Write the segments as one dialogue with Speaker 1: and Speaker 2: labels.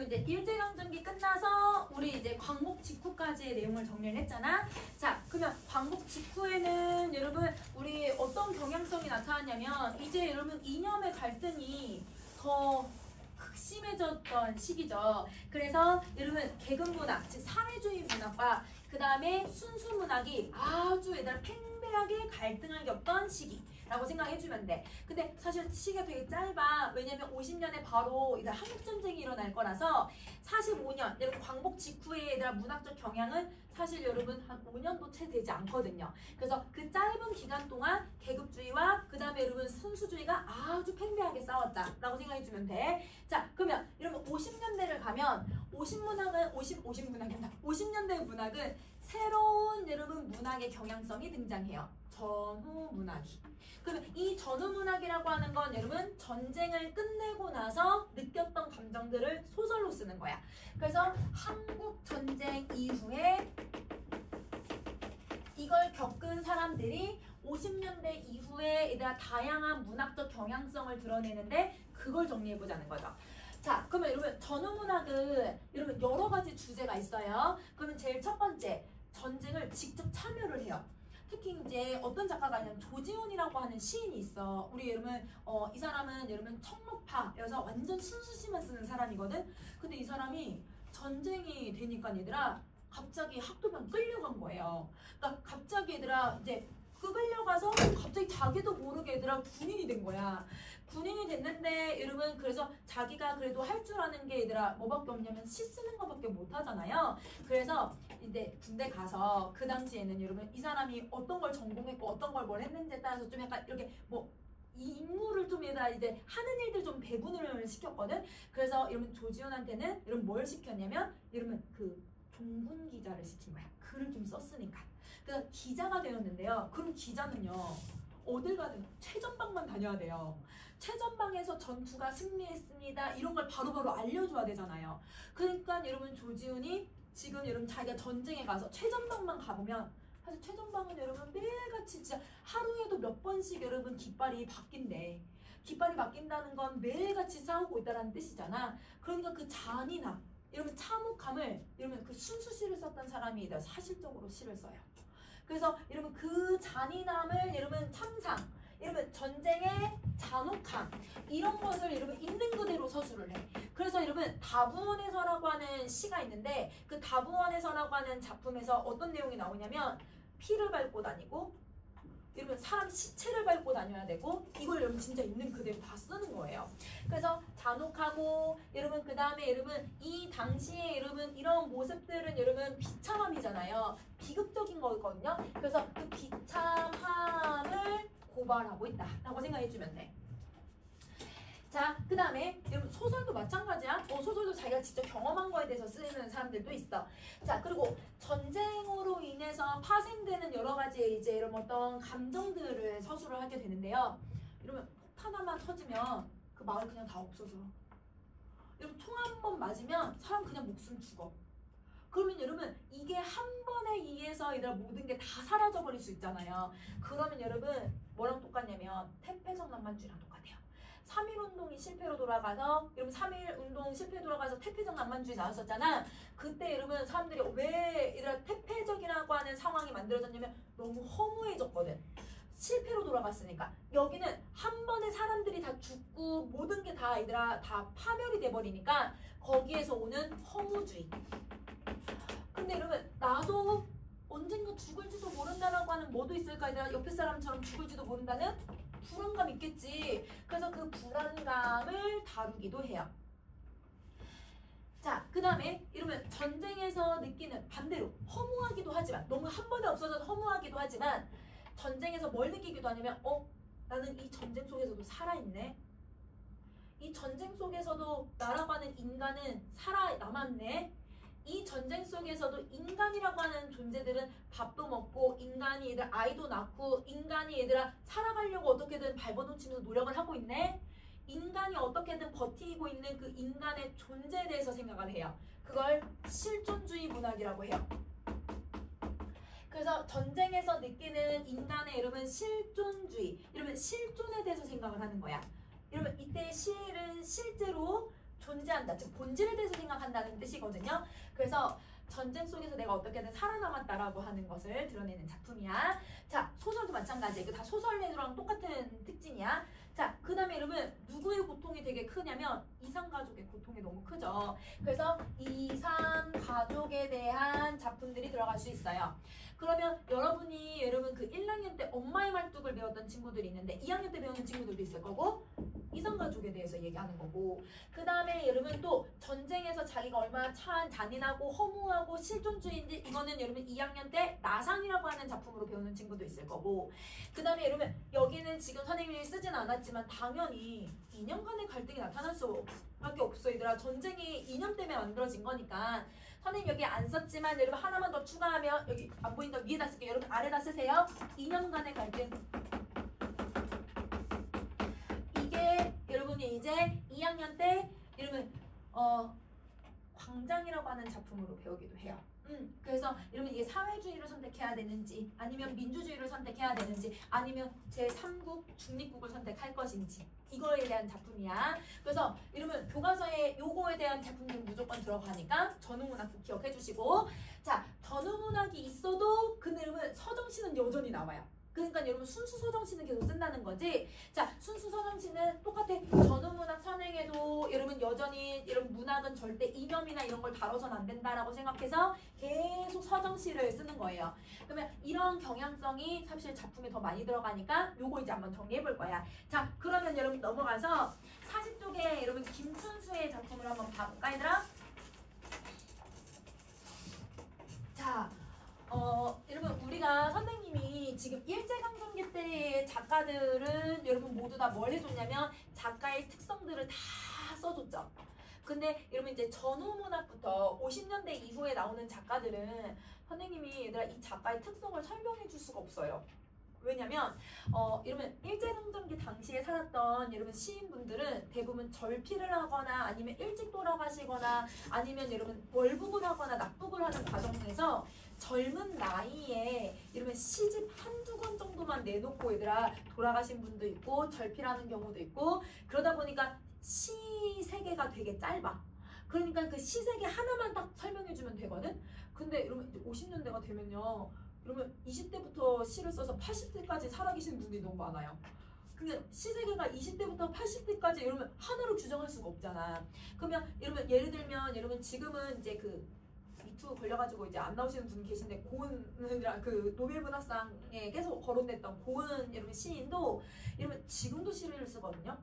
Speaker 1: 이제 일제강점기 끝나서 우리 이제 광복 직후까지의 내용을 정리를 했잖아. 자, 그러면 광복 직후에는 여러분 우리 어떤 경향성이 나타났냐면 이제 여러분 이념의 갈등이 더 극심해졌던 시기죠. 그래서 여러분 계급문학, 즉 사회주의 문학과 그 다음에 순수 문학이 아주 얘들아 팽배하게 갈등을 겪던 시기라고 생각해주면 돼. 근데 사실 시기가 되게 짧아. 왜냐면 50년에 바로 이제 한국전쟁이 일어날 거라서 45년, 여러분 광복 직후에 얘들아 문학적 경향은 사실 여러분 한 5년도 채 되지 않거든요. 그래서 그 짧은 기간 동안 계급주의와 그 다음에 여러분 순수주의가 아주 팽배하게 싸웠다라고 생각해주면 돼. 자, 그러면 여러분 50년대를 가면 50년대 문학은 새로운 여러분 문학의 경향성이 등장해요. 전후 문학이. 그러면 이 전후 문학이라고 하는 건 여러분 전쟁을 끝내고 나서 느꼈던 감정들을 소설로 쓰는 거야. 그래서 한국 전쟁 이후에 이걸 겪은 사람들이 50년대 이후에 얘들아 다양한 문학적 경향성을 드러내는데 그걸 정리해보자는 거죠. 자, 그러면 여러분 전후 문학은 여러분 여러 가지 주제가 있어요. 그러면 제일 첫 번째, 전쟁을 직접 참여를 해요. 특히 이제 어떤 작가가 있냐면 조지훈이라고 하는 시인이 있어. 우리 여러분 이 사람은 여러분 청록파여서 완전 순수시만 쓰는 사람이거든. 근데 이 사람이 전쟁이 되니까 얘들아 갑자기 학도병 끌려간 거예요. 그러니까 갑자기 얘들아 이제 끌려가서 갑자기 자기도 모르게 얘들아 군인이 된 거야. 군인이 됐는데 여러분 그래서 자기가 그래도 할 줄 아는 게 얘들아 뭐밖에 없냐면 시 쓰는 거밖에 못 하잖아요. 그래서 이제 군대 가서 그 당시에는 여러분 이 사람이 어떤 걸 전공했고 어떤 걸 뭘 했는지에 따라서 좀 약간 이렇게 뭐 이 인물을 좀 얘들아 이제 하는 일들 좀 배분을 시켰거든. 그래서 여러분 조지훈한테는 여러분 뭘 시켰냐면 여러분 그 종군 기자를 시킨 거야. 글을 좀 썼으니까. 그래서 기자가 되었는데요. 그럼 기자는요. 어딜 가든 최전방만 다녀야 돼요. 최전방에서 전투가 승리했습니다. 이런 걸 바로바로 알려줘야 되잖아요. 그러니까 여러분 조지훈이 지금 여러분 자기가 전쟁에 가서 최전방만 가보면 사실 최전방은 여러분 매일같이 진짜 하루에도 몇 번씩 여러분 깃발이 바뀐대. 깃발이 바뀐다는 건 매일같이 싸우고 있다는 뜻이잖아. 그러니까 그 잔인함, 여러분 참혹함을 여러분 그 순수시를 썼던 사람이 사실적으로 시를 써요. 그래서 여러분 그 잔인함을 여러분 참상, 여러분 전쟁의 잔혹함 이런 것을 여러분 있는 그대로 서술을 해. 그래서 여러분 다부원에서라고 하는 시가 있는데 그 다부원에서라고 하는 작품에서 어떤 내용이 나오냐면 피를 밟고 다니고 여러분 사람 시체를 밟고 다녀야 되고 이걸 여러분 진짜 있는 그대로 다 쓰는 거예요. 그래서 잔혹하고 여러분 그 다음에 여러분 이 당시에 여러분 이런 모습들은 여러분 비참함이잖아요. 비극적인 거거든요. 그래서 그 비참함을 고발하고 있다라고 생각해주면 돼. 자, 그 다음에 여러분 소설도 마찬가지야. 소설도 자기가 직접 경험한 거에 대해서 쓰는 사람들도 있어. 자, 그리고 전쟁으로 인해서 파생되는 여러 가지 이제 이런 어떤 감정들을 서술을 하게 되는데요. 여러분 폭탄 하나 터지면 그 마을 그냥 다 없어져. 여러분 총 한 번 맞으면 사람 그냥 목숨 죽어. 그러면 여러분 이게 한 번에 의해서 얘들아 모든 게 다 사라져버릴 수 있잖아요. 그러면 여러분 뭐랑 똑같냐면 태페성 낭만주의랑 똑같아요. 3.1운동이 실패로 돌아가서 여러분 3.1운동 실패 돌아가서 태페적 낭만주의 나왔었잖아. 그때 여러분 사람들이 왜 얘들아 태폐적이라고 하는 상황이 만들어졌냐면 너무 허무해졌거든. 실패로 돌아갔으니까. 여기는 한 번에 사람들이 다 죽고 모든 게 다 얘들아 다 파멸이 돼버리니까 거기에서 오는 허무주의. 근데 여러분 나도 언젠가 죽을지도 모른다라고 하는 뭐도 있을까? 얘들아 옆에 사람처럼 죽을지도 모른다는 불안감 있겠지. 그래서 그 불안감을 다루기도 해요. 자, 그 다음에 이러면 전쟁에서 느끼는 반대로 허무하기도 하지만 너무 한 번에 없어져서 허무하기도 하지만 전쟁에서 뭘 느끼기도 하냐면 나는 이 전쟁 속에서도 살아있네. 이 전쟁 속에서도 나라고 하는 인간은 살아남았네. 이 전쟁 속에서도 인간이라고 하는 존재들은 밥도 먹고 인간이 얘들 아이도 낳고 인간이 얘들아 살아가려고 어떻게든 발버둥치면서 노력을 하고 있네. 인간이 어떻게든 버티고 있는 그 인간의 존재에 대해서 생각을 해요. 그걸 실존주의 문학이라고 해요. 그래서 전쟁에서 느끼는 인간의 여러분 실존주의, 여러분 실존에 대해서 생각을 하는 거야. 여러분 이때 시일은 실제로 존재한다. 즉 본질에 대해서 생각한다는 뜻이거든요. 그래서 전쟁 속에서 내가 어떻게든 살아남았다라고 하는 것을 드러내는 작품이야. 자, 소설도 마찬가지. 이거 다 소설내랑 똑같은 특징이야. 자, 그 다음에 여러분 누구의 고통이 되게 크냐면 이상가족의 고통이 너무 크죠. 그래서 이상가족에 대한 작품들이 들어갈 수 있어요. 그러면 여러분 그 1학년 때 엄마의 말뚝을 배웠던 친구들이 있는데 2학년 때 배우는 친구들도 있을 거고 이상가족에 대해서 얘기하는 거고 그 다음에 여러분 또 전쟁에서 자기가 얼마나 잔인하고 허무하고 실존주의인지 이거는 여러분 2학년 때 나상이라고 하는 작품으로 배우는 친구도 있을 거고 그 다음에 여러분 여기는 지금 선생님이 쓰진 않았지만 당연히 이념간의 갈등이 나타날 수밖에 없어. 얘들아 전쟁이 이념 때문에 만들어진 거니까 선생님 여기 안 썼지만 여러분 하나만 더 추가하면 여기 안 보인다 위에다 쓸게요. 여러분 아래다 쓰세요. 이념 간의 갈등. 이게 여러분이 이제 2학년 때 여러분 광장이라고 하는 작품으로 배우기도 해요. 그래서 여러분 이게 사회주의를 선택해야 되는지 아니면 민주주의를 선택해야 되는지 아니면 제3국 중립국을 선택할 것인지 이거에 대한 작품이야. 그래서 여러분 교과서에 요거에 대한 작품들은 무조건 들어가니까 전후문학도 기억해 주시고 자 전후문학이 있어도 근데 여러분 서정시는 여전히 나와요. 그러니까 여러분 순수 서정시는 계속 쓴다는 거지. 자 순수 서정시는 똑같아. 전후문학 선행에도 여러분 여전히 여러분 문학은 절대 이념이나 이런 걸 다뤄서는 안 된다라고 생각해서 계속 서정시를 쓰는 거예요. 그러면 이런 경향성이 사실 작품에 더 많이 들어가니까 요거 이제 한번 정리해 볼 거야. 자 그러면 여러분 넘어가서 40쪽에 여러분 김춘수의 작품을 한번 봐볼까 얘들아? 자 여러분 우리가 선생님이 지금 일제강점기 때의 작가들은 여러분 모두 다 뭘 해줬냐면 작가의 특성들을 다 써줬죠. 근데 여러분 이제 전후문학부터 50년대 이후에 나오는 작가들은 선생님이 얘들아 이 작가의 특성을 설명해 줄 수가 없어요. 왜냐면 여러분 일제강점기 당시에 살았던 여러분 시인분들은 대부분 절필을 하거나 아니면 일찍 돌아가시거나 아니면 여러분 월북을 하거나 납북을 하는 과정에서 젊은 나이에 여러분 시집 한두 권 정도만 내놓고 얘들아 돌아가신 분도 있고 절필하는 경우도 있고 그러다 보니까 시 세계가 되게 짧아. 그러니까 그 시 세계 하나만 딱 설명해주면 되거든. 근데 여러분 이제 50년대가 되면요 그러면 20대부터 시를 써서 80대까지 살아계신 분들이 너무 많아요. 근데 시세계가 20대부터 80대까지 여러분 하나로 규정할 수가 없잖아. 그러면 여러분 예를 들면 여러분 지금은 이제 그 미투 걸려가지고 이제 안 나오시는 분 계신데 고은이랑 그 노벨문학상에 계속 거론됐던 고은 여러분 시인도 여러분 지금도 시를 쓰거든요.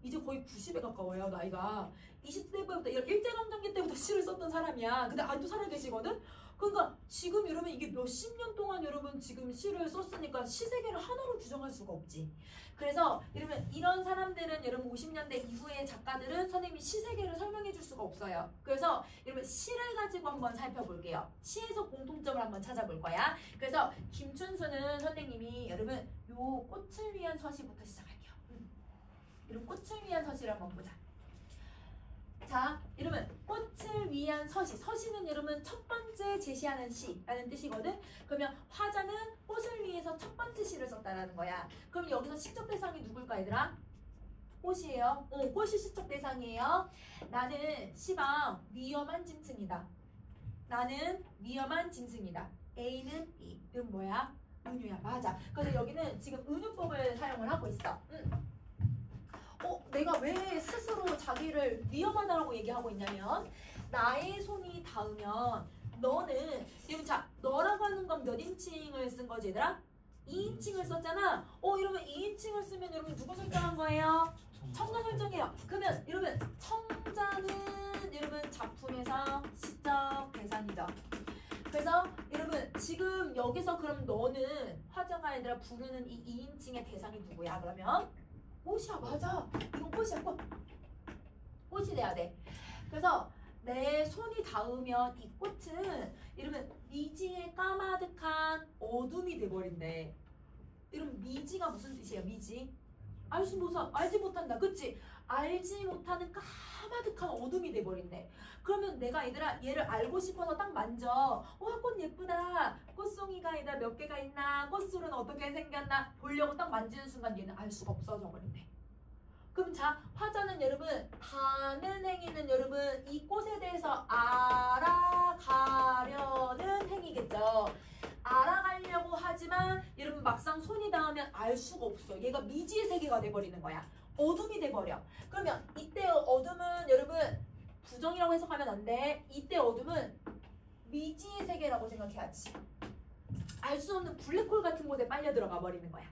Speaker 1: 이제 거의 90에 가까워요 나이가. 20대부터 일제강점기 때부터 시를 썼던 사람이야. 근데 아직도 살아계시거든. 그러니까 지금 여러분 이게 몇십 년 동안 여러분 지금 시를 썼으니까 시세계를 하나로 규정할 수가 없지. 그래서 여러분 이런 사람들은 여러분 50년대 이후의 작가들은 선생님이 시세계를 설명해 줄 수가 없어요. 그래서 여러분 시를 가지고 한번 살펴볼게요. 시에서 공통점을 한번 찾아볼 거야. 그래서 김춘수는 선생님이 여러분 요 꽃을 위한 서시부터 시작할게요. 여러분 꽃을 위한 서시를 한번 보자. 자, 여러분 꽃을 위한 서시. 서시는 여러분 첫 번째 제시하는 시라는 뜻이거든. 그러면 화자는 꽃을 위해서 첫 번째 시를 썼다라는 거야. 그럼 여기서 시적 대상이 누굴까 얘들아? 꽃이에요. 꽃이 시적 대상이에요. 나는 시방 위험한 짐승이다. 나는 위험한 짐승이다. A는 B. 이건 뭐야? 은유야. 맞아. 그래서 여기는 지금 은유법을 사용을 하고 있어. 내가 왜 스스로 자기를 위험하다라고 얘기하고 있냐면 나의 손이 닿으면 너는 여러분 자 너라고 하는 건 몇 인칭을 쓴 거지 얘들아? 2인칭을 썼잖아. 이러면 2인칭을 쓰면 여러분 누구 설정한 거예요? 청자 설정이에요. 그러면 여러분 청자는 여러분 작품에서 시적 대상이죠. 그래서 여러분 지금 여기서 그럼 너는 화자가 얘들아 부르는 이 2인칭의 대상이 누구야? 그러면 꽃이야. 맞아. 이건 꽃이야. 꽃이 돼야 돼. 그래서 내 손이 닿으면 이 꽃은 이러면 미지의 까마득한 어둠이 돼버린대. 이러면 미지가 무슨 뜻이에요? 미지? 알지 못한다. 그치? 알지 못하는 까마득한 어둠이 돼버린대. 그러면 내가 얘를 알고 싶어서 딱 만져. 와, 꽃 예쁘다. 꽃송이가 얘들아 몇 개가 있나? 꽃술은 어떻게 생겼나? 보려고 딱 만지는 순간 얘는 알 수가 없어져 버린대. 그럼 자, 화자는 여러분 다는 행위는 여러분 여러분 이 꽃에 대해서 알아가려는 행위겠죠. 알아가려고 하지만 여러분 막상 손이 닿으면 알 수가 없어. 얘가 미지의 세계가 돼버리는 거야. 어둠이 돼버려. 그러면 이때 어둠은 여러분 부정이라고 해석하면 안 돼. 이때 어둠은 미지의 세계라고 생각해야지. 알 수 없는 블랙홀 같은 곳에 빨려 들어가 버리는 거야.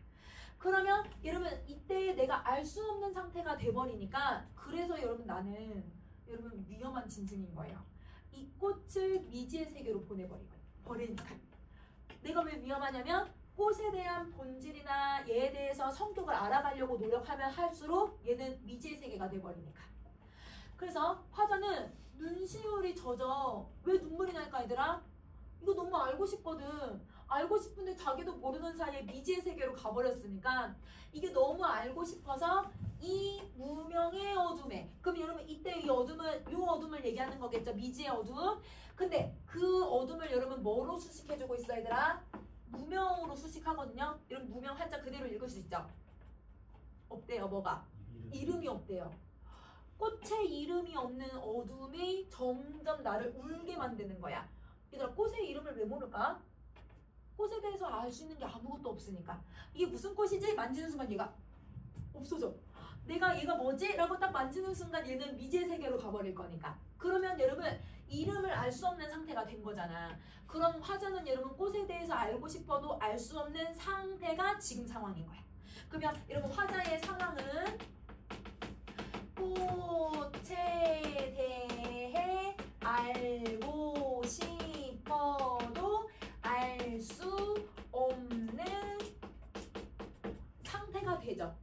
Speaker 1: 그러면 여러분 이때 내가 알 수 없는 상태가 돼버리니까 그래서 여러분 나는 여러분 위험한 짐승인 거예요. 이 꽃을 미지의 세계로 보내버리니까. 내가 왜 위험하냐면 꽃에 대한 본질이나 얘에 대해서 성격을 알아가려고 노력하면 할수록 얘는 미지의 세계가 돼버리니까. 그래서 화자는 눈시울이 젖어. 왜 눈물이 날까 얘들아? 이거 너무 알고 싶거든. 알고 싶은데 자기도 모르는 사이에 미지의 세계로 가버렸으니까 이게 너무 알고 싶어서 이 무명의 어둠에. 그럼 여러분 이때 이 어둠은 요 어둠을 얘기하는 거겠죠. 미지의 어둠. 근데 그 어둠을 여러분 뭐로 수식해주고 있어 얘들아? 무명으로 수식하거든요. 여러분 무명 한자 그대로 읽을 수 있죠? 없대요. 뭐가? 이름이 없대요. 꽃의 이름이 없는 어둠이 점점 나를 울게 만드는 거야. 얘들아 꽃의 이름을 왜 모를까? 꽃에 대해서 알 수 있는 게 아무것도 없으니까. 이게 무슨 꽃이지? 만지는 순간 얘가 없어져. 내가 얘가 뭐지? 라고 딱 만지는 순간 얘는 미지의 세계로 가버릴 거니까. 그러면 여러분 이름을 알 수 없는 상태가 된 거잖아. 그럼 화자는 여러분 꽃에 대해서 알고 싶어도 알 수 없는 상태가 지금 상황인 거야. 그러면 여러분 화자의 상황은 꽃에 대해 알고 싶어도 알 수 없는 상태가 되죠.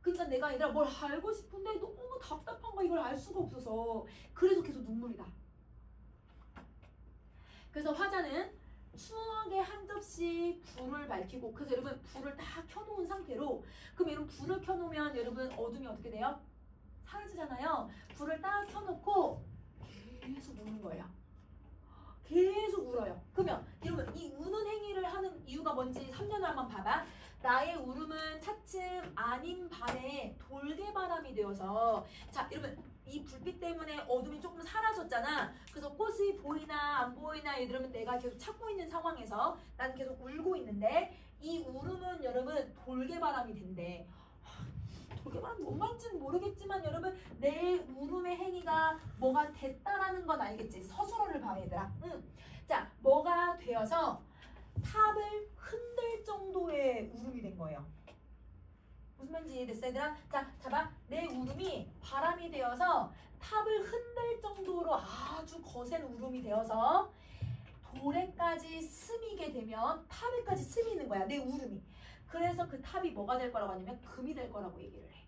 Speaker 1: 그러니까 내가 아니라 뭘 알고 싶은데 너무 답답한 거 이걸 알 수가 없어서 그래서 계속 눈물이 나. 그래서 화자는 추억의 한 접시 불을 밝히고 그래서 여러분 불을 다 켜놓은 상태로 그럼 여러분 불을 켜놓으면 여러분 어둠이 어떻게 돼요? 사라지잖아요. 불을 딱 켜놓고 계속 우는 거예요. 계속 울어요. 그러면 여러분 이 우는 행위를 하는 이유가 뭔지 3년을 한번 봐봐. 나의 울음은 차츰 아닌 밤에 돌개바람이 되어서 자 여러분 이 불빛 때문에 어둠이 조금 사라졌잖아. 그래서 꽃이 보이나 안 보이나 이러면 내가 계속 찾고 있는 상황에서 난 계속 울고 있는데 이 울음은 여러분 돌개바람이 된대. 돌개바람 뭔 말인지는 모르겠지만 여러분 내 울음의 행위가 뭐가 됐다라는 건 알겠지. 서술어를 봐 얘들아. 자 뭐가 되어서 탑을 흔들 정도의 울음이 된 거예요. 무슨 말인지 이해됐어 얘들아? 자 봐봐. 내 울음이 바람이 되어서 탑을 흔들 정도로 아주 거센 울음이 되어서 돌에까지 스미게 되면 탑에까지 스미는 거야. 내 울음이. 그래서 그 탑이 뭐가 될 거라고 하냐면 금이 될 거라고 얘기를 해.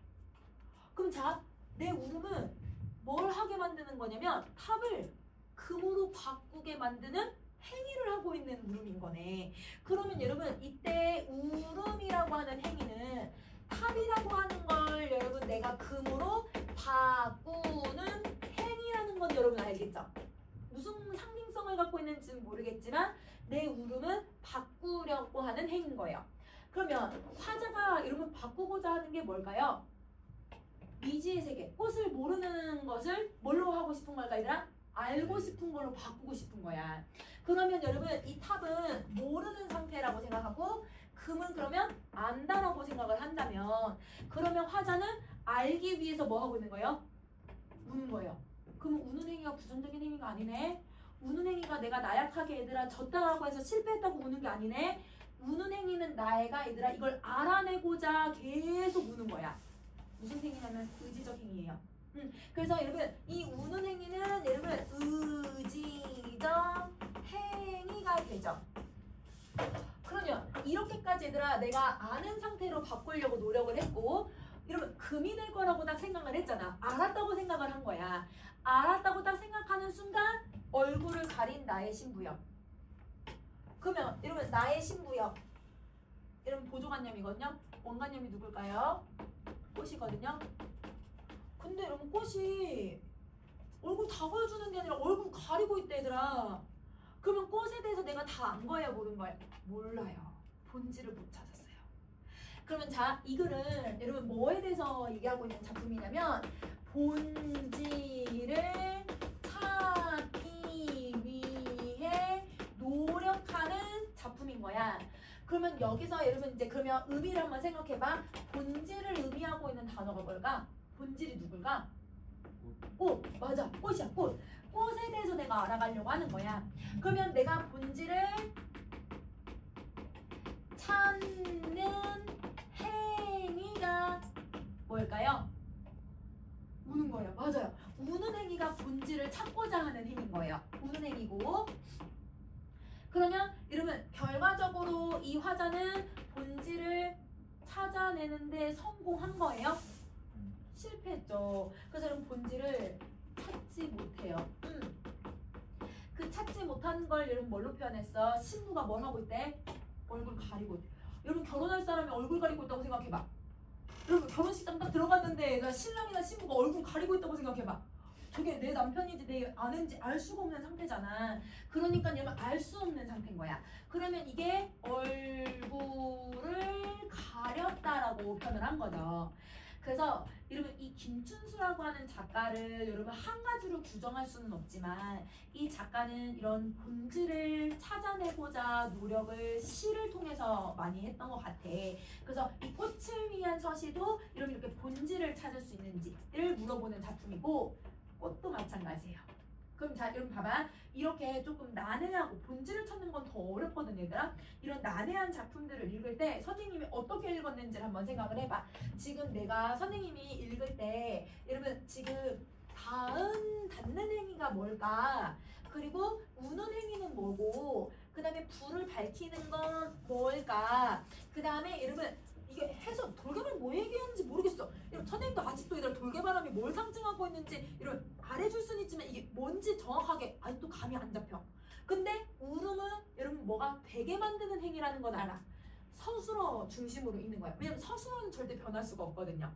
Speaker 1: 그럼 자, 내 울음은 뭘 하게 만드는 거냐면 탑을 금으로 바꾸게 만드는 행위를 하고 있는 울음인 거네. 그러면 여러분 이때 울음이라고 하는 행위는 탑이라고 하는 걸 여러분 내가 금으로 바꾸는 행위라는 건 여러분 알겠죠? 무슨 상징성을 갖고 있는지는 모르겠지만 내 울음은 바꾸려고 하는 행위인 거예요. 그러면 화자가 여러분 바꾸고자 하는 게 뭘까요? 미지의 세계, 꽃을 모르는 것을 뭘로 하고 싶은 걸까 얘들아? 알고 싶은 걸로 바꾸고 싶은 거야. 그러면 여러분 이 탑은 모르는 상태라고 생각하고 금은 그러면 안다라고 생각을 한다면 그러면 화자는 알기 위해서 뭐 하고 있는 거예요? 우는 거예요. 그러면 우는 행위가 부정적인 행위가 아니네. 우는 행위가 내가 나약하게 얘들아 졌다라고 해서 실패했다고 우는 게 아니네. 우는 행위는 나애가 얘들아 이걸 알아내고자 계속 우는 거야. 무슨 행위냐면 의지적 행위예요. 그래서 여러분 이 우는 행위는 여러분 의지적 행위가 되죠. 그러면 이렇게까지 얘들아 내가 아는 상태로 바꾸려고 노력을 했고 여러분 금이 될 거라고 딱 생각을 했잖아. 알았다고 생각을 한 거야. 알았다고 딱 생각하는 순간 얼굴을 가린 나의 신부역. 그러면 여러분 나의 신부역 여러분 보조관념이거든요. 원관념이 누굴까요? 꽃이거든요. 근데 여러분 꽃이 얼굴 다 보여주는 게 아니라 얼굴 가리고 있대 얘들아. 그러면 꽃에 대해서 내가 다 안 거야 모르는 거야? 몰라요. 본질을 못 찾았어요. 그러면 자 이 글은 여러분 뭐에 대해서 얘기하고 있는 작품이냐면 본질을 그러면 여기서 여러분 이제 그러면 의미를 한번 생각해봐. 본질을 의미하고 있는 단어가 뭘까? 본질이 누굴까? 꽃. 맞아. 꽃이야. 꽃. 꽃에 대해서 내가 알아가려고 하는 거야. 그러면 내가 본질을 찾는 행위가 뭘까요? 우는 거예요. 맞아요. 우는 행위가 본질을 찾고자 하는 행위인 거예요. 우는 행위고. 그러면 여러분 결과적으로 이 화자는 본질을 찾아내는데 성공한 거예요? 실패했죠. 그래서 여러분 본질을 찾지 못해요. 그 찾지 못하는 걸 여러분 뭘로 표현했어? 신부가 뭘 하고 있대? 얼굴 가리고 있대. 여러분 결혼할 사람이 얼굴 가리고 있다고 생각해봐. 여러분 결혼식장 딱 들어갔는데 신랑이나 신부가 얼굴 가리고 있다고 생각해봐. 저게 내 남편인지 내 아내인지 알 수가 없는 상태잖아. 그러니까 여러분 알 수 없는 상태인 거야. 그러면 이게 얼굴을 가렸다라고 표현을 한 거죠. 그래서 여러분 이 김춘수라고 하는 작가를 여러분 한 가지로 규정할 수는 없지만 이 작가는 이런 본질을 찾아내고자 노력을 시를 통해서 많이 했던 것 같아. 그래서 이 꽃을 위한 서시도 이렇게 본질을 찾을 수 있는지를 물어보는 작품이고 꽃도 마찬가지예요. 그럼 자 여러분 봐봐. 이렇게 조금 난해하고 본질을 찾는 건 더 어렵거든 얘들아. 이런 난해한 작품들을 읽을 때 선생님이 어떻게 읽었는지를 한번 생각을 해봐. 지금 내가 선생님이 읽을 때 여러분 지금 닿는 행위가 뭘까? 그리고 우는 행위는 뭐고 그 다음에 불을 밝히는 건 뭘까? 그 다음에 여러분 이게 해서 돌개바람 뭐 얘기하는지 모르겠어. 여러분 선생님도 아직도 얘들아 돌개바람이 뭘 상징하고 있는지 여러분 말해줄 수는 있지만 이게 뭔지 정확하게 아직도 감이 안 잡혀. 근데 울음은 여러분 뭐가 되게 만드는 행위라는 건 알아. 서술어 중심으로 있는 거야. 왜냐면 서술어는 절대 변할 수가 없거든요.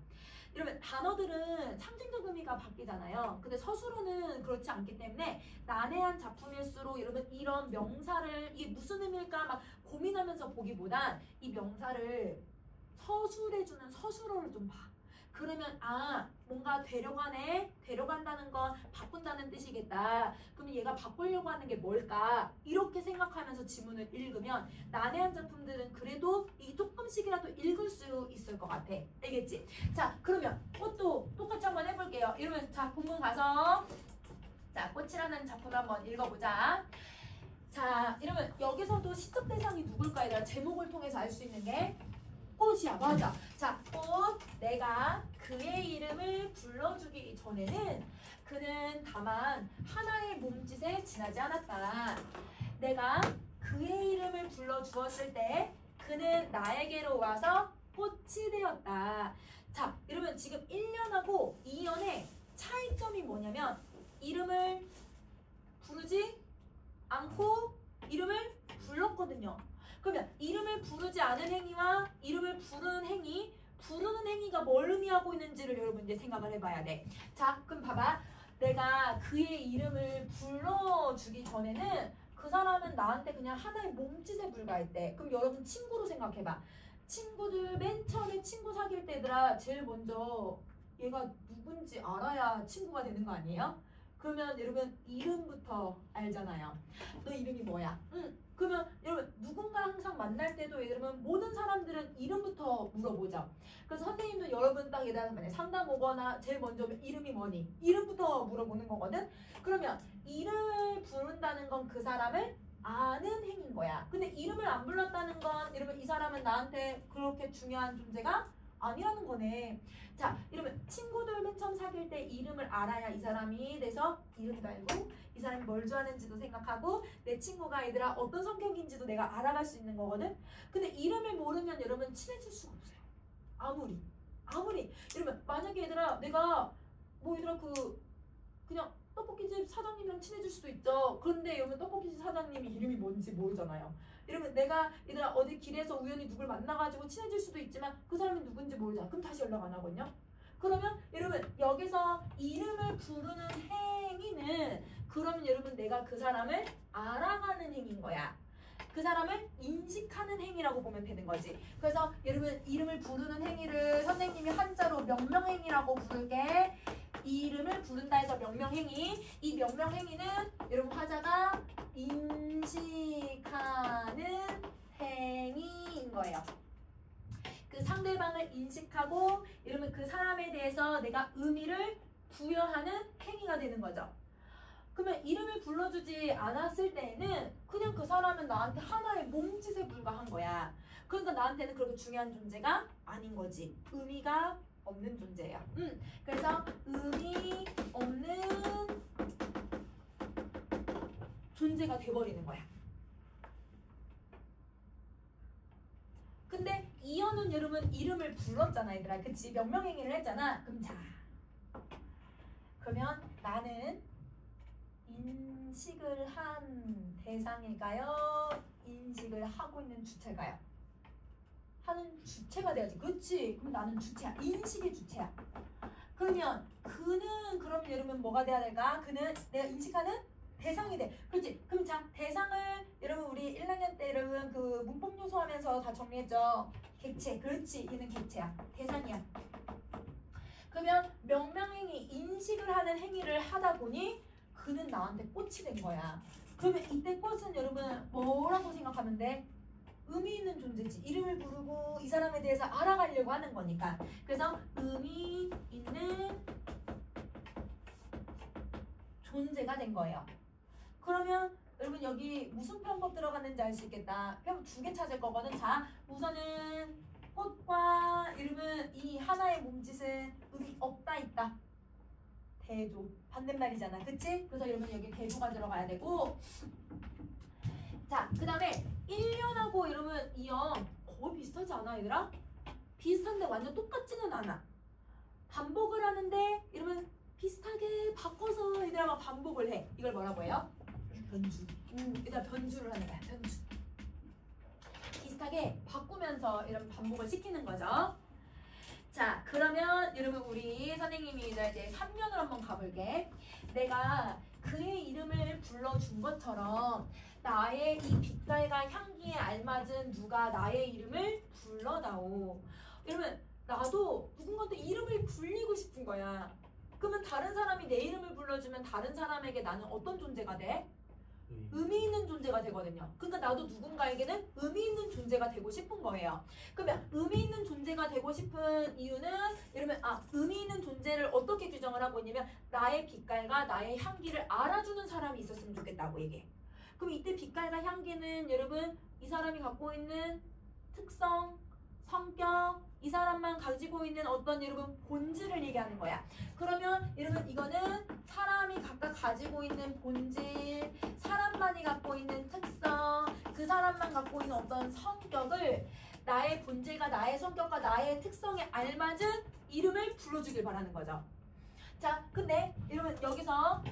Speaker 1: 여러분 단어들은 상징적 의미가 바뀌잖아요. 근데 서술어는 그렇지 않기 때문에 난해한 작품일수록 여러분 이런 명사를 이게 무슨 의미일까 막 고민하면서 보기보단 이 명사를 서술해주는 서술어를 좀 봐. 그러면 아 뭔가 데려가네. 데려간다는 건 바꾼다는 뜻이겠다. 그럼 얘가 바꾸려고 하는 게 뭘까? 이렇게 생각하면서 지문을 읽으면 난해한 작품들은 그래도 이 조금씩이라도 읽을 수 있을 것 같아. 알겠지? 자 그러면 꽃도 똑같이 한번 해볼게요. 이러면 자 본문 가서 자 꽃이라는 작품을 한번 읽어보자. 자 이러면 여기서도 시적 대상이 누굴까? 얘들아 제목을 통해서 알 수 있는 게 꽃이야. 맞아. 자, 꽃. 내가 그의 이름을 불러주기 전에는 그는 다만 하나의 몸짓에 지나지 않았다. 내가 그의 이름을 불러주었을 때 그는 나에게로 와서 꽃이 되었다. 자, 여러분 지금 1년하고 2년의 차이점이 뭐냐면 이름을 부르지 않고 이름을 불렀거든요. 그러면 이름을 부르지 않은 행위와 이름을 부르는 행위, 부르는 행위가 뭘 의미하고 있는지를 여러분 이제 생각을 해봐야 돼. 자, 그럼 봐봐. 내가 그의 이름을 불러주기 전에는 그 사람은 나한테 그냥 하나의 몸짓에 불과했대. 그럼 여러분 친구로 생각해봐. 친구들 맨 처음에 친구 사귈 때들아 제일 먼저 얘가 누군지 알아야 친구가 되는 거 아니에요? 그러면 여러분 이름부터 알잖아요. 너 이름이 뭐야? 그러면 여러분 누군가 항상 만날 때도 여러분 모든 사람들은 이름부터 물어보죠. 그래서 선생님도 여러분 딱 예를 상담 오거나 제일 먼저 이름이 뭐니? 이름부터 물어보는 거거든. 그러면 이름을 부른다는 건 그 사람을 아는 행위인 거야. 근데 이름을 안 불렀다는 건 여러분 이 사람은 나한테 그렇게 중요한 존재가 아니라는 거네. 자, 이러면 친구들 맨 처음 사귈 때 이름을 알아야 이 사람이 돼서 이름도 알고 이 사람이 뭘 좋아하는지도 생각하고 내 친구가 얘들아 어떤 성격인지도 내가 알아갈 수 있는 거거든. 근데 이름을 모르면 여러분 친해질 수가 없어요. 아무리 여러분 만약에 얘들아 내가 뭐 얘들아 그냥 떡볶이집 사장님이랑 친해질 수도 있죠. 그런데 여러분 떡볶이집 사장님이 이름이 뭔지 모르잖아요. 여러분 내가 얘들아 어디 길에서 우연히 누굴 만나가지고 친해질 수도 있지만 그 사람이 누군지 모르잖아. 그럼 다시 연락 안 하거든요. 그러면 여러분 여기서 이름을 부르는 행위는 그러면 여러분 내가 그 사람을 알아가는 행위인 거야. 그 사람을 인식하는 행위라고 보면 되는 거지. 그래서 여러분 이름을 부르는 행위를 선생님이 한자로 명명행위라고 부를게. 이름을 부른다 해서 명명행위. 이 명명행위는 여러분 화자가 인식하는 행위 거예요. 그 상대방을 인식하고 이러면 그 사람에 대해서 내가 의미를 부여하는 행위가 되는 거죠. 그러면 이름을 불러주지 않았을 때에는 그냥 그 사람은 나한테 하나의 몸짓에 불과한 거야. 그러니까 나한테는 그렇게 중요한 존재가 아닌 거지. 의미가 없는 존재예요. 그래서 의미 없는 존재가 돼버리는 거야. 근데 이현은 여러분 이름을 불렀잖아, 얘들아. 그치? 명명행위를 했잖아. 그럼 자, 그러면 나는 인식을 한 대상일까요? 인식을 하고 있는 주체가요? 하는 주체가 돼야지. 그치? 그럼 나는 주체야. 인식의 주체야. 그러면 그는 그럼 여러분 뭐가 돼야 될까? 그는 내가 인식하는 대상이 돼. 그렇지? 그럼 자, 대상을 여러분 우리 1학년 때 여러분 그 문법 요소 하면서 다 정리했죠? 객체. 그렇지? 얘는 객체야. 대상이야. 그러면 명명행위, 인식을 하는 행위를 하다 보니 그는 나한테 꽃이 된 거야. 그러면 이때 꽃은 여러분 뭐라고 생각하면 돼? 의미 있는 존재지. 이름을 부르고 이 사람에 대해서 알아가려고 하는 거니까. 그래서 의미 있는 존재가 된 거예요. 그러면 여러분 여기 무슨 편법 들어갔는지 알 수 있겠다. 편법 2개 찾을 거거든. 자, 우선은 꽃과 이름은 이 하나의 몸짓은 의미 없다 있다. 대조. 반대말이잖아. 그치? 그래서 여러분 여기 대조가 들어가야 되고, 자, 그 다음에 1년하고 이러면 2년 거의 비슷하지 않아, 얘들아? 비슷한데 완전 똑같지는 않아. 반복을 하는데 이러면 비슷하게 바꿔서 얘들아 막 반복을 해. 이걸 뭐라고 해요? 변주. 얘들아 변주를 하는 거야. 변주. 비슷하게 바꾸면서 이런 반복을 시키는 거죠. 자, 그러면 여러분 우리 선생님이 이제 3년을 한번 가볼게. 내가 그의 이름을 불러준 것처럼 나의 이 빛깔과 향기에 알맞은 누가 나의 이름을 불러다오. 이러면 나도 누군가한테 이름을 불리고 싶은 거야. 그러면 다른 사람이 내 이름을 불러주면 다른 사람에게 나는 어떤 존재가 돼? 의미 있는 존재가 되거든요. 그러니까 나도 누군가에게는 의미 있는 존재가 되고 싶은 거예요. 그러면 의미 있는 존재가 되고 싶은 이유는 이러면 의미 있는 존재를 어떻게 규정을 하고 있냐면 나의 빛깔과 나의 향기를 알아주는 사람이 있었으면 좋겠다고 얘기해. 그럼 이때 빛깔과 향기는 여러분 이 사람이 갖고 있는 특성, 성격, 이 사람만 가지고 있는 어떤 여러분 본질을 얘기하는 거야. 그러면 여러분 이거는 사람이 각각 가지고 있는 본질, 사람만이 갖고 있는 특성, 그 사람만 갖고 있는 어떤 성격을 나의 본질과 나의 성격과 나의 특성에 알맞은 이름을 불러주길 바라는 거죠. 자, 근데 여러분 여기서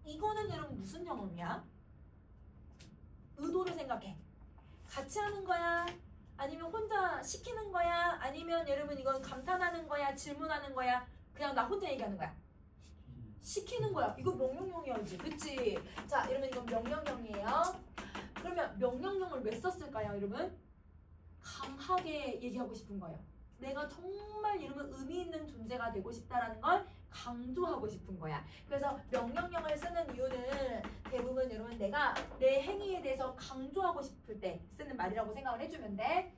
Speaker 1: 이거는 여러분 무슨 영어냐? 의도를 생각해. 같이 하는 거야? 아니면 혼자 시키는 거야? 아니면 여러분 이건 감탄하는 거야? 질문하는 거야? 그냥 나 혼자 얘기하는 거야? 시키는 거야. 이거 명령형이야지. 그치? 자, 여러분 이건 명령형이에요. 그러면 명령형을 왜 썼을까요, 여러분? 강하게 얘기하고 싶은 거예요. 내가 정말 이러면 의미 있는 존재가 되고 싶다라는 걸 강조하고 싶은 거야. 그래서 명령형을 쓰는 이유는 대부분 여러분 내가 내 행위에 대해서 강조하고 싶을 때 쓰는 말이라고 생각을 해주면 돼.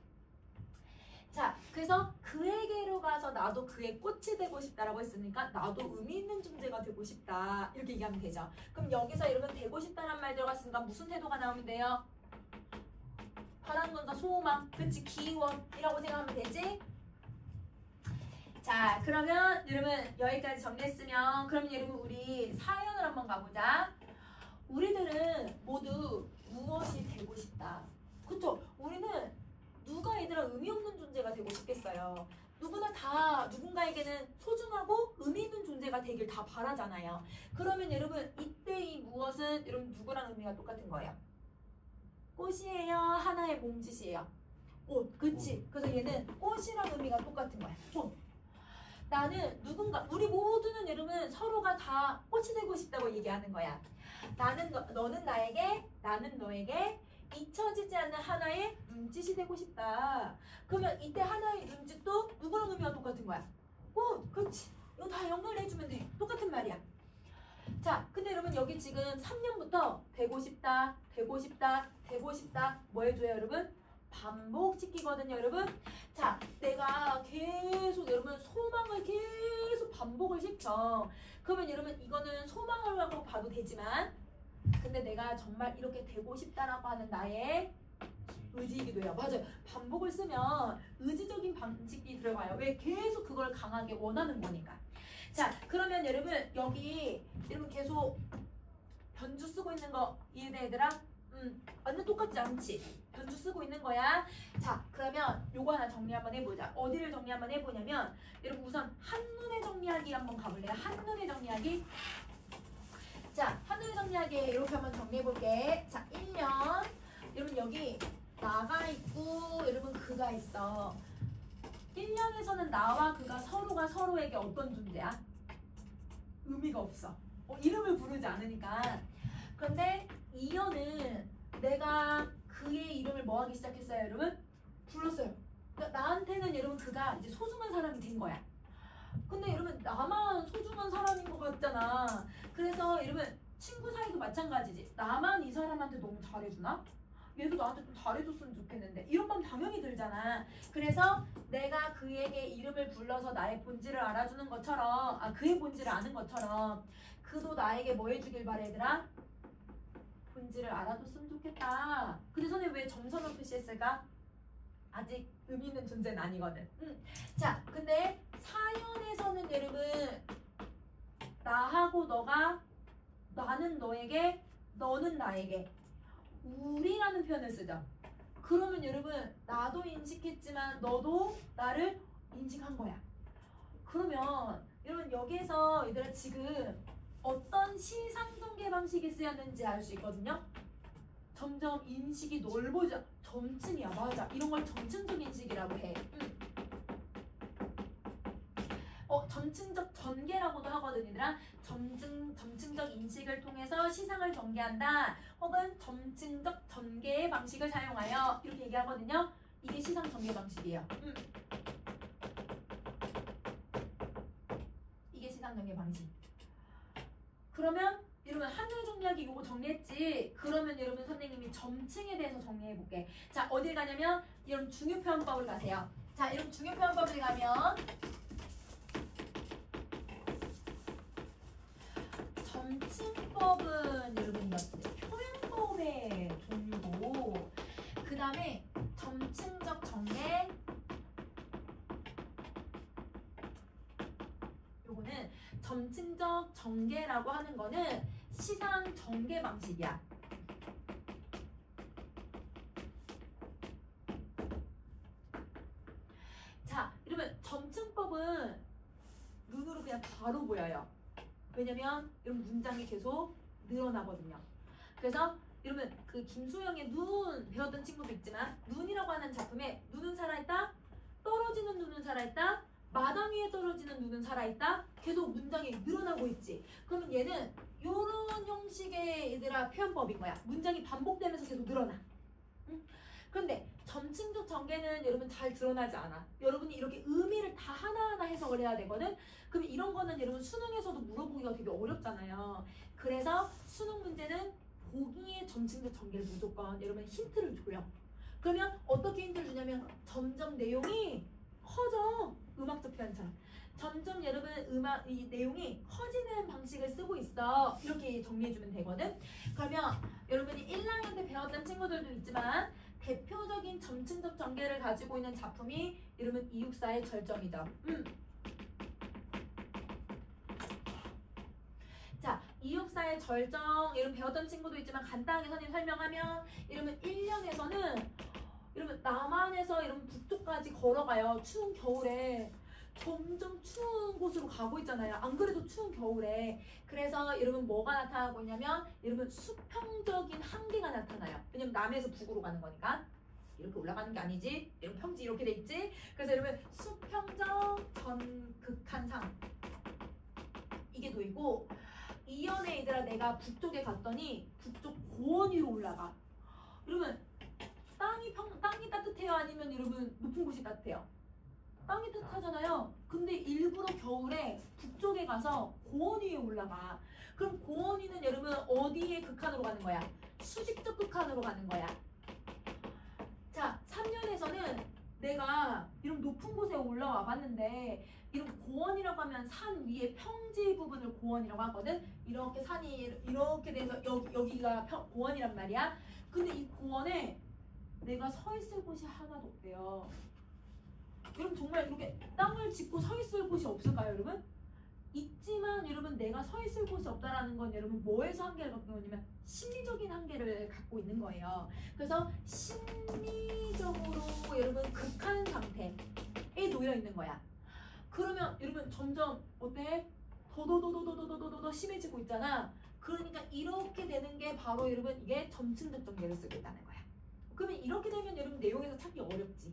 Speaker 1: 자, 그래서 그에게로 가서 나도 그의 꽃이 되고 싶다라고 했으니까 나도 의미 있는 존재가 되고 싶다 이렇게 얘기하면 되죠. 그럼 여기서 여러분 되고 싶다는 말 들어갔으니까 무슨 태도가 나오면 돼요? 바람과 소망, 그치? 기원이라고 생각하면 되지? 자, 그러면 여러분 여기까지 정리했으면 그럼 여러분 우리 사연을 한번 가보자. 우리들은 모두 무엇이 되고 싶다. 그쵸? 우리는 누가 얘들아 의미 없는 존재가 되고 싶겠어요. 누구나 다 누군가에게는 소중하고 의미 있는 존재가 되길 다 바라잖아요. 그러면 여러분 이때 이 무엇은 여러분 누구랑 의미가 똑같은 거예요? 꽃이에요? 하나의 몸짓이에요? 꽃, 그치? 그래서 얘는 꽃이랑 의미가 똑같은 거야. 꽃. 나는 누군가, 우리 모두는 여러분 서로가 다 꽃이 되고 싶다고 얘기하는 거야. 나는 너는 나에게, 나는 너에게 잊혀지지 않는 하나의 눈짓이 되고 싶다. 그러면 이때 하나의 눈짓도 누구랑 의미가 똑같은 거야? 그렇지. 이거 다 연결해주면 돼. 똑같은 말이야. 자, 근데 여러분 여기 지금 3년부터 되고 싶다, 되고 싶다, 되고 싶다 뭐 해줘요 여러분? 반복시키거든요, 여러분. 자, 내가 계속 여러분 소망을 계속 반복을 시켜. 그러면 여러분 이거는 소망이라고 봐도 되지만, 근데 내가 정말 이렇게 되고 싶다라고 하는 나의 의지이기도 해요. 맞아요. 반복을 쓰면 의지적인 방식이 들어가요. 왜? 계속 그걸 강하게 원하는 거니까. 자, 그러면 여러분 여기 여러분 계속 변주 쓰고 있는 거 이해돼, 얘들아? 완전 똑같지 않지? 변주 쓰고 있는 거야. 자, 그러면 요거 하나 정리 한번 해보자. 어디를 정리 한번 해보냐면, 여러분 우선 한눈에 정리하기 한번 가볼래요? 한눈에 정리하기. 자, 한눈에 정리하기 이렇게 한번 정리해볼게. 자, 1년. 여러분 여기 나가 있고 여러분 그가 있어. 1년에서는 나와 그가 서로가 서로에게 어떤 존재야? 의미가 없어. 이름을 부르지 않으니까. 그런데 2년은 내가 그의 이름을 뭐 하기 시작했어요, 여러분? 불렀어요. 그러니까 나한테는 여러분 그가 이제 소중한 사람이 된 거야. 근데 여러분 나만 소중한 사람인 것 같잖아. 그래서 여러분 친구 사이도 마찬가지지. 나만 이 사람한테 너무 잘해주나? 얘도 나한테 좀 잘해줬으면 좋겠는데 이런 맘 당연히 들잖아. 그래서 내가 그에게 이름을 불러서 나의 본질을 알아주는 것처럼, 그의 본질을 아는 것처럼 그도 나에게 뭐 해주길 바래, 얘들아? 본질을 알아줬으면 좋겠다. 근데 선생님 왜 점선을 표시했을까? 아직 의미 있는 존재는 아니거든. 자, 근데 사연에서는 여러분 나하고 너가, 나는 너에게, 너는 나에게, 우리라는 표현을 쓰죠. 그러면 여러분 나도 인식했지만 너도 나를 인식한 거야. 그러면 여러분 여기에서 얘들아 지금 어떤 시상전개 방식이 쓰였는지 알 수 있거든요. 점점 인식이 넓어져. 점층이야. 맞아. 이런 걸 점층적 인식이라고 해. 점층적 전개라고도 하거든, 얘들아. 점층적 인식을 통해서 시상을 전개한다. 혹은 점층적 전개의 방식을 사용하여 이렇게 얘기하거든요. 이게 시상 전개 방식이에요. 이게 시상 전개 방식. 그러면 여러분 한눈에 정리하기 이거 정리했지? 그러면 여러분 선생님이 점층에 대해서 정리해볼게. 자, 어딜 가냐면 여러분 중요표현법을 가세요. 자, 여러분 중요표현법을 가면 점층법은 여러분 표현법의 종류고, 그 다음에 점층적 전개, 요거는 점층적 전개라고 하는 거는 시상 전개 방식이야. 자, 여러분 점층법은 눈으로 그냥 바로 보여요. 왜냐면 여러분 문장이 계속 늘어나거든요. 그래서 여러분 그 김수영의 눈 배웠던 친구도 있지만, 눈이라고 하는 작품에 눈은 살아있다, 떨어지는 눈은 살아있다, 마당 위에 떨어지는 눈은 살아있다, 계속 문장이 늘어나고 있지. 그러면 얘는 이런 형식의 얘들아 표현법인 거야. 문장이 반복되면서 계속 늘어나. 그런데 점층적 전개는 여러분 잘 드러나지 않아. 여러분이 이렇게 의미를 다 하나하나 해석을 해야 되거든. 그럼 이런 거는 여러분 수능에서도 물어보기가 되게 어렵잖아요. 그래서 수능 문제는 보기에 점층적 전개를 무조건 여러분 힌트를 줘요. 그러면 어떻게 힌트를 주냐면 점점 내용이 커져. 음악적 표현처럼. 점점 여러분 이 내용이 커지는 방식을 쓰고 있어. 이렇게 정리해주면 되거든. 그러면 여러분이 1학년 때 배웠던 친구들도 있지만 대표적인 점층적 전개를 가지고 있는 작품이 여러분 이육사의 절정이죠. 자, 이육사의 절정 여러분 배웠던 친구도 있지만 간단하게 선생님 설명하면, 여러분 1년에서는 여러분 남한에서 여러분 북쪽까지 걸어가요. 추운 겨울에. 점점 추운 곳으로 가고 있잖아요. 안 그래도 추운 겨울에. 그래서 여러분 뭐가 나타나고 있냐면 여러분 수평적인 한계가 나타나요. 왜냐면 남에서 북으로 가는 거니까. 이렇게 올라가는 게 아니지. 여러분 평지 이렇게 돼 있지. 그래서 여러분 수평적 전극한상, 이게 놓이고, 이연에 얘들아 내가 북쪽에 갔더니 북쪽 고원 위로 올라가. 여러분 땅이 따뜻해요? 아니면 여러분 높은 곳이 따뜻해요? 땅이 따뜻하잖아요. 근데 일부러 겨울에 북쪽에 가서 고원 위에 올라가. 그럼 고원 위는 여러분 어디의 극한으로 가는 거야? 수직적 극한으로 가는 거야. 자, 3년에서는 내가 이런 높은 곳에 올라와 봤는데 이런 고원이라고 하면 산 위에 평지 부분을 고원이라고 하거든. 이렇게 산이 이렇게 돼서 여기가 고원이란 말이야. 근데 이 고원에 내가 서 있을 곳이 하나도 없대요. 여러분 정말 이렇게 땅을 짚고 서 있을 곳이 없을까요, 여러분? 있지만 여러분 내가 서 있을 곳이 없다라는 건 여러분 뭐에서 한계를 갖고 있냐면 심리적인 한계를 갖고 있는 거예요. 그래서 심리적으로 여러분 극한 상태에 놓여 있는 거야. 그러면 여러분 점점 어때? 더더더더더더더더 심해지고 있잖아. 그러니까 이렇게 되는 게 바로 여러분 이게 점층적 정제를 쓰고 있다는 거야. 그러면 이렇게 되면 여러분 내용에서 찾기 어렵지.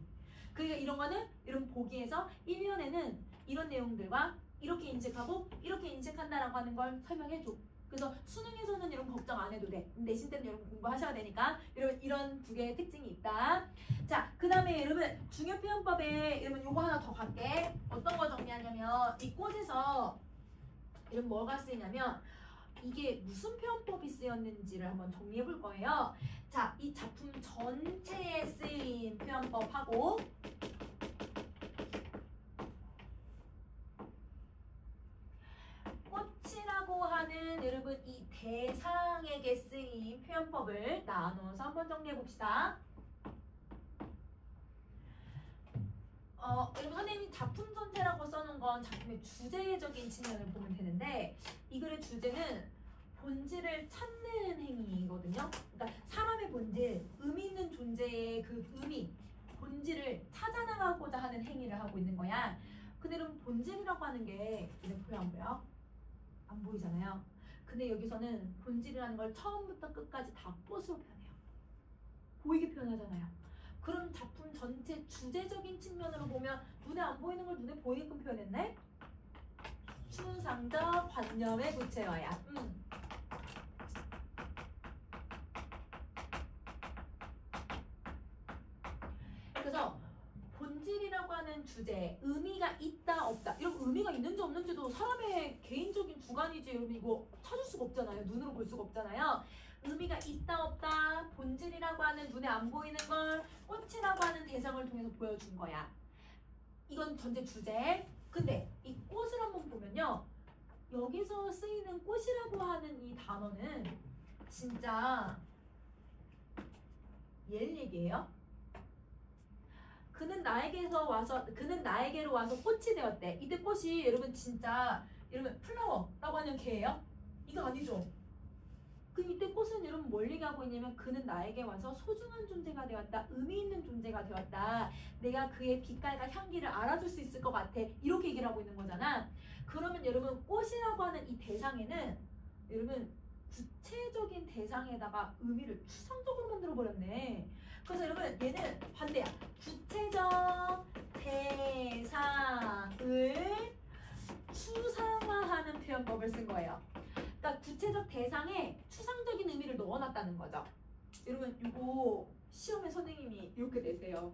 Speaker 1: 그러니까 이런 거는 여러분 보기에서 1년에는 이런 내용들과 이렇게 인식하고 이렇게 인식한다라고 하는 걸 설명해줘. 그래서 수능에서는 여러분 걱정 안 해도 돼. 내신 때는 여러분 공부하셔야 되니까 여러분 이런 두 개의 특징이 있다. 자, 그 다음에 여러분 중요 표현법에 여러분 요거 하나 더 갈게. 어떤 거 정리하냐면 이 꽃에서 여러분 뭐가 쓰이냐면 이게 무슨 표현법이 쓰였는지를 한번 정리해 볼 거예요. 자, 이 작품 전체에 쓰인 표현법하고 꽃이라고 하는 여러분 이 대상에게 쓰인 표현법을 나눠서 한번 정리해 봅시다. 여러분 선생님이 작품 전체라고 써놓은 건 작품의 주제적인 측면을 보면 되는데 이 글의 주제는 본질을 찾는 행위거든요. 그러니까 사람의 본질, 의미 있는 존재의 그 의미, 본질을 찾아나가고자 하는 행위를 하고 있는 거야. 근데 여러분 본질이라고 하는 게 이렇게 보여 안 보여? 안 보이잖아요. 근데 여기서는 본질이라는 걸 처음부터 끝까지 다 꽃으로 표현해요. 보이게 표현하잖아요. 그럼 작품 전체 주제적인 측면으로 보면 눈에 안 보이는 걸 눈에 보이게끔 표현했네? 추상적 관념의 구체화야. 그래서 본질이라고 하는 주제에 의미가 있다 없다 이런 의미가 있는지 없는지도 사람의 개인적인 주관이지 여러분 이거 찾을 수가 없잖아요. 눈으로 볼 수가 없잖아요. 의미가 있다 없다 본질이라고 하는 눈에 안 보이는 걸 꽃이라고 하는 대상을 통해서 보여준 거야. 이건 전체 주제. 근데 이 꽃을 한번 보면요. 여기서 쓰이는 꽃이라고 하는 이 단어는 진짜 얘를 얘기해요. 그는 나에게로 와서 꽃이 되었대. 이때 꽃이 여러분 진짜 여러분 플라워라고 하는 개예요? 이거 아니죠? 그럼 이때 꽃은 여러분 뭘 얘기하고 있냐면 그는 나에게 와서 소중한 존재가 되었다. 의미 있는 존재가 되었다. 내가 그의 빛깔과 향기를 알아줄 수 있을 것 같아. 이렇게 얘기를 하고 있는 거잖아. 그러면 여러분 꽃이라고 하는 이 대상에는 여러분 구체적인 대상에다가 의미를 추상적으로 만들어버렸네. 그래서 여러분 얘는 반대야. 구체적 대상을 추상화하는 표현법을 쓴 거예요. 그러니까 구체적 대상에 추상적인 의미를 넣어놨다는 거죠. 여러분 이거 시험에 선생님이 이렇게 내세요.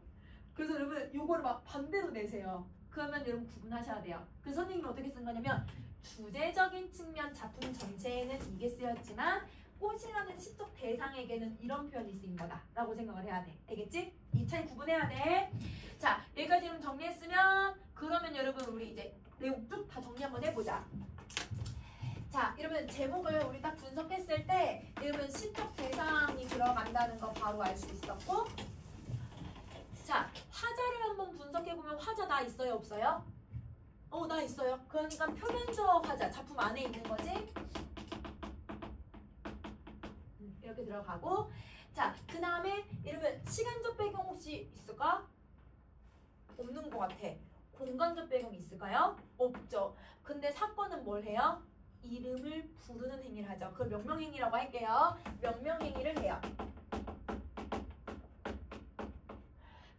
Speaker 1: 그래서 여러분 이거를 막 반대로 내세요. 그러면 여러분 구분하셔야 돼요. 그래서 선생님이 어떻게 쓴 거냐면 주제적인 측면 작품 전체에는 이게 쓰였지만 꽃이라는 시적 대상에게는 이런 표현이 쓰인 거다 라고 생각을 해야 돼. 알겠지? 이 차이 구분해야 돼. 자, 여기까지 좀 정리했으면 그러면 여러분 우리 이제 내용 쭉 다 정리 한번 해보자. 자, 여러분 제목을 우리 딱 분석했을 때 여러분 시적 대상이 들어간다는 거 바로 알 수 있었고, 자, 화자를 한번 분석해보면 화자 나 있어요 없어요? 나 있어요. 그러니까 표면적 화자 작품 안에 있는 거지. 이렇게 들어가고, 자, 그 다음에 여러분 시간적 배경 혹시 있을까? 없는 것 같아. 공간적 배경이 있을까요? 없죠. 근데 사건은 뭘 해요? 이름을 부르는 행위를 하죠. 그걸 명명행위라고 할게요. 명명행위를 해요.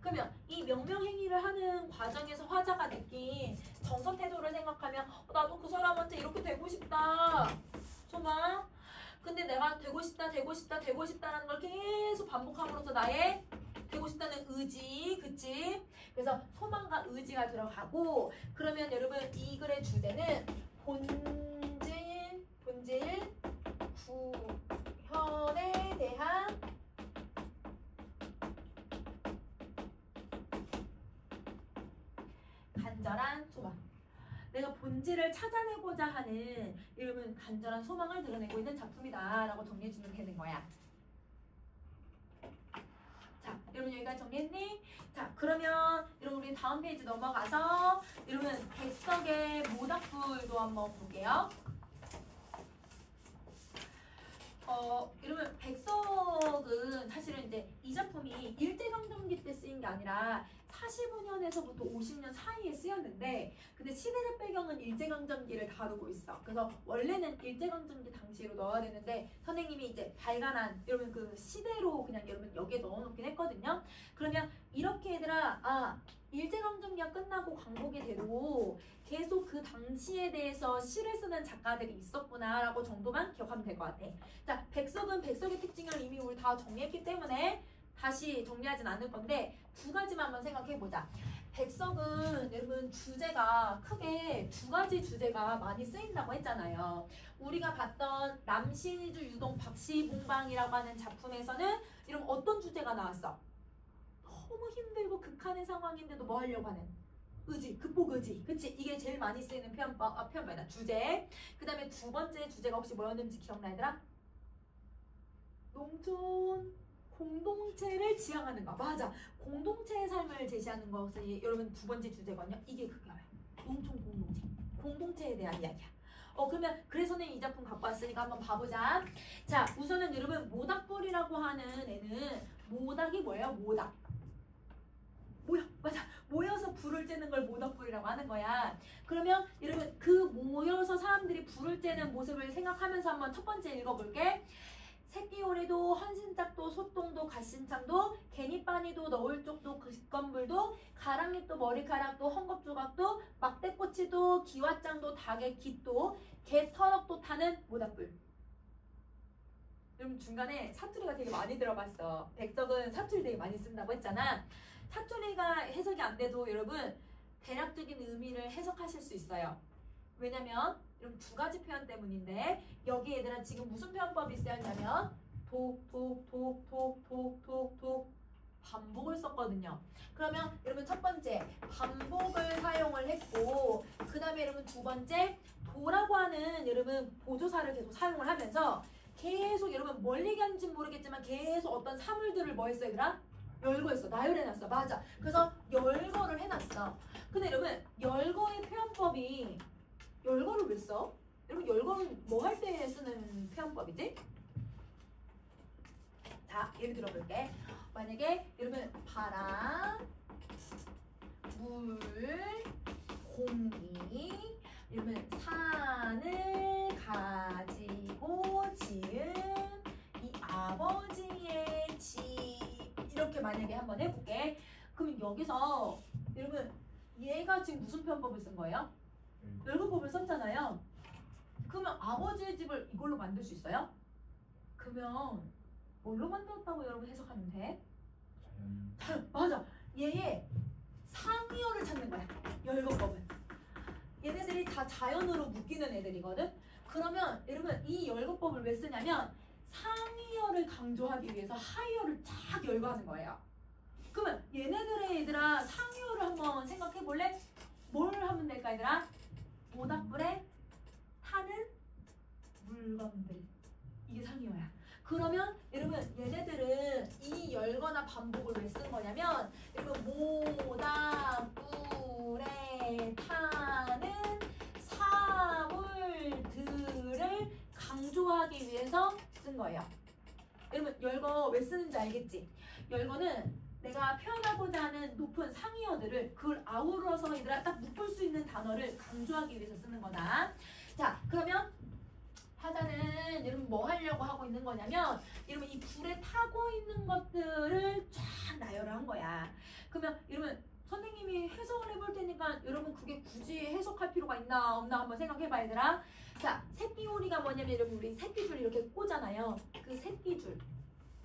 Speaker 1: 그러면 이 명명행위를 하는 과정에서 화자가 느낀 정서 태도를 생각하면 나도 그 사람한테 이렇게 되고 싶다. 소망. 근데 내가 되고 싶다라는 걸 계속 반복함으로써 나의 되고 싶다는 의지, 그치? 그래서 소망과 의지가 들어가고, 그러면 여러분 이 글의 주제는 본질 구현에 대한 내가 본질을 찾아내고자 하는 여러분 간절한 소망을 드러내고 있는 작품이다라고 정리해주면 되는 거야. 자, 여러분 여기까지 정리했니? 자, 그러면 여러분 우리 다음 페이지 넘어가서 여러분 백석의 모닥불도 한번 볼게요. 여러분 백석은 사실은 이제 이 작품이 일제강점기 때 쓰인 게 아니라 45년에서부터 50년 사이에 쓰였는데 근데 시대적 배경은 일제강점기를 다루고 있어. 그래서 원래는 일제강점기 당시로 넣어야 되는데 선생님이 이제 발간한 여러분 그 시대로 그냥 여러분 여기에 넣어놓긴 했거든요. 그러면 이렇게 얘들아 일제강점기가 끝나고 광복이 돼도 계속 그 당시에 대해서 시를 쓰는 작가들이 있었구나 라고 정도만 기억하면 될 것 같아. 자, 백석은 백석의 특징을 이미 우리 다 정리했기 때문에 다시 정리하진 않을 건데 두 가지만 한번 생각해보자. 백석은 여러분 주제가 크게 두 가지 주제가 많이 쓰인다고 했잖아요. 우리가 봤던 남신이주 유동 박시봉방이라고 하는 작품에서는 이런 어떤 주제가 나왔어? 너무 힘들고 극한의 상황인데도 뭐 하려고 하는? 의지, 극복 의지. 그치? 이게 제일 많이 쓰이는 표현법이다. 주제. 그 다음에 두 번째 주제가 혹시 뭐였는지 기억나 얘들아? 농촌 공동체를 지향하는 거. 맞아. 공동체의 삶을 제시하는 것이 여러분 두 번째 주제거든요. 이게 그거야. 농촌 공동체. 공동체에 대한 이야기야. 그러면 그래서는 이 작품 갖고 왔으니까 한번 봐보자. 자, 우선은 여러분 모닥불이라고 하는 애는 모닥이 뭐예요? 모닥. 맞아. 모여서 불을 쬐는 걸 모닥불이라고 하는 거야. 그러면 여러분 그 모여서 사람들이 불을 쬐는 모습을 생각하면서 한번 첫 번째 읽어볼게. 새끼오리도 헌신짝도 소똥도 갓신창도 개니빠니도 너울 쪽도 긋건불도 가랑잎도 머리카락도 헝겊조각도 막대꼬치도 기왓장도 닭의 깃도 개터럭도 타는 모닥불. 여러분 중간에 사투리가 되게 많이 들어갔어. 백석은 사투리 되게 많이 쓴다고 했잖아. 사투리가 해석이 안 돼도 여러분 대략적인 의미를 해석하실 수 있어요. 왜냐면 이런 두 가지 표현 때문인데 여기 얘들아 지금 무슨 표현법이 쓰였냐면 독 반복을 썼거든요. 그러면 여러분 첫 번째 반복을 사용을 했고 그 다음에 여러분 두 번째 도라고 하는 여러분 보조사를 계속 사용을 하면서 계속 여러분 뭘 얘기하는지 모르겠지만 계속 어떤 사물들을 뭐 했어 얘들아? 열거했어. 나열해놨어. 맞아. 그래서 열거를 해놨어. 근데 여러분 열거의 표현법이 열거를 왜 써? 여러분 열거는 뭐 할 때 쓰는 표현법이지? 자, 예를 들어볼게. 만약에 여러분 바람, 물, 공기, 여러분 산을 가지고 지은 이 아버지의 집 이렇게 만약에 한번 해볼게. 그럼 여기서 여러분 얘가 지금 무슨 표현법을 쓴 거예요? 열거법을 썼잖아요. 그러면 아버지의 집을 이걸로 만들 수 있어요? 그러면 뭘로 만들었다고 여러분 해석하면 돼? 맞아. 얘의 상이어를 찾는 거야. 열거법은. 얘네들이 다 자연으로 묶이는 애들이거든. 그러면 여러분 이 열거법을 왜 쓰냐면 상이어를 강조하기 위해서 하이어를 쫙 열거하는 거예요. 그러면 얘네들의 얘들아 상이어를 한번 생각해 볼래? 뭘 하면 될까 얘들아? 모닥불에 타는 물건들. 이게 상이어야. 그러면 여러분 얘네들은 이 열거나 반복을 왜 쓴 거냐면 여러분 모닥불에 타는 사물들을 강조하기 위해서 쓴 거예요. 여러분 열거 왜 쓰는지 알겠지? 열거는 내가 표현하고자 하는 높은 상이어들을 그걸 아우러서 얘들아 딱 묶을 수 있는 단어를 강조하기 위해서 쓰는 거다. 자, 그러면 화자는 여러분 뭐 하려고 하고 있는 거냐면 여러분 이 불에 타고 있는 것들을 쫙 나열을 한 거야. 그러면 여러분 선생님이 해석을 해볼 테니까 여러분 그게 굳이 해석할 필요가 있나 없나 한번 생각해봐 얘들아. 자, 새끼오리가 뭐냐면 여러분 우리 새끼줄 이렇게 꽂잖아요. 그 새끼줄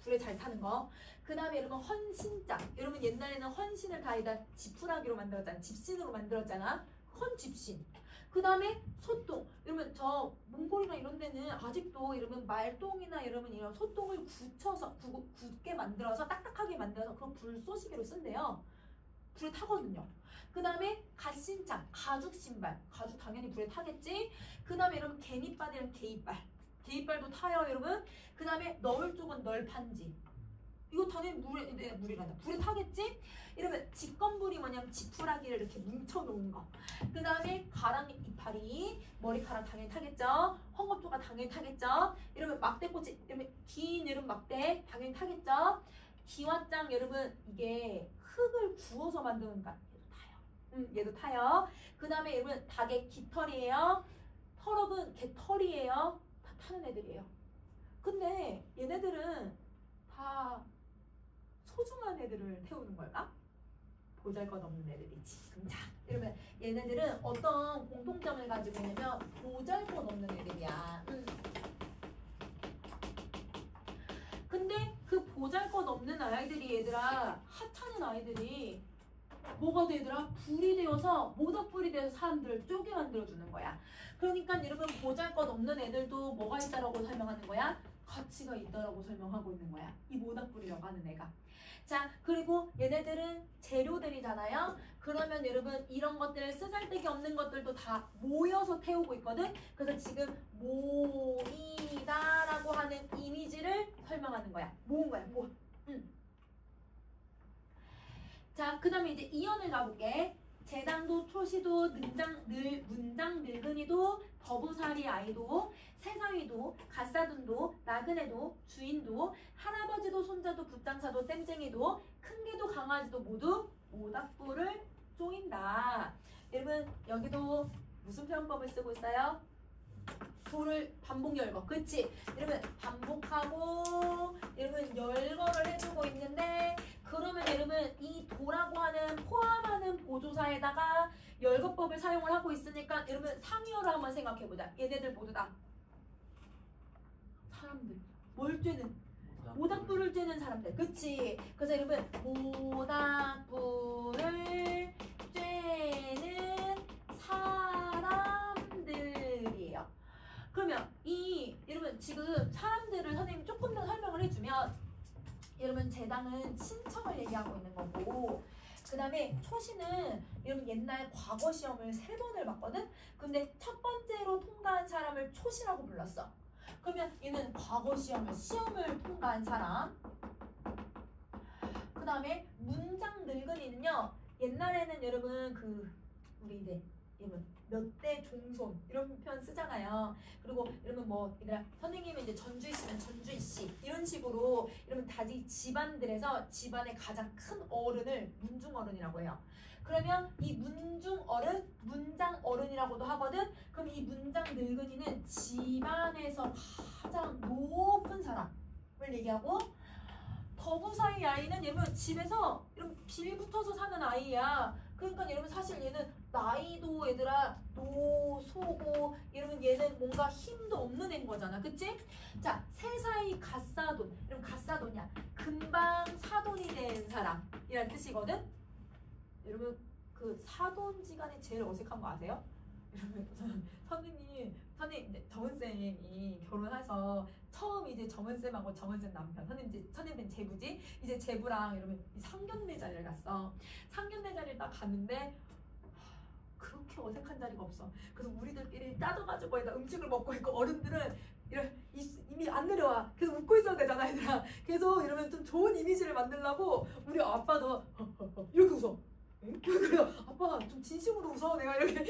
Speaker 1: 불에 잘 타는 거. 그 다음에 여러분 헌신장. 여러분 옛날에는 헌신을 다이다 지푸라기로 만들었잖아. 집신으로 만들었잖아. 헌집신. 그 다음에 소똥. 여러분 저 몽골이나 이런 데는 아직도 여러분 말똥이나 여러분 이런 소똥을 굳혀서 굳게 만들어서 딱딱하게 만들어서 그걸 불쏘시개로 쓴대요. 불에 타거든요. 그 다음에 갓신창, 가죽 신발, 가죽 당연히 불에 타겠지. 그 다음에 여러분 개니빨이랑 개이빨, 개이빨도 타요 여러분. 그 다음에 널 쪽은 널판지, 이거 당연히 물이란다. 불에 타겠지? 이러면 직건불이 뭐냐면 지푸라기를 이렇게 뭉쳐놓은 거. 그 다음에 가랑 이파리, 머리카락 당연히 타겠죠? 헝겊조가 당연히 타겠죠? 이러면 막대꽃이, 이러면 긴 여름 막대 당연히 타겠죠? 기왓장 여러분 이게 흙을 구워서 만드는 거 얘도 타요. 얘도 타요. 그 다음에 여러분 닭의 깃털이에요. 털업은 개털이에요. 다 타는 애들이에요. 근데 얘네들은 다 소중한 애들을 태우는 걸까? 보잘것없는 애들이지. 자, 이러면 얘네들은 어떤 공통점을 가지고 있냐면 보잘것없는 애들이야. 근데 그 보잘것없는 아이들이 얘들아, 하찮은 아이들이 뭐가 되더라? 불이 되어서 모닥불이 돼서 사람들을 쪼개 만들어주는 거야. 그러니까 여러분 보잘것없는 애들도 뭐가 있다라고 설명하는 거야? 가치가 있다라고 설명하고 있는 거야. 이 모닥불이라고 하는 애가. 자, 그리고 얘네들은 재료들이잖아요. 그러면 여러분 이런 것들 쓰잘데기 없는 것들도 다 모여서 태우고 있거든. 그래서 지금 모이다라고 하는 이미지를 설명하는 거야. 모은 거야. 모아. 자, 그 다음에 이제 이연을 가볼게. 재당도, 초시도, 문장 늙은이도, 더부살이 아이도, 새사위도, 갓사돈도, 나그네도, 주인도, 할아버지도, 손자도, 붓장사도, 땜쟁이도, 큰개도, 강아지도 모두 모닥불을 쪼인다. 여러분 여기도 무슨 표현법을 쓰고 있어요? 도를 반복 열거. 그치? 여러분 반복하고 여러분 열거를 해주고 있는데, 그러면 여러분 이 도라고 하는 포함하는 보조사에다가 열거법을 사용을 하고 있으니까 여러분 상위어로 한번 생각해보자. 얘네들 모두 다 사람들. 뭘 쬐는? 모닥불을 쬐는 사람들. 그치? 그래서 여러분 모닥불을 쬐는 사람들이에요. 그러면 이 여러분 지금 사람들을 선생님이 조금 더 설명을 해주면, 여러분 재당은 신청을 얘기하고 있는 거고, 그 다음에 초시는 여러분 옛날 과거 시험을 3번을 봤거든? 근데 첫 번째로 통과한 사람을 초시라고 불렀어. 그러면 얘는 과거 시험을 통과한 사람. 그 다음에 문장 늙은이는요, 옛날에는 여러분 우리 이제 여러분 몇 대 종손 이런 표현 쓰잖아요. 그리고 이러면 뭐 얘들아 선생님은 이제 전주희 씨는 전주희 씨 이런 식으로 이러면 다지 집안들에서 집안의 가장 큰 어른을 문중 어른이라고 해요. 그러면 이 문중 어른, 문장 어른이라고도 하거든. 그럼 이 문장 늙은이는 집안에서 가장 높은 사람을 얘기하고, 더부사이 아이는 여러분 집에서 이런 빌붙어서 사는 아이야. 그러니까 여러분 사실 얘는 나이도 얘들아 노소고, 이러면 얘는 뭔가 힘도 없는 애인 거잖아. 그치? 자, 새사이 갓사돈. 여러분 갓사돈이야. 금방 사돈이 된 사람이란 뜻이거든. 여러분 그 사돈지간에 제일 어색한 거 아세요? 여러분 선생님 정은쌤이 결혼해서 처음 이제 정은쌤하고 정은쌤 남편 선생님 제부지, 이제 제부랑 이러면 상견례 자리를 갔어. 상견례 자리를 딱 갔는데 그렇게 어색한 자리가 없어. 그래서 우리들끼리 따져가지고 음식을 먹고 있고, 어른들은 이미 안 내려와. 계속 웃고 있어야 되잖아 얘들아. 계속 이러면 좀 좋은 이미지를 만들려고 우리 아빠도 이렇게 웃어. 그래서 아빠 좀 진심으로 웃어. 내가 이렇게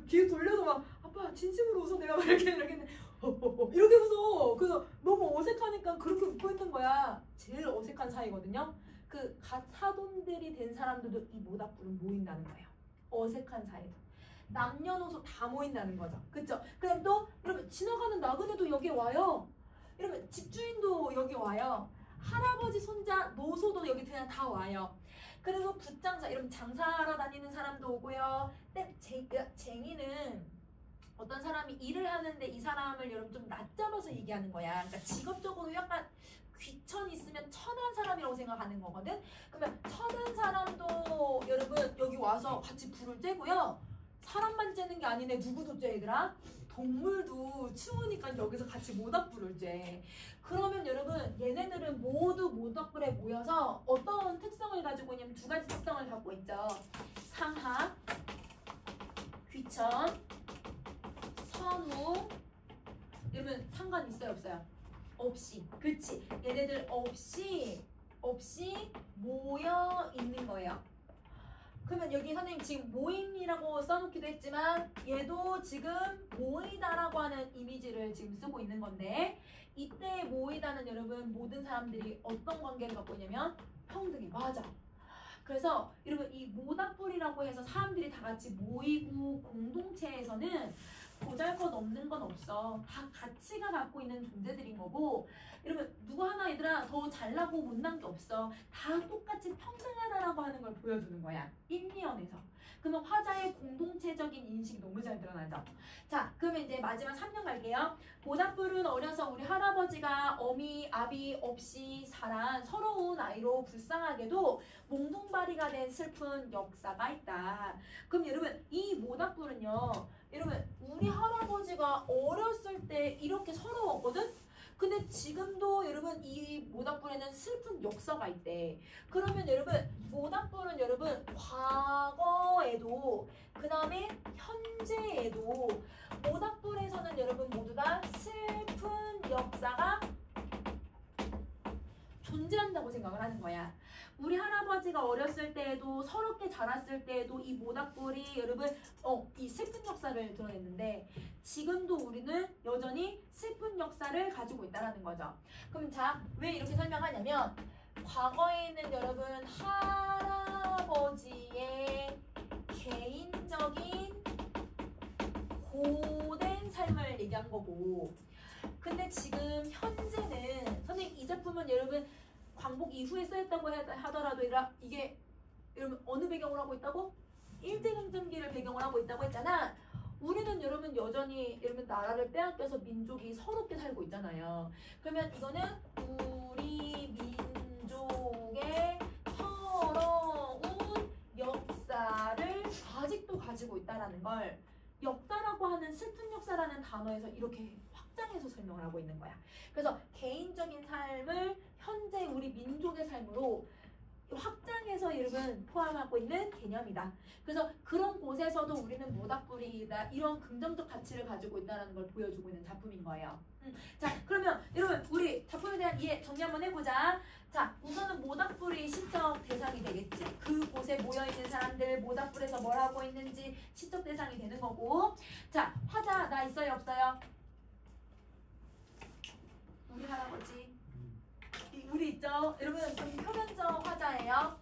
Speaker 1: 귀에 돌려서 막 아빠 진심으로 웃어. 내가 막 이렇게 이렇게 웃어. 그래서 너무 어색하니까 그렇게 웃고 있는 거야. 제일 어색한 사이거든요. 그 사돈들이 된 사람들도 이 모닥불은 모인다는 거예요. 어색한 사이도. 남녀노소 다 모인다는 거죠. 그쵸? 그다음 또 여러분 지나가는 나그네도 여기 와요. 이러면 집주인도 여기 와요. 할아버지, 손자, 노소도 여기 그냥 다 와요. 그리고 붓장사, 이러면 장사하러 다니는 사람도 오고요. 근데 쟁이는 어떤 사람이 일을 하는데 이 사람을 여러분 좀 낮잡아서 얘기하는 거야. 그러니까 직업적으로 약간 귀천이 있으면 천한 사람이라고 생각하는 거거든. 그러면 천한 사람도 여러분 여기 와서 같이 불을 쬐고요. 사람만 쬐는 게 아니네. 누구도 쬐 얘들아? 동물도 추우니까 여기서 같이 모닥불을 쬐. 그러면 여러분 얘네들은 모두 모닥불에 모여서 어떤 특성을 가지고 있냐면 두 가지 특성을 갖고 있죠. 상하, 귀천, 선우. 여러분 상관 있어요 없어요? 없이. 그치? 얘네들 없이 모여 있는 거예요. 그러면 여기 선생님 지금 모임이라고 써놓기도 했지만 얘도 지금 모이다라고 하는 이미지를 지금 쓰고 있는 건데 이때 모이다는 여러분 모든 사람들이 어떤 관계를 갖고 있냐면 평등해. 맞아. 그래서 여러분 이 모닥불이라고 해서 사람들이 다 같이 모이고 공동체에서는 보잘것없는 건 없어. 다 가치가 갖고 있는 존재들인 거고 여러분 누구 하나 얘들아 더 잘나고 못난 게 없어. 다 똑같이 평등하다라고 하는 걸 보여주는 거야. 인리언에서. 그러면 화자의 공동체적인 인식이 너무 잘 드러나죠. 자 그러면 이제 마지막 3년 갈게요. 모닥불은 어려서 우리 할아버지가 어미 아비 없이 자란 서러운 아이로 불쌍하게도 몽둥바리가 된 슬픈 역사가 있다. 그럼 여러분 이 모닥불은요 여러분 우리 할아버지가 어렸을 때 이렇게 서러웠거든? 근데 지금도 여러분 이 모닥불에는 슬픈 역사가 있대. 그러면 여러분 모닥불은 여러분 과거에도 그 다음에 현재에도 모닥불에서는 여러분 모두 다 슬픈 역사가 존재한다고 생각을 하는 거야. 우리 할아버지가 어렸을 때에도 서럽게 자랐을 때에도 이 모닥불이 여러분 이 슬픈 역사를 드러냈는데 지금도 우리는 여전히 슬픈 역사를 가지고 있다는 거죠. 그럼 자, 왜 이렇게 설명하냐면 과거에는 여러분 할아버지의 개인적인 고된 삶을 얘기한 거고 근데 지금 현재는 선생님 이 작품은 여러분 광복 이후에 쓰였다고 하더라도 이게 여러분 어느 배경을 하고 있다고? 일제강점기를 배경을 하고 있다고 했잖아. 우리는 여러분 여전히 여러분 나라를 빼앗겨서 민족이 서럽게 살고 있잖아요. 그러면 이거는 우리 민족의 서러운 역사를 아직도 가지고 있다라는 걸 역사라고 하는 슬픈 역사라는 단어에서 이렇게 확장해서 설명을 하고 있는 거야. 그래서 개인적인 삶을 현재 우리 민족의 삶으로 확장해서 여러분 포함하고 있는 개념이다. 그래서 그런 곳에서도 우리는 모닥불이다 이런 긍정적 가치를 가지고 있다는 걸 보여주고 있는 작품인 거예요. 자 그러면 여러분 우리 작품에 대한 이해 정리 한번 해보자. 자 우선은 모닥불이 시적 대상이 되겠지. 그곳에 모여있는 사람들 모닥불에서 뭘 하고 있는지 시적 대상이 되는 거고 자 화자 나 있어요 없어요? 우리 할아버지 우리 있죠? 여러분 좀 표면적 화자예요.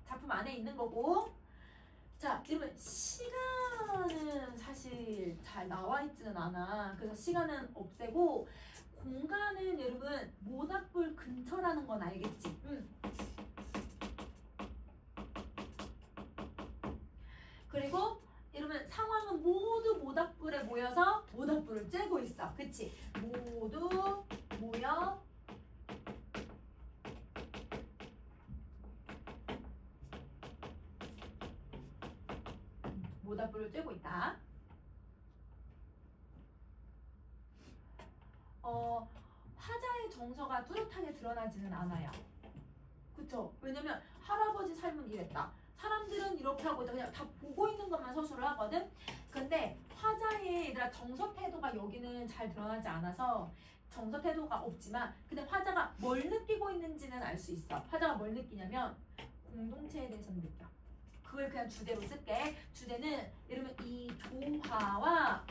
Speaker 1: 작품 안에 있는 거고 자 여러분 시간은 사실 잘 나와 있지는 않아. 그래서 시간은 없애고 공간은 여러분 모닥불 근처라는 건 알겠지? 그리고 여러분 상황은 모두 모닥불에 모여서 모닥불을 쬐고 있어. 그치? 모두 모여 모닥불을 쬐고 있다. 화자의 정서가 뚜렷하게 드러나지는 않아요. 그쵸? 왜냐면 할아버지 삶은 이랬다. 사람들은 이렇게 하고 있다. 그냥 다 보고 있는 것만 서술을 하거든. 근데 화자의 얘들아 정서 태도가 여기는 잘 드러나지 않아서 정서 태도가 없지만 근데 화자가 뭘 느끼고 있는지는 알 수 있어. 화자가 뭘 느끼냐면 공동체에 대해서는 느껴. 그걸 그냥 주제로 쓸게. 주제는 여러분 이 조화와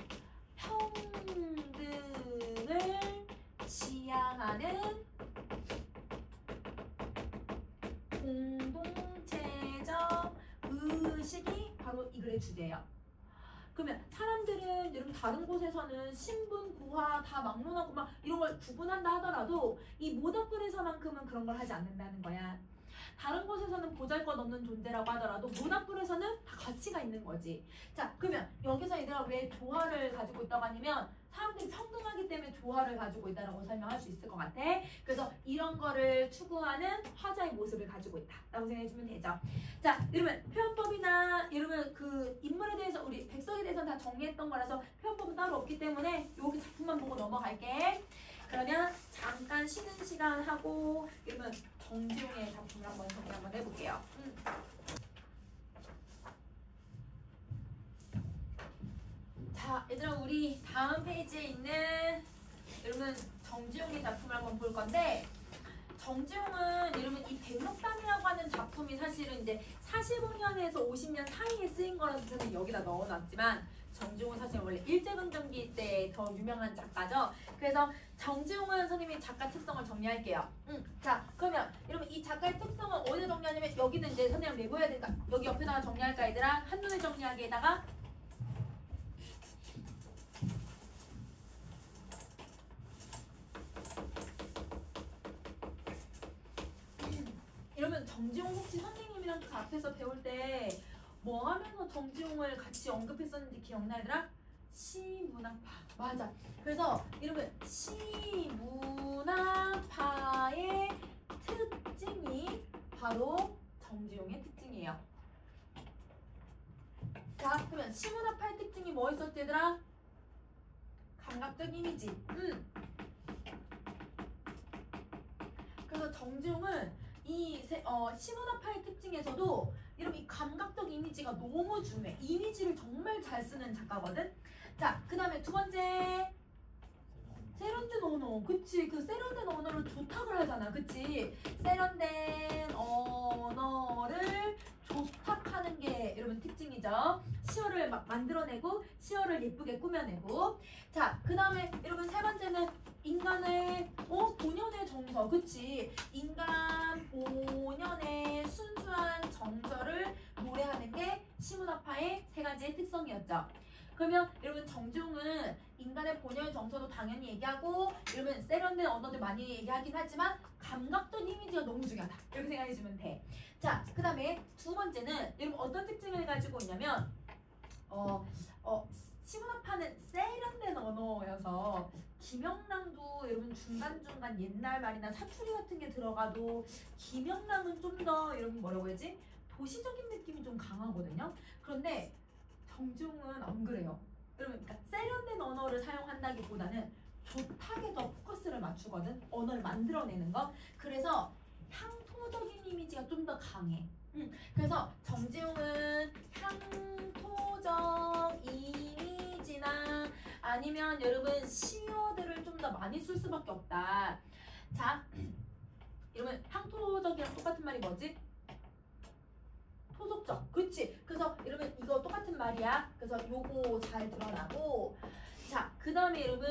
Speaker 1: 평등을 지향하는 공동체적 의식이 바로 이 글의 주제예요. 그러면 사람들은 여러분 다른 곳에서는 신분, 구화 다 막론하고 막 이런 걸 구분한다 하더라도 이 모닥불에서만큼은 그런 걸 하지 않는다는 거야. 다른 곳에서는 보잘것없는 존재라고 하더라도 모닥불에서는 다 가치가 있는 거지. 자 그러면 여기서 얘들아 왜 조화를 가지고 있다고 하냐면 사람들이 평등하게 그렇기 때문에 조화를 가지고 있다라고 설명할 수 있을 것 같아. 그래서 이런 거를 추구하는 화자의 모습을 가지고 있다라고 생각해주면 되죠. 자, 이러면 표현법이나 이러면 그 인물에 대해서 우리 백석에 대해서는 다 정리했던 거라서 표현법은 따로 없기 때문에 여기 작품만 보고 넘어갈게. 그러면 잠깐 쉬는 시간 하고 이러면 정지용의 작품을 한번 정리 한번 해볼게요. 자, 얘들아 우리 다음 페이지에 있는 여러분 정지용의 작품을 한번 볼 건데 정지용은 여러분 이 백록담이라고 하는 작품이 사실은 이제 45년에서 50년 사이에 쓰인 거라서 저는 여기다 넣어놨지만 정지용은 사실 원래 일제강점기 때 더 유명한 작가죠. 그래서 정지용은 선생님이 작가 특성을 정리할게요. 자, 그러면 여러분 이 작가의 특성은 어디에 정리하냐면 여기는 이제 선생님 내고해야 되니까 여기 옆에다가 정리할까 얘들아? 한눈에 정리하기에다가 이러면 정지용 혹시 선생님이랑 그 앞에서 배울 때 뭐 하면서 정지용을 같이 언급했었는지 기억나 얘들아? 시문학파 맞아. 그래서 이러면 시문학파의 특징이 바로 정지용의 특징이에요. 자, 그러면 시문학파의 특징이 뭐 있었지 얘들아? 감각적 이미지. 그래서 정지용은 이 시문학파의 특징에서도 이렇게 감각적 이미지가 너무 중요해. 이미지를 정말 잘 쓰는 작가거든. 자, 그 다음에 두 번째 세련된 언어. 그치, 그 세련된 언어를 조탁을 하잖아. 그치, 세련된 언어를 조탁하는 게 여러분 특징이죠. 시어를 막 만들어내고 시어를 예쁘게 꾸며내고. 자, 그 다음에 여러분 세 번째는 인간의 본연의 정서. 그치, 인간 본연의 순수한 정서를 노래하는 게 시문학파의 세 가지의 특성이었죠. 그러면 여러분 정지용은 인간의 본연의 정서도 당연히 얘기하고 여러분 세련된 언어들 많이 얘기하긴 하지만 감각적 이미지가 너무 중요하다 이렇게 생각해주면 돼. 자, 그 다음에 두 번째는 여러분 어떤 특징을 가지고 있냐면 시문학파는 세련된 언어여서 김영랑도 여러분 중간중간 옛날 말이나 사투리 같은 게 들어가도 김영랑은 좀 더 여러분 뭐라고 해야지? 도시적인 느낌이 좀 강하거든요. 그런데 정지용은 안 그래요. 여러분 그러니까 세련된 언어를 사용한다기보다는 조탁에 더 포커스를 맞추거든. 언어를 만들어내는 거. 그래서 향토적인 이미지가 좀 더 강해. 그래서 정지용은 향토적 이미지나 아니면 여러분 시어들을 좀 더 많이 쓸 수밖에 없다. 자, 여러분 향토적이랑 똑같은 말이 뭐지? 토속적. 그치? 그래서 여러분 이거 똑같은 말이야. 그래서 요거 잘 드러나고. 자, 그 다음에 여러분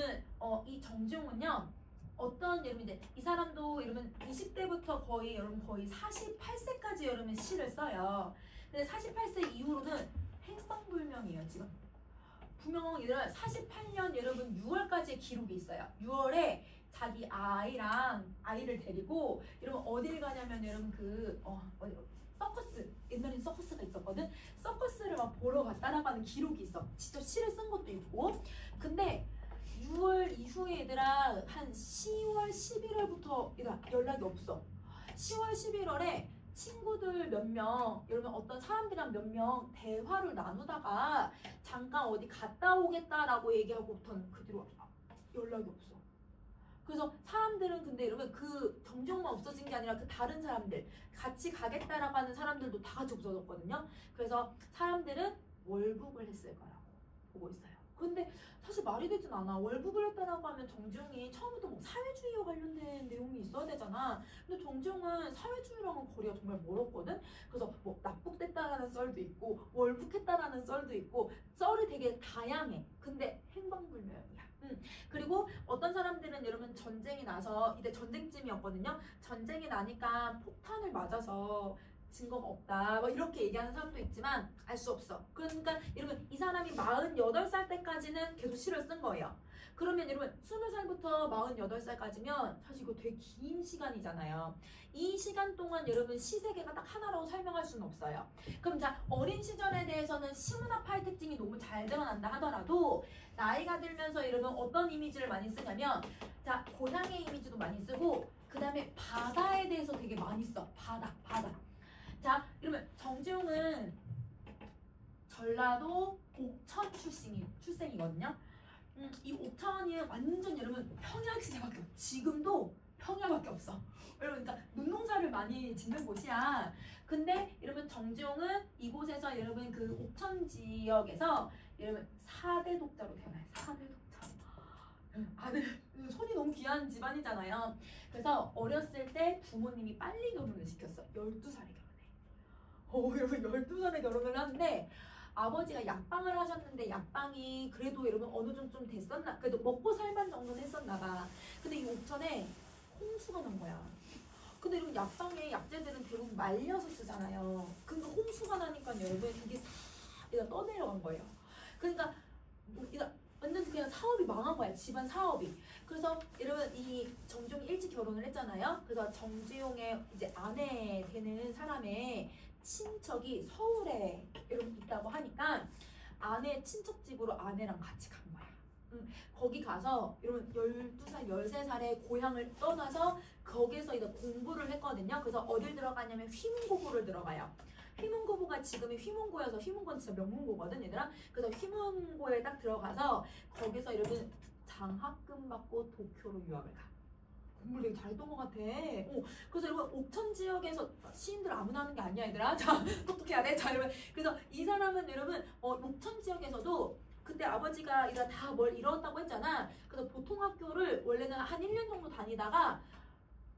Speaker 1: 이 정지용은요 어떤 여러분 이제 이 사람도 여러분 20대부터 거의 여러분 거의 48세까지 여러분 시를 써요. 근데 48세 이후로는 행방불명이에요 지금. 분명 얘들아 48년 여러분 6월까지의 기록이 있어요. 6월에 자기 아이를 데리고 여러분 어딜 가냐면 여러분 그 서커스, 옛날엔 서커스가 있었거든. 서커스를 막 보러 갔다라고 하는 기록이 있어. 직접 시를 쓴 것도 있고. 근데 6월 이후에 얘들아 한 10월, 11월부터 얘들아 연락이 없어. 10월, 11월에 친구들 몇 명, 여러분 어떤 사람들이랑 몇 명 대화를 나누다가 잠깐 어디 갔다 오겠다라고 얘기하고부터는 그 뒤로 연락이 없어. 그래서 사람들은 근데 여러분 그 정지용만 없어진 게 아니라 그 다른 사람들 같이 가겠다라고 하는 사람들도 다 같이 없어졌거든요. 그래서 사람들은 월북을 했을 거라고 보고 있어요. 근데 사실 말이 되진 않아. 월북을 했다라고 하면 정지용이 처음부터 뭐 사회주의와 관련된 내용이 있어야 되잖아. 근데 정지용은 사회주의랑은 거리가 정말 멀었거든. 그래서 뭐 납북됐다라는 썰도 있고 월북했다라는 썰도 있고 썰이 되게 다양해. 근데 행방불명이야. 그리고 어떤 사람들은 여러분 전쟁이 나서 이때 전쟁쯤이었거든요. 전쟁이 나니까 폭탄을 맞아서 증거가 없다 뭐 이렇게 얘기하는 사람도 있지만 알 수 없어. 그러니까 여러분 이 사람이 48살 때까지는 계속 시를 쓴 거예요. 그러면 여러분 20살부터 48살까지면 사실 이거 되게 긴 시간이잖아요. 이 시간 동안 여러분 시세계가 딱 하나라고 설명할 수는 없어요. 그럼 자, 어린 시절에 대해서는 시문학파의 특징이 너무 잘 드러난다 하더라도 나이가 들면서 여러분 어떤 이미지를 많이 쓰냐면 자, 고향의 이미지도 많이 쓰고 그 다음에 바다에 대해서 되게 많이 써. 바다. 자, 그러면 정지용은 전라도 옥천 출생이거든요. 이 옥천이 완전 여러분 평야지대밖에 없어. 지금도 평야밖에 없어. 여러분 그러니까 농사를 많이 짓는 곳이야. 근데 여러분 정지용은 이곳에서 여러분 그 옥천 지역에서 여러분 4대 독자로 태어나요. 4대 독자. 아들 손이 너무 귀한 집안이잖아요. 그래서 어렸을 때 부모님이 빨리 결혼을 시켰어. 12살에 결혼해. 여러분 12살에 결혼을 하는데 아버지가 약방을 하셨는데 약방이 그래도 여러분 어느 정도 좀 됐었나? 그래도 먹고 살만 정도는 했었나 봐. 근데 이 옥천에 홍수가 난 거야. 근데 여러분 약방의 약재들은 대부분 말려서 쓰잖아요. 그러니까 홍수가 나니까 여러분 이게 다 떠내려간 거예요. 그러니까 완전 그냥 사업이 망한 거야. 집안 사업이. 그래서 여러분 이 정지용이 일찍 결혼을 했잖아요. 그래서 정지용의 이제 아내 되는 사람의 친척이 서울에 여러분 있다고 하니까 아내 친척 집으로 아내랑 같이 간 거야. 거기 가서 여러분 12살, 13살에 고향을 떠나서 거기서 이제 공부를 했거든요. 그래서 어딜 들어가냐면 휘문고고를 들어가요. 휘문고고가 지금의 휘문고여서 휘문고는 진짜 명문고거든 얘들아. 그래서 휘문고에 딱 들어가서 거기서 여러분 장학금 받고 도쿄로 유학을 가. 공부를 되게 잘했던 것 같아. 그래서 여러분 옥천 지역에서 시인들 아무나 하는 게 아니야 얘들아. 자, 똑똑해야 돼. 자, 여러분 그래서 이 사람은 여러분 옥천 지역에서도 그때 아버지가 다 뭘 이뤘다고 했잖아. 그래서 보통 학교를 원래는 한 1년 정도 다니다가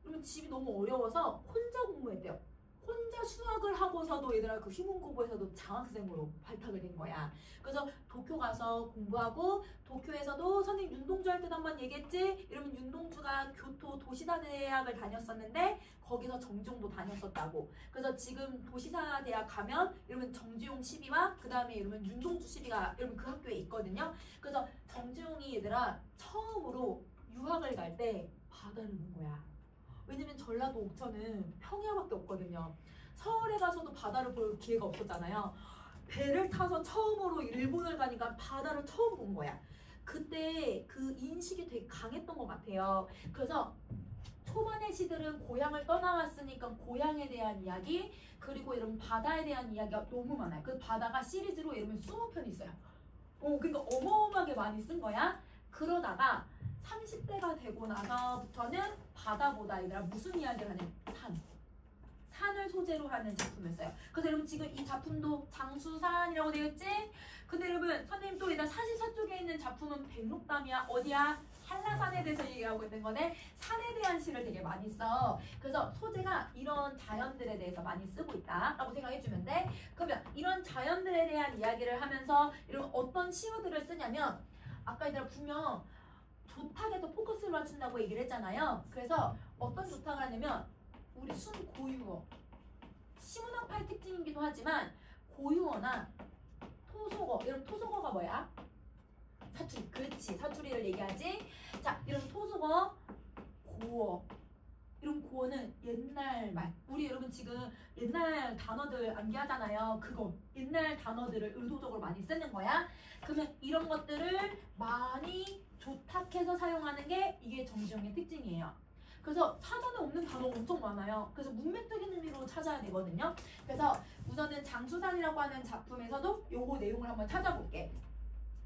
Speaker 1: 그러면 집이 너무 어려워서 혼자 공부했대요. 혼자 수학을 하고서도 얘들아 그 휘문고고에서도 장학생으로 발탁을 된 거야. 그래서 도쿄 가서 공부하고 도쿄에서도 선생님 윤동주 할 때도 한번 얘기했지? 이러면 윤동주가 교토 도시사대학을 다녔었는데 거기서 정지용도 다녔었다고. 그래서 지금 도시사대학 가면 이러면 정지용 시비와 그 다음에 이러면 윤동주 시비가 여러분 그 학교에 있거든요. 그래서 정지용이 얘들아 처음으로 유학을 갈 때 바다를 본 거야. 왜냐면 전라도 옥천은 평야밖에 없거든요. 서울에 가서도 바다를 볼 기회가 없었잖아요. 배를 타서 처음으로 일본을 가니까 바다를 처음 본 거야. 그때 그 인식이 되게 강했던 것 같아요. 그래서 초반의 시들은 고향을 떠나왔으니까 고향에 대한 이야기 그리고 이런 바다에 대한 이야기가 너무 많아요. 그 바다가 시리즈로 이러면 20편이 있어요. 그러니까 어마어마하게 많이 쓴 거야. 그러다가 30대가 되고 나서부터는 바다보다 얘들아 무슨 이야기를 하냐면 산을 소재로 하는 작품을 써요. 그래서 여러분 지금 이 작품도 장수산이라고 되어 있지? 근데 여러분 선생님 또 일단 44쪽에 있는 작품은 백록담이야. 어디야? 한라산에 대해서 얘기하고 있는 거네. 산에 대한 시를 되게 많이 써. 그래서 소재가 이런 자연들에 대해서 많이 쓰고 있다라고 생각해주면 돼. 그러면 이런 자연들에 대한 이야기를 하면서 이런 어떤 시어들을 쓰냐면 아까 얘들아 분명 조탁에도 포커스를 맞춘다고 얘기를 했잖아요. 그래서 어떤 조탁을 하냐면 우리 순 고유어 시문학파의 특징이기도 하지만 고유어나 토속어 이런 토속어가 뭐야? 사투리. 그렇지. 사투리를 얘기하지. 자, 이런 토속어 고어 이런 고어는 옛날 말. 우리 여러분 지금 옛날 단어들 암기하잖아요. 그거 옛날 단어들을 의도적으로 많이 쓰는 거야. 그러면 이런 것들을 많이 조탁해서 사용하는 게 이게 정지용의 특징이에요. 그래서 사전에 없는 단어가 엄청 많아요. 그래서 문맥적인 의미로 찾아야 되거든요. 그래서 우선은 장수산이라고 하는 작품에서도 요거 내용을 한번 찾아볼게.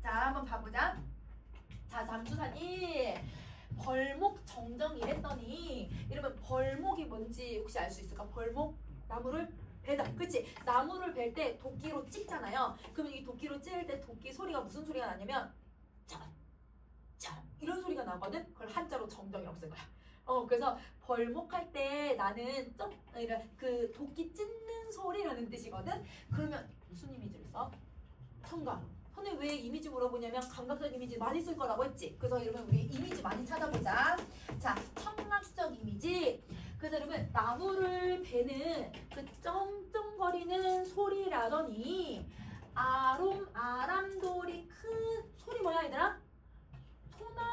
Speaker 1: 자, 한번 봐보자. 자, 장수산이 벌목 정정 이랬더니 이러면 벌목이 뭔지 혹시 알 수 있을까? 벌목? 나무를 베다. 그치? 나무를 벨 때 도끼로 찍잖아요. 그러면 이 도끼로 찌를 때 도끼 소리가 무슨 소리가 나냐면 짠, 이런 소리가 나거든? 그걸 한자로 정정이라고 쓴 거야. 그래서 벌목할 때 나는 그 도끼 찢는 소리라는 뜻이거든? 그러면 무슨 이미지를 써? 청각. 선생님 왜 이미지 물어보냐면 감각적 이미지 많이 쓸 거라고 했지? 그래서 이러면 우리 이미지 많이 찾아보자. 자, 청각적 이미지. 그래서 여러분 나무를 베는 그 쩡쩡거리는 소리라더니 아람돌이 큰 소리 뭐야 얘들아? 소나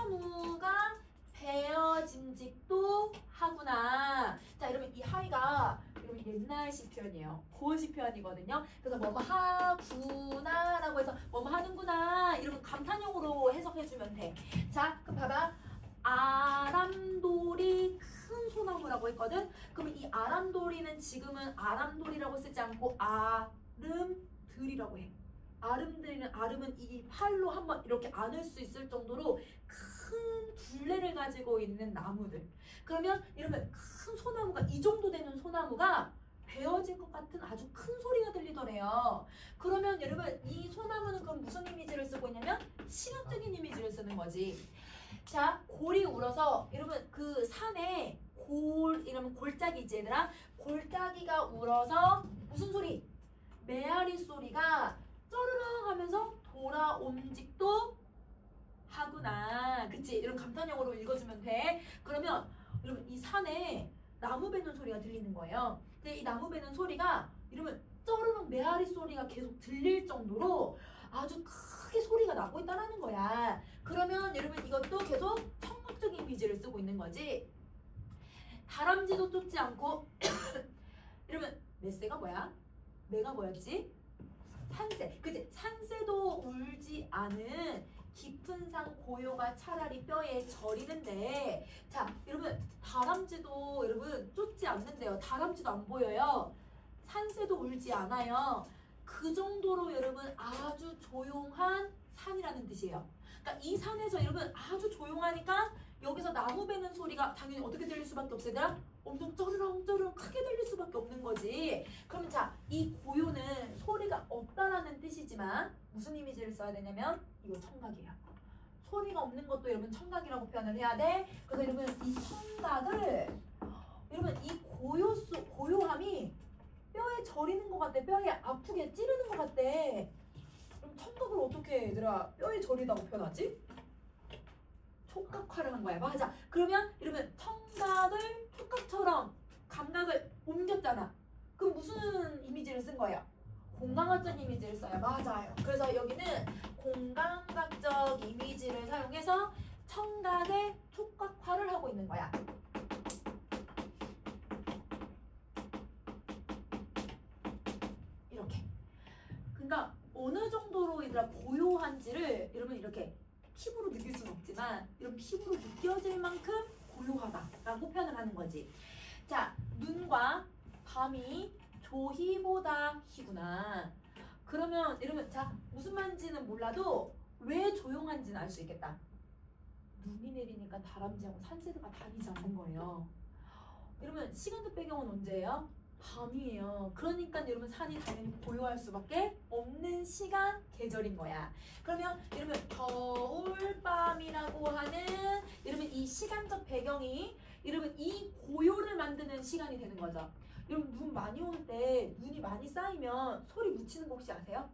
Speaker 1: 표현이에요. 고의식 표현이거든요. 그래서 뭐뭐 하구나라고 해서 뭐뭐 하는구나 이러면 감탄형으로 해석해주면 돼. 자, 그럼 봐봐. 아람돌이 큰 소나무라고 했거든. 그러면 이 아람돌이는 지금은 아람돌이라고 쓰지 않고 아름들이라고 해. 아름은 이 팔로 한번 이렇게 안을 수 있을 정도로 큰 둘레를 가지고 있는 나무들. 그러면 이러면 큰 소나무가 이 정도 되는 소나무가 베어질 것 같은 아주 큰 소리가 들리더래요. 그러면 여러분 이 소나무는 그럼 무슨 이미지를 쓰고 있냐면 시각적인 이미지를 쓰는 거지. 자, 골이 울어서 여러분 그 산에 이러면 골짜기지 얘들아. 골짜기가 울어서 무슨 소리? 메아리 소리가 쩌르렁 하면서 돌아옴직도 하구나. 그치? 이런 감탄형으로 읽어주면 돼. 그러면 여러분 이 산에 나무 베는 소리가 들리는 거예요. 근데 이 나무 베는 소리가 이러면 쩌르륵 메아리 소리가 계속 들릴 정도로 아주 크게 소리가 나고 있다는 거야. 그러면 여러분 이것도 계속 청각적인 이미지를 쓰고 있는 거지. 다람쥐도 쫓지 않고 이러면 메세가 뭐야? 메가 뭐였지? 산새. 그치? 산새도 울지 않은 깊은 산 고요가 차라리 뼈에 저리는데, 자 여러분 다람쥐도 여러분 쫓지 않는데요. 다람쥐도 안 보여요. 산새도 울지 않아요. 그 정도로 여러분 아주 조용한 산이라는 뜻이에요. 그러니까 이 산에서 여러분 아주 조용하니까 여기서 나무 베는 소리가 당연히 어떻게 들릴 수밖에 없어요. 얘들아? 엄청 쩌르렁쩌르렁 크게 들릴 수밖에 없는 거지. 그러면 자, 이 고요는 소리가 없다라는 뜻이지만 무슨 이미지를 써야 되냐면 이거 청각이에요. 소리가 없는 것도 여러분 청각이라고 표현을 해야 돼. 그래서 여러분 이 청각을 여러분 이 고요함이 뼈에 저리는 것 같아. 뼈에 아프게 찌르는 것 같대. 그럼 청각을 어떻게 얘들아 뼈에 저리다고 표현하지? 촉각화를 한 거야. 맞아. 그러면 이러면 청각을 촉각처럼 감각을 옮겼잖아. 그럼 무슨 이미지를 쓴 거예요? 공감학적 이미지를 써요. 맞아요. 그래서 여기는 공감각적 이미지를 사용해서 청각의 촉각화를 하고 있는 거야. 이렇게. 그러니까 어느 정도로 얘들아 고요한지를 여러분 이렇게 피부로 느낄 수는 없지만 이런 피부로 느껴질 만큼 고요하다라고 표현을 하는 거지. 자, 눈과 밤이 조희보다 희구나. 그러면 여러분 자 무슨 말인지는 몰라도 왜 조용한지는 알 수 있겠다. 눈이 내리니까 다람쥐하고 산새가 다니지 않는 거예요. 여러분 시간적 배경은 언제예요? 밤이에요. 그러니까 여러분 산이 당연히 고요할 수밖에 없는 시간 계절인 거야. 그러면 여러분 겨울밤이라고 하는 여러분 이 시간적 배경이 여러분 이 고요를 만드는 시간이 되는 거죠. 여러분 눈 많이 올 때 눈이 많이 쌓이면 소리 묻히는 거 혹시 아세요?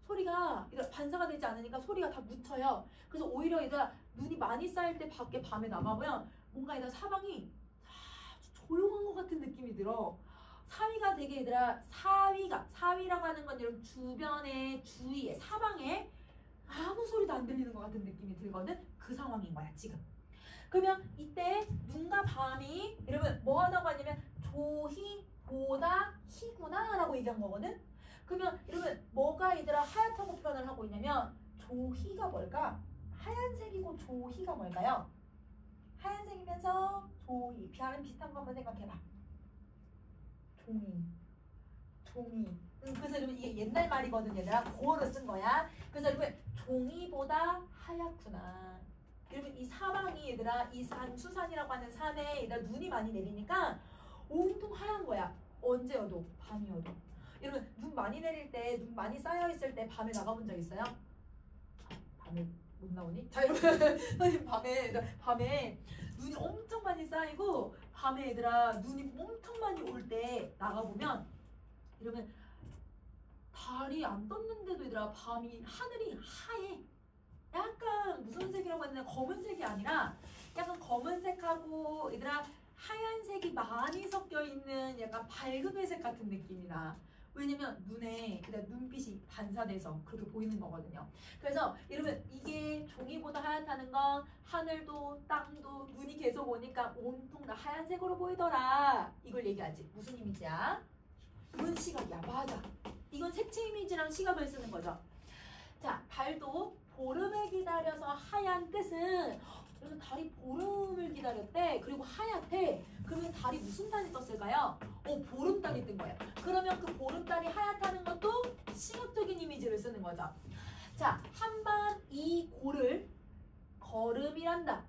Speaker 1: 소리가 반사가 되지 않으니까 소리가 다 묻혀요. 그래서 오히려 얘가 눈이 많이 쌓일 때 밖에 밤에 나가보면 뭔가 얘가 사방이 아주 조용한 것 같은 느낌이 들어. 사위가 되게 얘들아 사위라고 하는 건 여러분 주변에 주위에 사방에 아무 소리도 안 들리는 것 같은 느낌이 들거든. 그 상황인 거야 지금. 그러면 이때 눈과 밤이 여러분 뭐 하다고 하냐면 조희보다 희구나 라고 얘기한 거거든. 그러면 여러분 뭐가 얘들아 하얗다고 표현을 하고 있냐면 조희가 뭘까? 하얀색이고 조희가 뭘까요? 하얀색이면서 조희 비하는 비슷한 거 한번 생각해봐. 종이. 그래서 여러분 이게 옛날 말이거든 얘들아. 고어를 쓴 거야. 그래서 여러분 종이보다 하얗구나. 여러분 이 사방이 얘들아 이 산 수산이라고 하는 산에 얘들아 눈이 많이 내리니까 온통 하얀 거야. 언제여도 밤이어도. 여러분 눈 많이 내릴 때 눈 많이 쌓여 있을 때 밤에 나가본 적 있어요? 밤에 못 나오니? 자 여러분 선생님 밤에 눈이 엄청 많이 쌓이고 밤에 얘들아 눈이 엄청 많이 올 때 나가보면 이러면 달이 안 떴는데도 얘들아 밤이 하늘이 하얘. 약간 무슨 색이라고 했는데 검은색이 아니라 약간 검은색하고 얘들아 하얀색이 많이 섞여 있는 약간 밝은 회색 같은 느낌이 나. 왜냐면 눈에 눈빛이 반사돼서 그렇게 보이는 거거든요. 그래서 여러분 이게 종이보다 하얗다는 건 하늘도 땅도 눈이 계속 오니까 온통 다 하얀색으로 보이더라. 이걸 얘기하지. 무슨 이미지야? 이건 시각이야. 맞아. 이건 색채 이미지랑 시각을 쓰는 거죠. 자, 달도 보름을 기다려서 하얀 뜻은 그래서 달이 보름을 기다렸대. 그리고 하얗대. 그러면 달이 무슨 달이 떴을까요? 보름달이 뜬 거예요. 그러면 그 보름달이 하얗다는 것도 시각적인 이미지를 쓰는 거죠. 자, 한밤 이 고를 걸음이란다.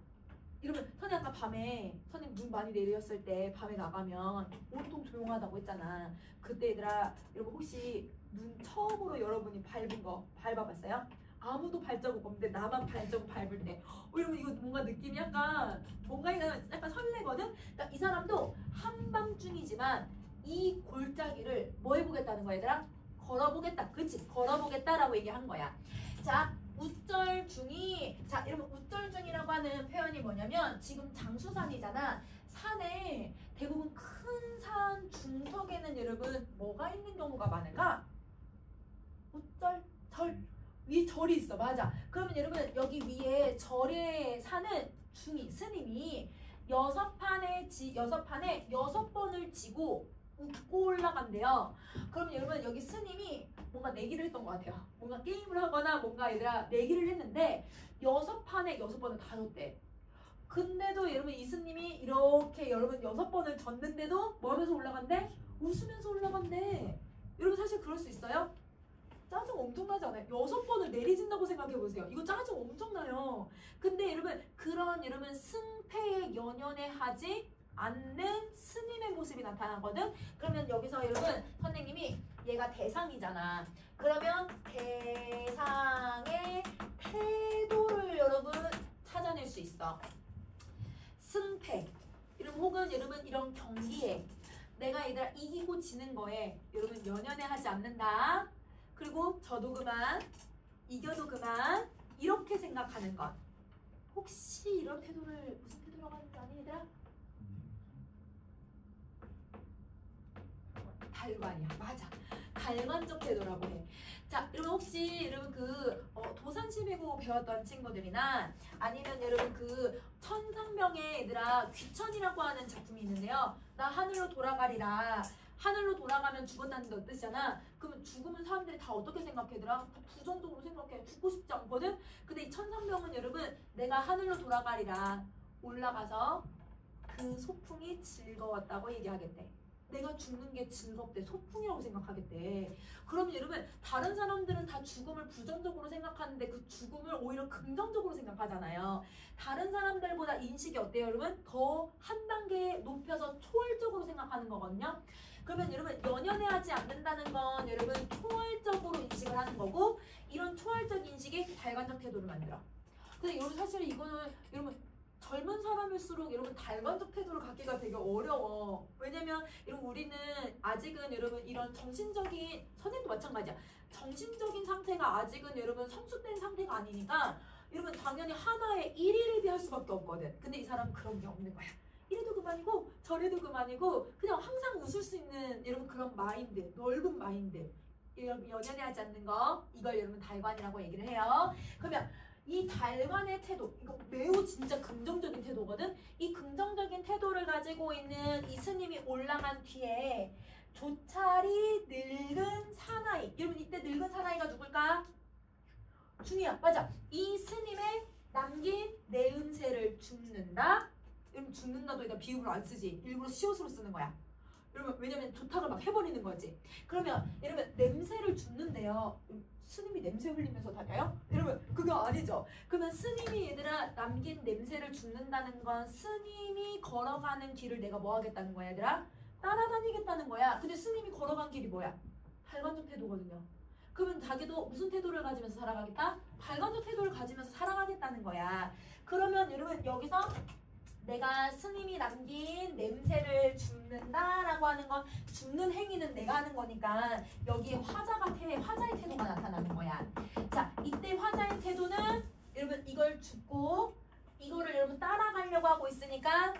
Speaker 1: 이러면 선생님 아까 밤에 선생님 눈 많이 내렸을 때 밤에 나가면 온통 조용하다고 했잖아. 그때 얘들아 여러분 혹시 눈 처음으로 여러분이 밟은 거 밟아봤어요? 아무도 발자국 없는데 나만 발자국 밟을 때 이러면 이거 뭔가 느낌이 약간 뭔가 약간 설레거든? 그러니까 이 사람도 한밤중이지만 이 골짜기를 뭐 해보겠다는 거야 얘들아? 걸어보겠다. 그치? 걸어보겠다라고 얘기한 거야. 자, 우쩔중이. 자, 이러면 우쩔중이라고 하는 표현이 뭐냐면 지금 장수산이잖아. 산에 대부분 큰 산 중턱에는 여러분 뭐가 있는 경우가 많을까? 우쩔, 절. 위에 절이 있어. 맞아. 그러면 여러분 여기 위에 절에 사는 중이 스님이 여섯 판에 6번을 지고 웃고 올라간대요. 그럼 여러분 여기 스님이 뭔가 내기를 했던 것 같아요. 뭔가 게임을 하거나 뭔가 얘들아 내기를 했는데 6판에 6번을 다 줬대. 근데도 여러분 이 스님이 이렇게 여러분 6번을 졌는데도 뭐 하면서 올라간대? 웃으면서 올라간대. 여러분 사실 그럴 수 있어요? 짜증 엄청나지 않아요? 6번을 내리진다고 생각해보세요. 이거 짜증 엄청나요. 근데 여러분 그런 여러분 승패에 연연해 하지 않는 스님의 모습이 나타나거든. 그러면 여기서 여러분 선생님이 얘가 대상이잖아. 그러면 대상의 태도를 여러분 찾아낼 수 있어. 승패 여러분 혹은 여러분 이런 경기에 내가 얘들아 이기고 지는 거에 여러분 연연해 하지 않는다. 그리고 져도 그만, 이겨도 그만 이렇게 생각하는 것. 혹시 이런 태도를 무슨 태도라고 하는지 아니 얘들아? 달관이야. 맞아. 달관적 태도라고 해. 자, 여러분 혹시 여러분 그 도산시배고 배웠던 친구들이나 아니면 여러분 그 천상병의 얘들아 귀천이라고 하는 작품이 있는데요. 나 하늘로 돌아가리라. 하늘로 돌아가면 죽었다는 뜻이잖아. 그러면 죽으면 사람들이 다 어떻게 생각해더라? 다 부정적으로 생각해. 죽고 싶지 않거든? 근데 이 천상병은 여러분 내가 하늘로 돌아가리라. 올라가서 그 소풍이 즐거웠다고 얘기하겠대. 내가 죽는 게 즐겁대. 소풍이라고 생각하겠대. 그러면 여러분 다른 사람들은 다 죽음을 부정적으로 생각하는데 그 죽음을 오히려 긍정적으로 생각하잖아요. 다른 사람들보다 인식이 어때요 여러분? 더 한 단계 높여서 초월적으로 생각하는 거거든요. 그러면 여러분 연연해하지 않는다는 건 여러분 초월적으로 인식을 하는 거고 이런 초월적 인식이 달관적 태도를 만들어. 근데 여러분 사실 이거는 여러분 젊은 사람일수록 여러분 달관적 태도를 갖기가 되게 어려워. 왜냐면 여러분 우리는 아직은 여러분 이런 정신적인 선생님도 마찬가지야. 정신적인 상태가 아직은 여러분 성숙된 상태가 아니니까 여러분 당연히 하나에 일일비 할 수밖에 없거든. 근데 이 사람은 그런 게 없는 거야. 이래도 그만이고 저래도 그만이고 그냥 항상 웃을 수 있는 여러분 그런 마인드, 넓은 마인드. 여러분 연연해하지 않는 거 이걸 여러분 달관이라고 얘기를 해요. 그러면 이 달관의 태도, 이거 매우 진짜 긍정적인 태도거든? 이 긍정적인 태도를 가지고 있는 이 스님이 올라간 뒤에 조차리 늙은 사나이. 여러분 이때 늙은 사나이가 누굴까? 중이야. 맞아. 이 스님의 남긴 내은세를 줍는다. 여러분 죽는다도 일단 비읍으로 안 쓰지. 일부러 시옷으로 쓰는 거야. 여러분 왜냐면 조탁을 막 해버리는 거지. 그러면 여러분 냄새를 줍는데요. 스님이 냄새 흘리면서 다녀요? 여러분 그거 아니죠? 그러면 스님이 얘들아 남긴 냄새를 줍는다는 건 스님이 걸어가는 길을 내가 뭐 하겠다는 거야 얘들아? 따라다니겠다는 거야. 근데 스님이 걸어간 길이 뭐야? 달관적 태도거든요. 그러면 자기도 무슨 태도를 가지면서 살아가겠다? 달관적 태도를 가지면서 살아가겠다는 거야. 그러면 여러분 여기서 내가 스님이 남긴 냄새를 줍는다라고 하는 건 줍는 행위는 내가 하는 거니까 여기에 화자의 태도가 나타나는 거야. 자, 이때 화자의 태도는 여러분 이걸 줍고 이거를 여러분 따라가려고 하고 있으니까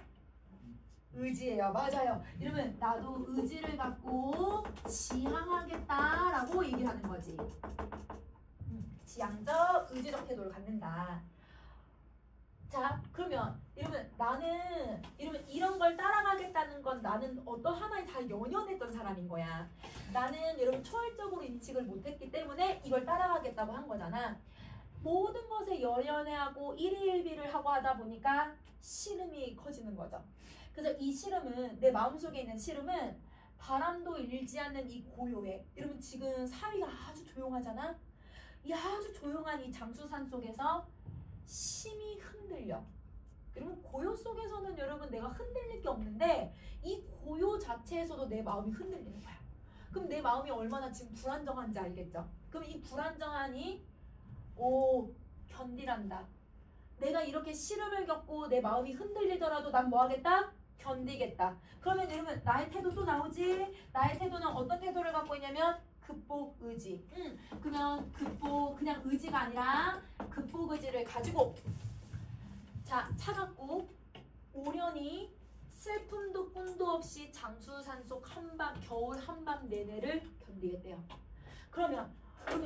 Speaker 1: 의지예요. 맞아요. 여러분 나도 의지를 갖고 지향하겠다라고 얘기를 하는 거지. 지향적, 의지적 태도를 갖는다. 자, 그러면 여러분 나는 이런 걸 따라가겠다는 건 나는 어떤 하나에 다 연연했던 사람인 거야. 나는 여러분 초월적으로 인식을 못했기 때문에 이걸 따라가겠다고 한 거잖아. 모든 것에 연연해하고 일희일비를 하고 하다 보니까 시름이 커지는 거죠. 그래서 이 시름은 내 마음속에 있는 시름은 바람도 일지 않는 이 고요에 여러분 지금 사위가 아주 조용하잖아. 이 아주 조용한 이 장수산 속에서 심이 흔들려. 그러면 고요 속에서는 여러분 내가 흔들릴 게 없는데 이 고요 자체에서도 내 마음이 흔들리는 거야. 그럼 내 마음이 얼마나 지금 불안정한지 알겠죠? 그럼 이 불안정함이 견디란다. 내가 이렇게 시름을 겪고 내 마음이 흔들리더라도 난 뭐 하겠다? 견디겠다. 그러면 여러분 나의 태도 또 나오지? 나의 태도는 어떤 태도를 갖고 있냐면 극복 의지. 그냥 그냥 의지가 아니라 극복 의지를 가지고 자 차갑고 오련히 슬픔도 꿈도 없이 장수산 속 한밤 겨울 한밤 내내를 견디겠대요. 그러면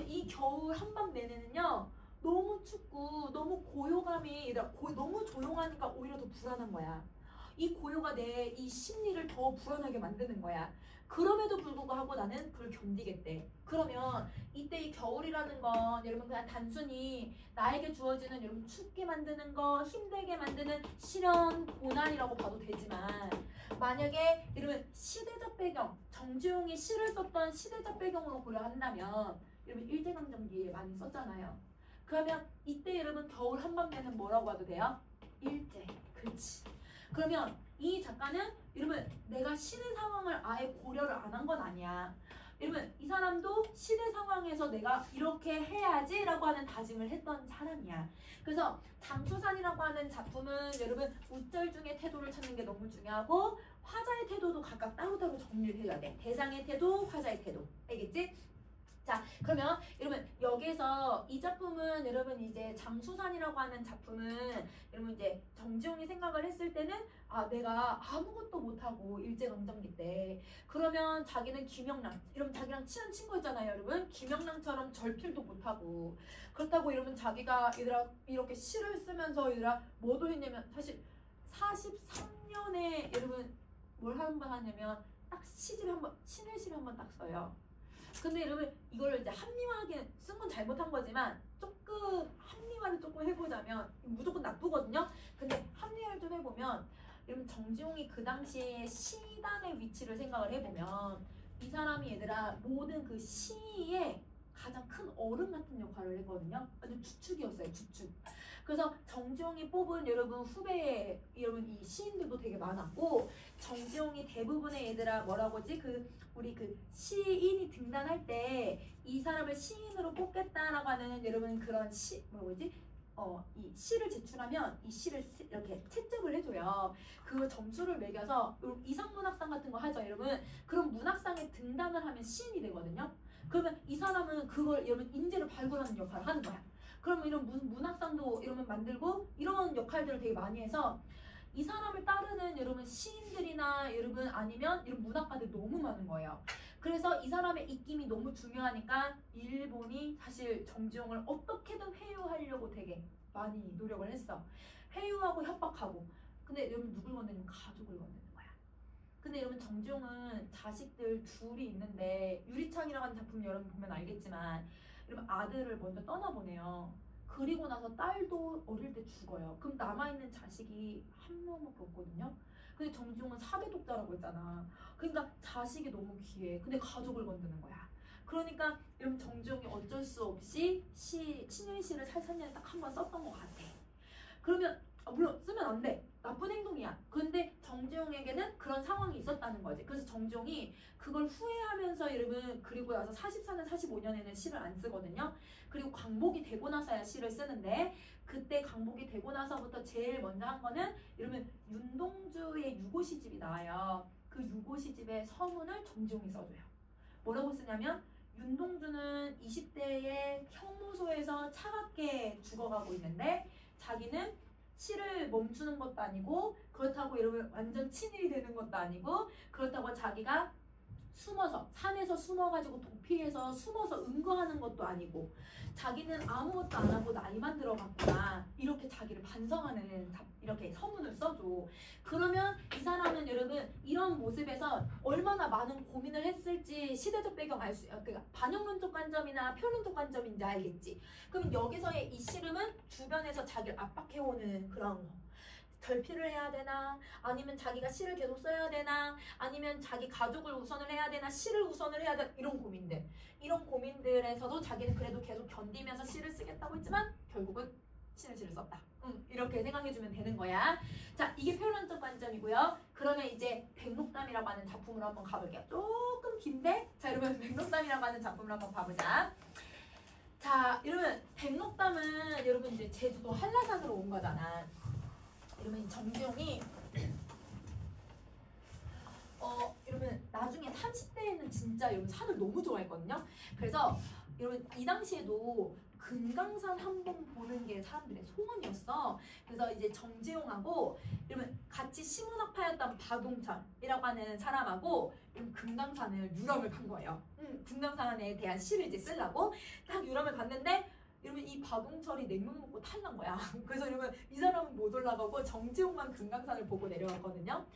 Speaker 1: 이 겨울 한밤 내내는요 너무 춥고 너무 고요감이 너무 조용하니까 오히려 더 불안한 거야. 이 고요가 내 이 심리를 더 불안하게 만드는 거야. 그럼에도 불구하고 나는 그걸 견디겠대. 그러면 이때 이 겨울이라는 건 여러분 그냥 단순히 나에게 주어지는 여러분 춥게 만드는 거, 힘들게 만드는 시련, 고난이라고 봐도 되지만 만약에 여러분 시대적 배경, 정주용이 시를 썼던 시대적 배경으로 고려한다면 여러분 일제강점기에 많이 썼잖아요. 그러면 이때 여러분 겨울 한밤내는 뭐라고 해도 돼요? 일제. 그렇지. 그러면 이 작가는 여러분 내가 시대 상황을 아예 고려를 안 한 건 아니야. 여러분 이 사람도 시대 상황에서 내가 이렇게 해야지 라고 하는 다짐을 했던 사람이야. 그래서 장수산이라고 하는 작품은 여러분 우절 중의 태도를 찾는 게 너무 중요하고 화자의 태도도 각각 따로따로 정리를 해줘야 돼. 대상의 태도, 화자의 태도. 알겠지? 자 그러면 여러분 여기서 이 작품은 여러분 이제 장수산이라고 하는 작품은 여러분 이제 정지용이 생각을 했을 때는 내가 아무것도 못하고 일제강점기 때 그러면 자기는 김영랑 여러분 자기랑 친한 친구였잖아요. 여러분 김영랑처럼 절필도 못하고 그렇다고 여러분 자기가 얘들아 이렇게 시를 쓰면서 얘들아 뭐도 했냐면 사실 43년에 여러분 뭘 한 번 하냐면 딱 시를 한번 딱 써요. 근데 여러분 이걸 이제 합리화하게 쓴 건 잘못한 거지만 조금 합리화를 조금 해보자면 무조건 나쁘거든요. 근데 합리화를 좀 해보면 여러분 정지용이 그 당시에 시단의 위치를 생각을 해보면 이 사람이 얘들아 모든 그 시에 가장 큰 어른 같은 역할을 했거든요. 완전 주축이었어요. 주축. 그래서 정지용이 뽑은 여러분 후배 여러분 이 시인들도 되게 많았고 정지용이 대부분의 얘들아 뭐라고 하지? 우리 시인이 등단할 때 이 사람을 시인으로 뽑겠다라고 하는 여러분 그런 이 시를 제출하면 이 시를 이렇게 채점을 해줘요. 그 점수를 매겨서 이상문학상 같은 거 하죠, 여러분. 그럼 문학상에 등단을 하면 시인이 되거든요. 그러면 이 사람은 그걸 여러분 인재를 발굴하는 역할을 하는 거야. 그러면 이런 무슨 문학상도 이러면 만들고 이런 역할들을 되게 많이 해서 이 사람을 따르는 여러분 시인들이나 여러분 아니면 이런 문학가들이 너무 많은 거예요. 그래서 이 사람의 입김이 너무 중요하니까 일본이 사실 정지용을 어떻게든 회유하려고 되게 많이 노력을 했어. 회유하고 협박하고. 근데 여러분 누굴 건드리면 가족을 건드는 거야. 근데 여러분 정지용은 자식들 둘이 있는데 유리창이라고 하는 작품 여러분 보면 알겠지만 여러분 아들을 먼저 떠나보내요. 그리고 나서 딸도 어릴 때 죽어요. 그럼 남아있는 자식이 한 명밖에 없거든요. 근데 정지용은 4대 독자라고 했잖아. 그러니까 자식이 너무 귀해. 근데 가족을 건드는 거야. 그러니까 여러분 정지용이 어쩔 수 없이 신일시를 살살년에 딱 한 번 썼던 것 같아. 그러면 물론 쓰면 안 돼. 나쁜 행동이야. 근데 정지용에게는 그런 상황이 있었다는 거지. 그래서 정지용이 그걸 후회하면서 여러분 그리고 나서 44년, 45년에는 시를 안 쓰거든요. 그리고 광복이 되고 나서야 시를 쓰는데 그때 광복이 되고 나서부터 제일 먼저 한 거는 여러분 윤동주의 유고시집이 나와요. 그 유고시집의 서문을 정지용이 써줘요. 뭐라고 쓰냐면 윤동주는 20대에 형무소에서 차갑게 죽어가고 있는데 자기는 시를 멈추는 것도 아니고 그렇다고 여러분 완전 친일이 되는 것도 아니고 그렇다고 자기가 숨어서 산에서 숨어가지고 도피해서 숨어서 은거하는 것도 아니고 자기는 아무것도 안 하고 나이만 들어갔구나 이렇게 자기를 반성하는 이렇게 서문을 써줘. 그러면 이 사람은 여러분 이런 모습에서 얼마나 많은 고민을 했을지 시대적 배경 알 수, 그러니까 반영론적 관점이나 표현론적 관점인지 알겠지. 그럼 여기서의 이 씨름은 주변에서 자기를 압박해오는 그런 거. 결핍을 해야 되나? 아니면 자기가 시를 계속 써야 되나? 아니면 자기 가족을 우선을 해야 되나? 시를 우선을 해야 되나? 이런 고민들. 이런 고민들에서도 자기는 그래도 계속 견디면서 시를 쓰겠다고 했지만 결국은 시를 썼다. 이렇게 생각해주면 되는 거야. 자, 이게 표현론적 관점이고요. 그러면 이제 백록담이라고 하는 작품으로 한번 가볼게요. 조금 긴데? 자, 여러분 백록담이라고 하는 작품을 한번 봐보자. 자, 여러분 백록담은 여러분 이제 제주도 한라산으로 온 거잖아. 이러면 정지용이 여러분 나중에 30대에는 진짜 여러분 산을 너무 좋아했거든요. 그래서 여러분 이 당시에도 금강산 한번 보는 게 사람들의 소원이었어. 그래서 이제 정지용하고 여러분 같이 시문학파였던 박용철이라고 하는 사람하고 금강산을 유람을 간 거예요. 금강산에 대한 시를 이제 쓰려고 딱 유람을 갔는데 이러면 이 박용철이 냉면 먹고 탈난 거야. 그래서 이러면 이 사람은 못 올라가고 정지용만 금강산을 보고 내려왔거든요.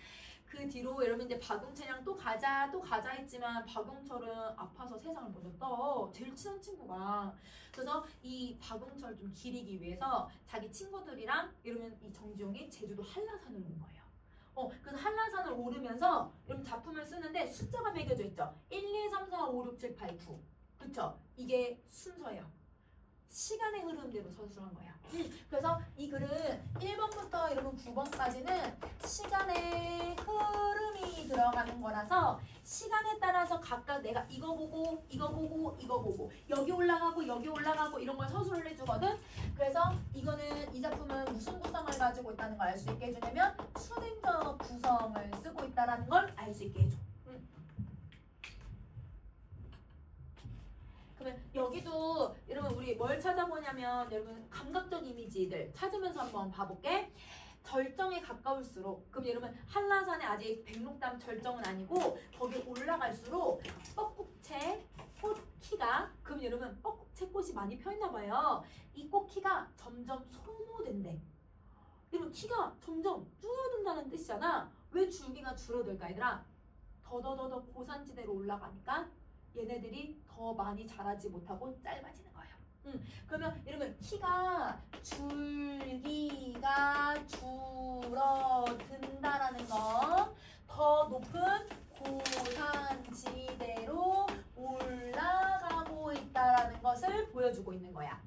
Speaker 1: 그 뒤로 여러분 이제 박용철이랑 또 가자 했지만 박용철은 아파서 세상을 먼저 떠. 제일 친한 친구가. 그래서 이 박용철을 좀 기리기 위해서 자기 친구들이랑 이러면 이 정지용이 제주도 한라산을 온 거예요. 그래서 한라산을 오르면서 여러분 작품을 쓰는데 숫자가 매겨져 있죠. 1, 2, 3, 4, 5, 6, 7, 8, 9. 그쵸? 이게 순서예요. 시간의 흐름대로 서술한 거야. 그래서 이 글은 1번부터 여러분 9번까지는 시간의 흐름이 들어가는 거라서 시간에 따라서 각각 내가 이거 보고 여기 올라가고 이런 걸 서술을 해주거든. 그래서 이거는 이 작품은 무슨 구성을 가지고 있다는 걸 알 수 있게 해주냐면 순행적 구성을 쓰고 있다는 걸 알 수 있게 해줘. 그러면 여기도 여러분 우리 뭘 찾아보냐면 여러분 감각적 이미지들 찾으면서 한번 봐볼게. 절정에 가까울수록 그럼 여러분 한라산에 아직 백록담 절정은 아니고 거기 올라갈수록 뻐꾹채 꽃키가 그럼 여러분 뻐꾹채 꽃이 많이 펴있나 봐요. 이 꽃키가 점점 소모된대. 여러분 키가 점점 줄어든다는 뜻이잖아. 왜 줄기가 줄어들까 얘들아? 더더더더 고산지대로 올라가니까 얘네들이 더 많이 자라지 못하고 짧아지는 거예요. 그러면 여러분 키가 줄기가 줄어든다라는 건 더 높은 고산지대로 올라가고 있다라는 것을 보여주고 있는 거야.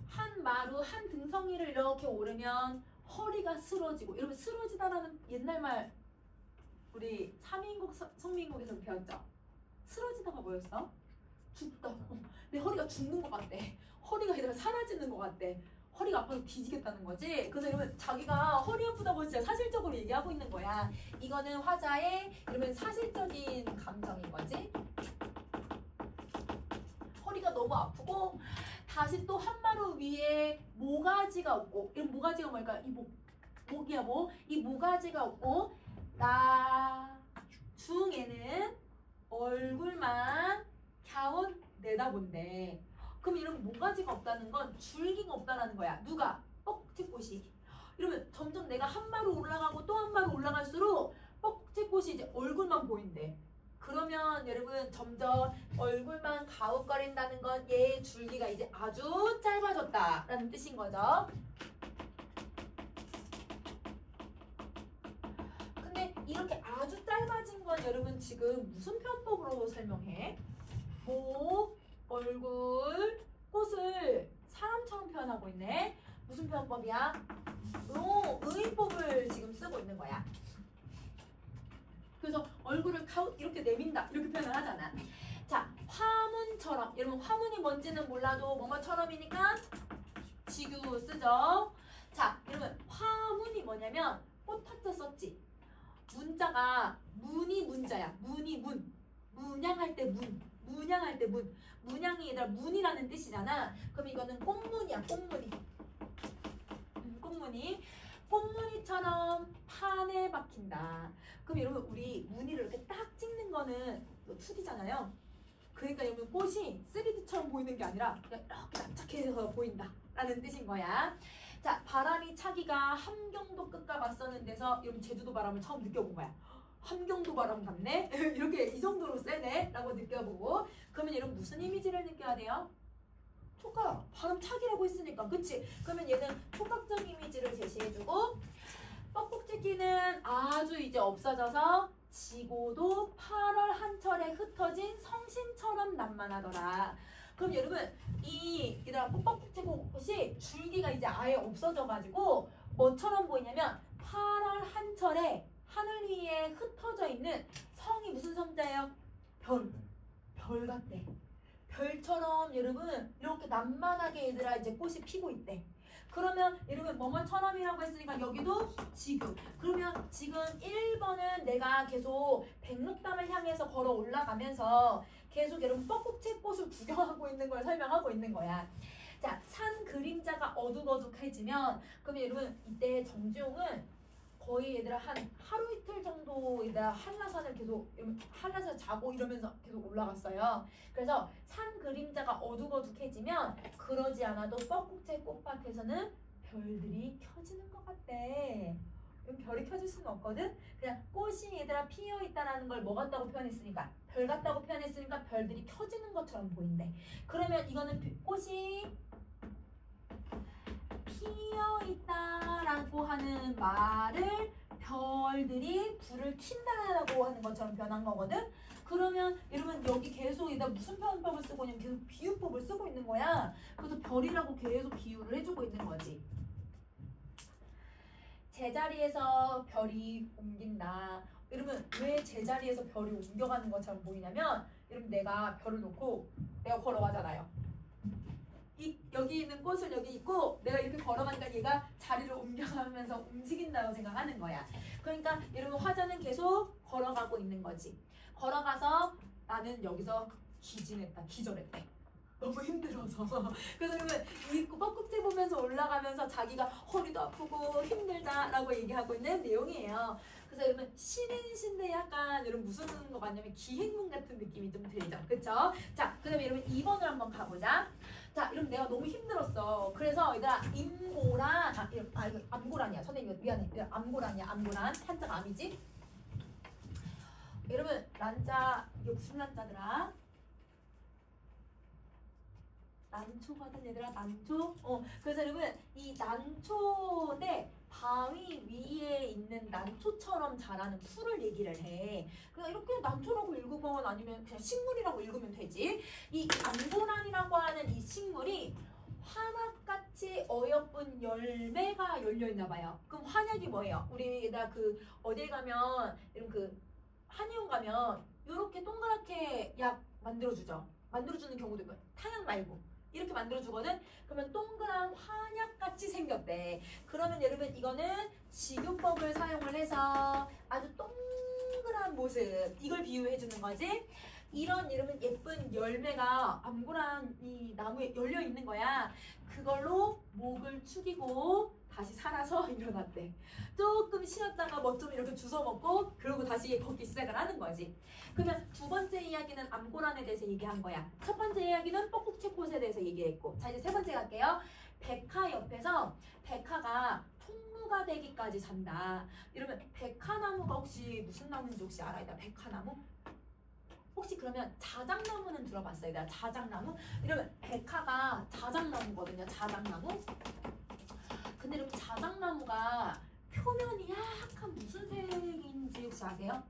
Speaker 1: 한 마루 한 등성이를 이렇게 오르면 허리가 쓰러지고 여러분 쓰러지다라는 옛날 말 우리 3인국 성민국에서 배웠죠? 쓰러지다가 뭐였어? 죽다. 내 허리가 죽는 것 같대. 허리가 이러면 사라지는 것 같대. 허리가 아파서 뒤지겠다는 거지. 그래서 이러면 자기가 허리 아프다고 진짜 사실적으로 얘기하고 있는 거야. 이거는 화자의 이러면 사실적인 감정인 거지. 허리가 너무 아프고 다시 또 한 마루 위에 모가지가 없고 이 모가지가 뭘까? 이 목이야 뭐? 이 모가지가 없고 나중에는 얼굴만 갸웃 내다본대. 그럼 이런 모가지가 없다는 건 줄기가 없다는 거야. 누가? 뻐꾹채꽃이. 이러면 점점 내가 한 마루 올라가고 또 한 마루 올라갈수록 뻐꾹채꽃이 이제 얼굴만 보인대. 그러면 여러분 점점 얼굴만 가웃거린다는 건 얘의 줄기가 이제 아주 짧아졌다라는 뜻인 거죠. 근데 이렇게 아주 짧아진 건 여러분 지금 무슨 표현법으로 설명해? 목, 얼굴, 꽃을 사람처럼 표현하고 있네. 무슨 표현법이야? 의인법을 지금 쓰고 있는 거야. 그래서 얼굴을 이렇게 내민다 이렇게 표현을 하잖아. 자, 화문처럼. 여러분 화문이 뭔지는 몰라도 뭐뭐처럼이니까 지규 쓰죠. 자, 여러분 화문이 뭐냐면 꽃화자 썼지. 문자가 문이 문자야. 문이 문. 문양할 때 문. 문양할 때 문. 문양이 얘들아 문이라는 뜻이잖아. 그럼 이거는 꽃문이야. 꽃무늬. 꽃무늬. 꽃무늬처럼 판에 박힌다. 그럼 여러분 우리 무늬를 이렇게 딱 찍는 거는 2D잖아요. 그러니까 여러분 꽃이 3D처럼 보이는 게 아니라 그냥 이렇게 납작해서 보인다 라는 뜻인 거야. 자, 바람이 차기가 함경도 끝과 맞서는 데서 여러분 제주도 바람을 처음 느껴본 거야. 함경도 바람 같네? 이렇게 이 정도로 세네? 라고 느껴보고. 그러면 여러분 무슨 이미지를 느껴야 돼요? 촉각, 바람 차기라고 했으니까, 그치? 그러면 얘는 촉각적 이미지를 제시해주고, 뻐꾹찍기는 아주 이제 없어져서 지고도 8월 한철에 흩어진 성심처럼 난만하더라. 그럼 여러분 얘들아 뻐꾹찍기 줄기가 이제 아예 없어져가지고 뭐처럼 보이냐면 8월 한철에 하늘 위에 흩어져 있는 성이 무슨 성자예요? 별 같대. 별처럼 여러분 이렇게 난만하게 얘들아 이제 꽃이 피고 있대. 그러면 여러분 뭐뭐처럼이라고 했으니까 여기도 지금. 그러면 지금 1번은 내가 계속 백록담을 향해서 걸어 올라가면서 계속 여러분 뻐꾹채꽃을 구경하고 있는 걸 설명하고 있는 거야. 자, 산 그림자가 어둑어둑해지면 그러면 여러분 이때 정지용은 거의 얘들아 한 하루 이틀 정도 얘들아 한라산을 계속 한라산 자고 이러면서 계속 올라갔어요. 그래서 산 그림자가 어둑어둑해지면 그러지 않아도 뻐꾹채 꽃밭에서는 별들이 켜지는 것 같대. 별이 켜질 수는 없거든. 그냥 꽃이 얘들아 피어 있다라는 걸 뭐 같다고 표현했으니까 별 같다고 표현했으니까 별들이 켜지는 것처럼 보인대. 그러면 이거는 꽃이 피어 있다라고 하는 말을 별들이 불을 킨다라고 하는 것처럼 변한 거거든. 그러면 여러분 여기 계속 얘가 무슨 표현법을 쓰고 있냐면 계속 비유법을 쓰고 있는 거야. 그래서 별이라고 계속 비유를 해주고 있는 거지. 제자리에서 별이 옮긴다. 여러분 왜 제자리에서 별이 옮겨가는 것처럼 보이냐면 여러분 내가 별을 놓고 내가 걸어가잖아요. 여기 있는 꽃을 여기 있고 내가 이렇게 걸어가니까 얘가 자리를 옮겨가면서 움직인다고 생각하는 거야. 그러니까 여러분 화자는 계속 걸어가고 있는 거지. 걸어가서 나는 여기서 기절했대. 너무 힘들어서. 그래서 여러분 이 뻐꾹채 보면서 올라가면서 자기가 허리도 아프고 힘들다라고 얘기하고 있는 내용이에요. 그래서 여러분 신인신데 약간 여러분 무슨 거 같냐면 기행문 같은 느낌이 좀 들죠. 그쵸? 자, 그 다음에 여러분 2번을 한번 가보자. 자, 여러분 내가 너무 힘들었어. 그래서 얘들아 임고란 이거 암고란이야. 선생님 미안해. 암고란이야. 암고란. 한자가 암이지? 여러분 란자 이게 무슨 란자더라? 난초거든 얘들아. 난초. 그래서 여러분 이 난초대 바위 위에 있는 난초처럼 자라는 풀을 얘기를 해. 그냥 이렇게 난초라고 읽으면 아니면 그냥 식물이라고 읽으면 되지. 이 암고란이라고 하는 이 식물이 환약같이 어여쁜 열매가 열려있나 봐요. 그럼 환약이 뭐예요? 우리 나 그 어딜 가면 이런 그 한의원 가면 이렇게 동그랗게 약 만들어주죠. 만들어주는 경우도 있고 탕약 말고 이렇게 만들어주거든. 그러면 동그란 환약같이 생겼대. 그러면 여러분 이거는 직유법을 사용을 해서 아주 동그란 모습 이걸 비유해주는 거지. 이런 여러분 예쁜 열매가 암고란 이 나무에 열려 있는 거야. 그걸로 목을 축이고 다시 살아서 일어났대. 조금 쉬었다가 뭐 좀 이렇게 주워 먹고 그러고 다시 걷기 시작을 하는 거지. 그러면 두 번째 이야기는 암고란에 대해서 얘기한 거야. 첫 번째 이야기는 뻐꾹채꽃에 대해서 얘기했고, 자 이제 세 번째 갈게요. 백화 옆에서 백화가 총무가 되기까지 산다. 이러면 백화나무가 혹시 무슨 나무인지 혹시 알아? 이다 백화나무? 혹시 그러면 자작나무는 들어봤어요? 나 자작나무? 이러면 백화가 자작나무거든요. 자작나무. 근데 이렇게 자작나무가 표면이 약간 무슨 색인지 혹시 아세요?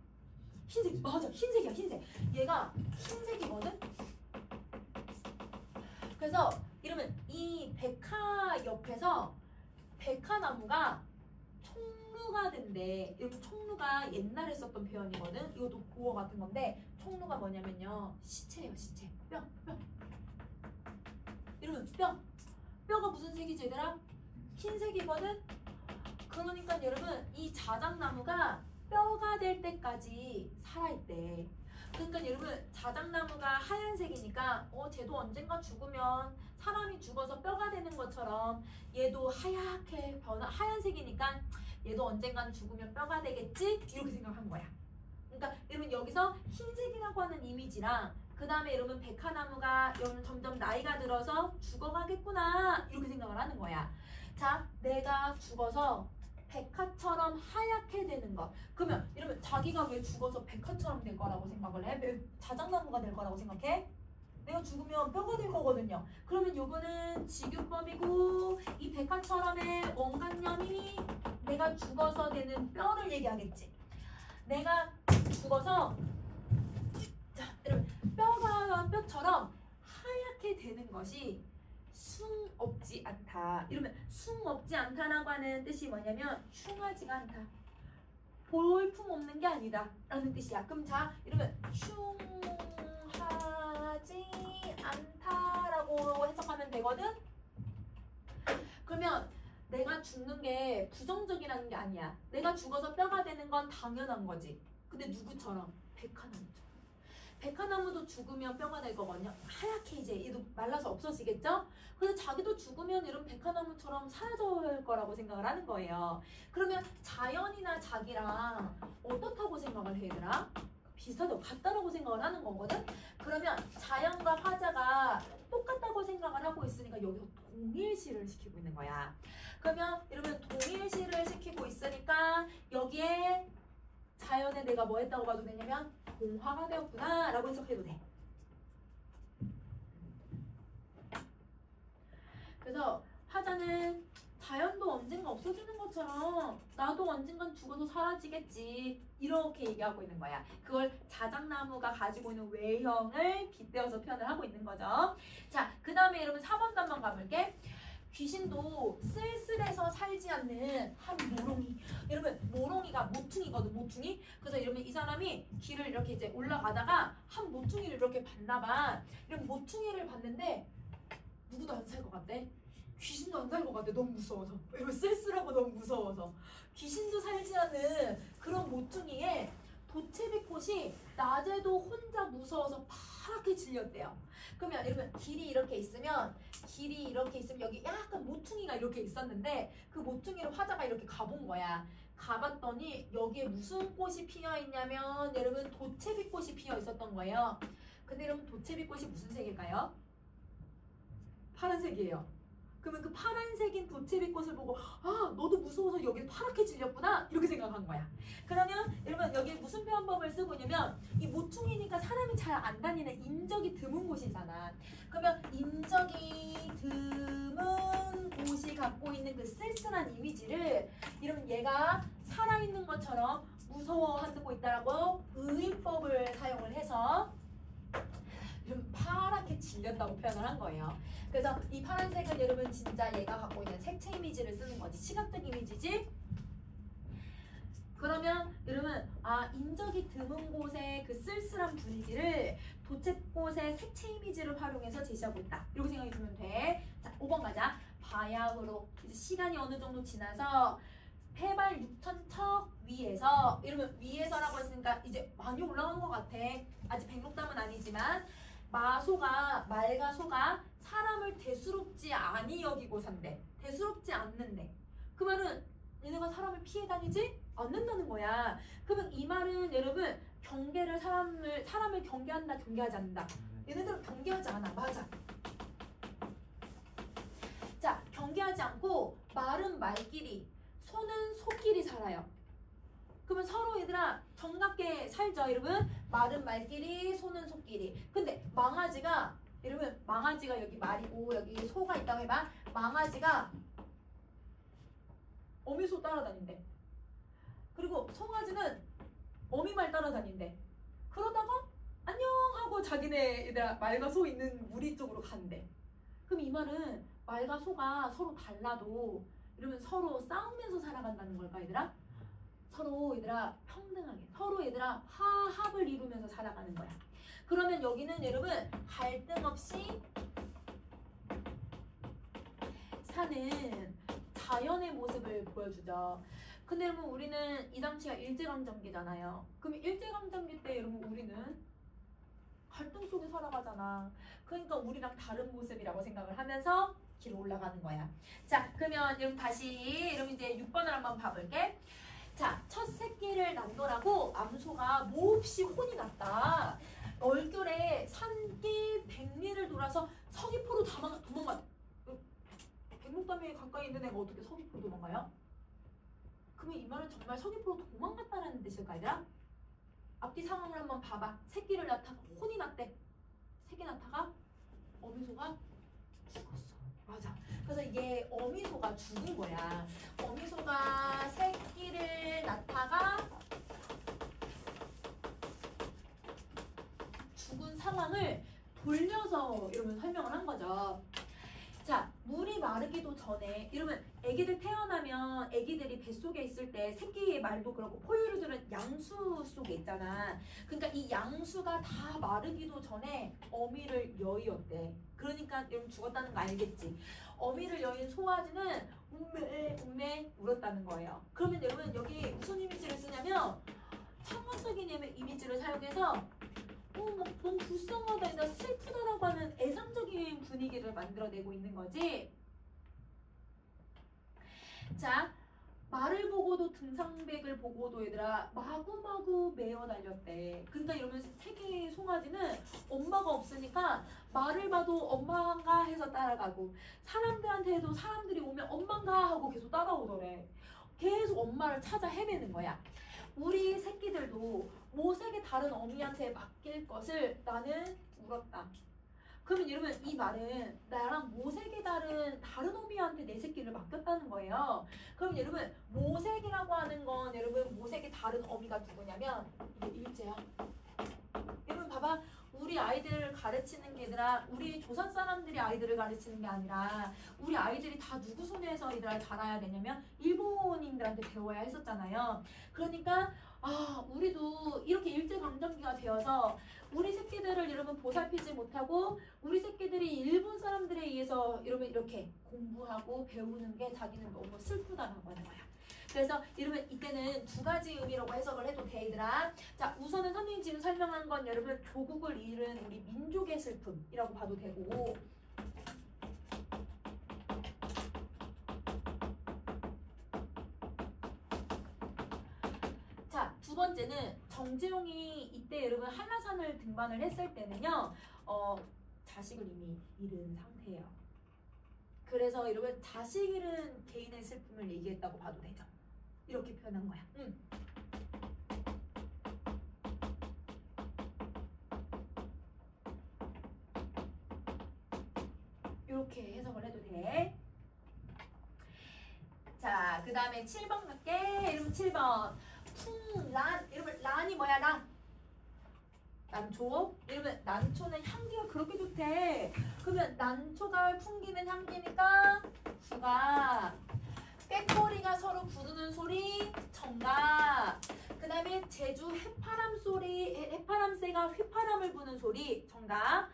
Speaker 1: 흰색. 맞아. 흰색이야. 흰색. 얘가 흰색이거든? 그래서 이러면 이 백화 옆에서 백화나무가 총루가 된대. 이렇게 총루가 옛날에 썼던 표현이거든. 이것도 고어 같은 건데 총루가 뭐냐면요. 시체예요. 시체. 뼈. 이러면 뼈가 무슨 색이지 얘들아? 흰색이거든? 그러니까 여러분 이 자작나무가 뼈가 될 때까지 살아있대. 그러니까 여러분 자작나무가 하얀색이니까 쟤도 언젠가 죽으면 사람이 죽어서 뼈가 되는 것처럼 얘도 하얗게 하얀색이니까 얘도 언젠간 죽으면 뼈가 되겠지? 이렇게 생각한 거야. 그러니까 여러분 여기서 흰색이라고 하는 이미지랑 그 다음에 여러분 백화나무가 여러분 점점 나이가 들어서 죽어가겠구나 이렇게 생각을 하는 거야. 자, 내가 죽어서 백화처럼 하얗게 되는 것. 그러면 이러면 자기가 왜 죽어서 백화처럼 될 거라고 생각을 해? 왜 자작나무가 될 거라고 생각해? 내가 죽으면 뼈가 될 거거든요. 그러면 요거는 직유법이고 이 백화처럼의 원각념이 내가 죽어서 되는 뼈를 얘기하겠지. 내가 죽어서 자, 여러분 뼈처럼 하얗게 되는 것이 숭 없지 않다. 이러면 숭 없지 않다라고 하는 뜻이 뭐냐면 흉하지가 않다. 볼품 없는 게 아니다 라는 뜻이야. 그럼 자 이러면 흉하지 않다라고 해석하면 되거든. 그러면 내가 죽는 게 부정적이라는 게 아니야. 내가 죽어서 뼈가 되는 건 당연한 거지. 근데 누구처럼? 백화나무처럼. 백화나무도 죽으면 뼈가 될 거거든요. 하얗게 이제 얘도 말라서 없어지겠죠? 그래서 자기도 죽으면 이런 백화나무처럼 사라질 거라고 생각을 하는 거예요. 그러면 자연이나 자기랑 어떻다고 생각을 해, 얘들아? 비슷하다고 같다라고 생각을 하는 거거든? 그러면 자연과 화자가 똑같다고 생각을 하고 있으니까 여기서 동일시를 시키고 있는 거야. 그러면 여러분 동일시를 시키고 있으니까 여기에 자연에 내가 뭐 했다고 봐도 되냐면 동화가 되었구나 라고 해석해도 돼. 그래서 화자는 자연도 언젠가 없어지는 것처럼 나도 언젠간 죽어서 사라지겠지 이렇게 얘기하고 있는 거야. 그걸 자작나무가 가지고 있는 외형을 빗대어서 표현을 하고 있는 거죠. 자, 그 다음에 여러분 4번도 한번 가볼게. 귀신도 쓸쓸해서 살지 않는 한 모롱이. 여러분 모롱이가 모퉁이거든, 모퉁이. 그래서 이러면 이 사람이 길을 이렇게 이제 올라가다가 한 모퉁이를 이렇게 봤나봐. 이런 모퉁이를 봤는데 누구도 안 살 것 같대. 귀신도 안 살 것 같아. 너무 무서워서. 이거 쓸쓸하고 너무 무서워서. 귀신도 살지 않는 그런 모퉁이에 도채비꽃이 낮에도 혼자 무서워서 파랗게 질렸대요. 그러면 여러분 길이 이렇게 있으면 여기 약간 모퉁이가 이렇게 있었는데 그 모퉁이를 화자가 이렇게 가본 거야. 가봤더니 여기에 무슨 꽃이 피어 있냐면 여러분 도채비꽃이 피어 있었던 거예요. 근데 여러분 도채비꽃이 무슨 색일까요? 파란색이에요. 그러면 그 파란색인 도채비꽃을 보고 아 너도 무서워서 여기 파랗게 질렸구나 이렇게 생각한 거야. 그러면 여러분 여기 무슨 표현법을 쓰고 있냐면 이 모퉁이니까 사람이 잘 안 다니는 인적이 드문 곳이잖아. 그러면 인적이 드문 곳이 갖고 있는 그 쓸쓸한 이미지를 이러면 얘가 살아있는 것처럼 무서워하고 있다라고 의인법을 사용을 해서 좀 파랗게 질렸다고 표현을 한 거예요. 그래서 이 파란색은 여러분 진짜 얘가 갖고 있는 색채 이미지를 쓰는 거지. 시각적 이미지지? 그러면 여러분 인적이 드문 곳의 그 쓸쓸한 분위기를 도채꽃의 색채 이미지를 활용해서 제시하고 있다. 이렇게 생각해 주면 돼. 자, 5번 가자. 바야흐로 이제 시간이 어느 정도 지나서 해발 6,000척 위에서 이러면 위에서라고 했으니까 이제 많이 올라간 것 같아. 아직 백록담은 아니지만 말가소가 사람을 대수롭지 아니 여기고 산대. 대수롭지 않는데. 그 말은 얘네가 사람을 피해 다니지 않는다는 거야. 그러면 이 말은 여러분 사람을 경계한다, 경계하지 않는다. 얘네들은 경계하지 않아. 맞아. 자, 경계하지 않고 말은 말끼리, 소는 소끼리 살아요. 그러면 서로 얘들아 정답게 살죠, 여러분. 말은 말끼리, 소는 소끼리. 근데 망아지가 여기 말이고 여기 소가 있다고 해봐. 망아지가 어미소 따라다닌대. 그리고 송아지는 어미말 따라다닌대. 그러다가 안녕 하고 자기네 얘들아 말과 소 있는 무리 쪽으로 간대. 그럼 이 말은 말과 소가 서로 달라도 이러면 서로 싸우면서 살아간다는 걸까, 얘들아? 서로 얘들아 평등하게, 서로 얘들아 화합을 이루면서 살아가는 거야. 그러면 여기는 여러분 갈등 없이 사는 자연의 모습을 보여주죠. 근데 여러분 우리는 이 당시가 일제강점기잖아요. 그럼 일제강점기 때 여러분 우리는 갈등 속에 살아가잖아. 그러니까 우리랑 다른 모습이라고 생각을 하면서 길어 올라가는 거야. 자, 그러면 여러분 다시 여러분 이제 6번을 한번 봐볼게. 자, 첫 새끼를 낳노라고 암소가 몹시 혼이 났다. 얼결에 산길 백리를 돌아서 서귀포로 도망가. 백록담에 가까이 있는 애가 어떻게 서귀포로 도망가요? 그러면 이 말은 정말 서귀포로 도망갔다는 뜻일까, 얘들아? 앞뒤 상황을 한번 봐봐. 새끼를 낳다가 혼이 났대. 새끼 낳다가 어미소가 죽었어. 맞아. 그래서 이게 어미소가 죽은 거야. 어미소가 새끼를 낳다가 죽은 상황을 돌려서 이러면 설명을 한 거죠. 자, 물이 마르기도 전에 이러면 애기들 태어나면 애기들이 뱃속에 있을 때 새끼의 말도 그렇고 포유류들은 양수 속에 있잖아. 그러니까 이 양수가 다 마르기도 전에 어미를 여의었대. 그러니까 여러분 죽었다는 거 알겠지? 어미를 여인 송아지는 웅매 울었다는 거예요. 그러면 여러분 여기 무슨 이미지를 쓰냐면 청각적인 이미지를 사용해서 막 너무 불쌍하다, 슬프다라고 하는 애상적인 분위기를 만들어내고 있는 거지. 자, 말을 보고도 등산백을 보고도 얘들아 마구마구 메어 달렸대. 그러니까 이러면서 세계의 송아지는 엄마가 없으니까 말을 봐도 엄마가 해서 따라가고 사람들한테도 사람들이 오면 엄마가 하고 계속 따라오더래. 계속 엄마를 찾아 헤매는 거야. 우리 새끼들도 모색의 다른 어미한테 맡길 것을 나는 울었다. 그러면 여러분 이 말은 나랑 모색의 다른 어미한테 내 새끼를 맡겼다는 거예요. 그럼 여러분 모색이라고 하는 건 여러분 모색의 다른 어미가 누구냐면 이게 일제야. 여러분 봐봐. 우리 아이들을 가르치는 게 얘들아 우리 조선 사람들이 아이들을 가르치는 게 아니라 우리 아이들이 다 누구 손에서 얘들아 자라야 되냐면 일본인들한테 배워야 했었잖아요. 그러니까 우리도 이렇게 일제강점기가 되어서 우리 새끼들을 여러분 보살피지 못하고 우리 새끼들이 일본 사람들에 의해서 여러분 이렇게 공부하고 배우는 게 자기는 너무 슬프다라고 하는 거야. 그래서 여러분 이때는 두 가지 의미라고 해석을 해도 돼 얘들아. 자, 우선은 선생님 지금 설명한 건 여러분 조국을 잃은 우리 민족의 슬픔이라고 봐도 되고, 자, 두 번째는 정재용이 이때 여러분 한라산을 등반을 했을 때는요 자식을 이미 잃은 상태예요. 그래서 여러분 자식 잃은 개인의 슬픔을 얘기했다고 봐도 되죠. 이렇게 표현한 거야. 이렇게 해석을 해도 돼. 자, 그 다음에 7번 갈게. 여러분 7번. 풍란. 여러분 란이 뭐야? 란. 난초. 여러분 난초는 향기가 그렇게 좋대. 그러면 난초가 풍기는 향기니까 구가. 꾀꼬리가 서로 부르는 소리 정가. 그 다음에 제주 해파람새가 휘파람을 부는 소리 정가.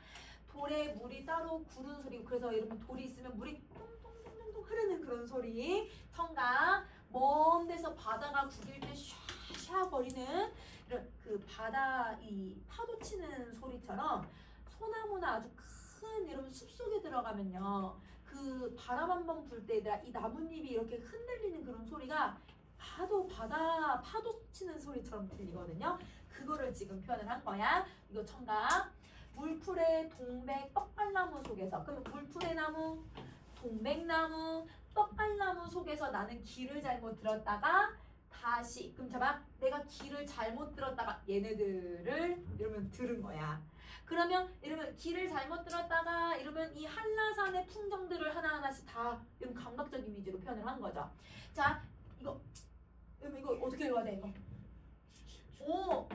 Speaker 1: 돌에 물이 따로 구르는 소리. 그래서 여러분 돌이 있으면 물이 똥똥똥똥 흐르는 그런 소리 정가. 먼 데서 바다가 구길 때 샤샤 거리는 그 바다 이 파도 치는 소리처럼 소나무나 아주 큰 여러분 숲속에 들어가면요 그 바람 한번 불 때 이 나뭇잎이 이렇게 흔들리는 그런 소리가 바다 파도 치는 소리처럼 들리거든요. 그거를 지금 표현을 한 거야. 이거 청각. 물풀의 동백 떡갈나무 속에서. 그러면 물풀의 나무, 동백나무, 떡갈나무 속에서 나는 길을 잘못 들었다가 다시 그럼 잡아 내가 길을 잘못 들었다가 얘네들을 이러면 들은 거야. 그러면 이러면 길을 잘못 들었다가 이러면 이 한라산의 풍경들을 하나하나씩 다 이런 감각적 이미지로 표현을 한 거죠. 자, 이거 어떻게 읽어야 돼 이거?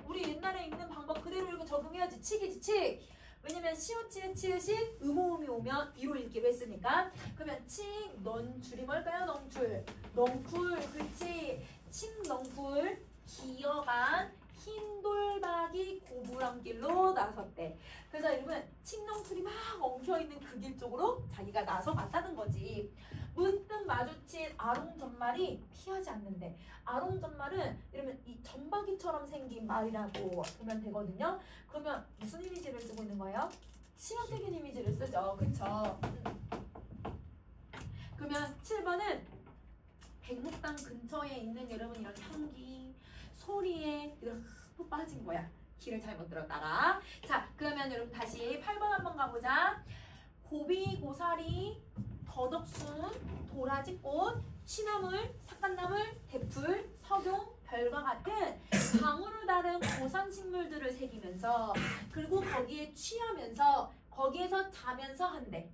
Speaker 1: 우리 옛날에 읽는 방법 그대로 읽고 적응해야지. 칙이지 칙. 왜냐면 시옷치읓 치읓이 음호음이 오면 이로 읽기로 했으니까. 그러면 칙, 넌 줄이 뭘까요? 넝줄. 넝쿨, 그렇지. 칙, 넝쿨, 기어간 흰돌 칠박이 고부랑길로 나섰대. 그래서 여러분 칡렁풀이 막 엉켜있는 그 길 쪽으로 자기가 나서갔다는 거지. 문득 마주친 아롱전말이 피하지 않는데, 아롱전말은 이러면 이 점박이처럼 생긴 말이라고 보면 되거든요. 그러면 무슨 이미지를 쓰고 있는 거예요? 시각적인 이미지를 쓰죠. 그쵸? 그러면 7번은 백록당 근처에 있는 여러분 이런 향기, 소리에 푹 빠진 거야. 길을 잘못 들었다가. 자, 그러면 여러분 다시 8번 한번 가보자. 고비, 고사리, 더덕순, 도라지꽃, 취나물, 삭간나물, 대풀, 석용, 별과 같은 강으로 다른 고산식물들을 새기면서, 그리고 거기에 취하면서 거기에서 자면서 한대.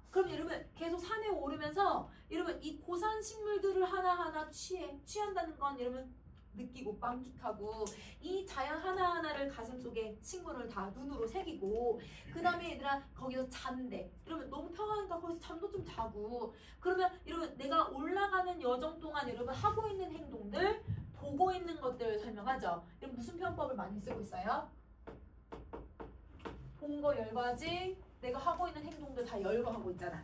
Speaker 1: 그럼 여러분 계속 산에 오르면서 여러분 이 고산식물들을 하나하나 취한다는 건 여러분 느끼고 만끽하고, 이 자연 하나하나를 가슴속에 친구를 다 눈으로 새기고, 그 다음에 얘들아 거기서 잔대. 이러면 너무 평화하니까 거기서 잠도 좀 자고, 그러면 여러분 내가 올라가는 여정 동안 여러분 하고 있는 행동들, 보고 있는 것들 설명하죠. 여러분 무슨 표현법을 많이 쓰고 있어요? 본 거 열거하지, 내가 하고 있는 행동들 다 열거하고 있잖아.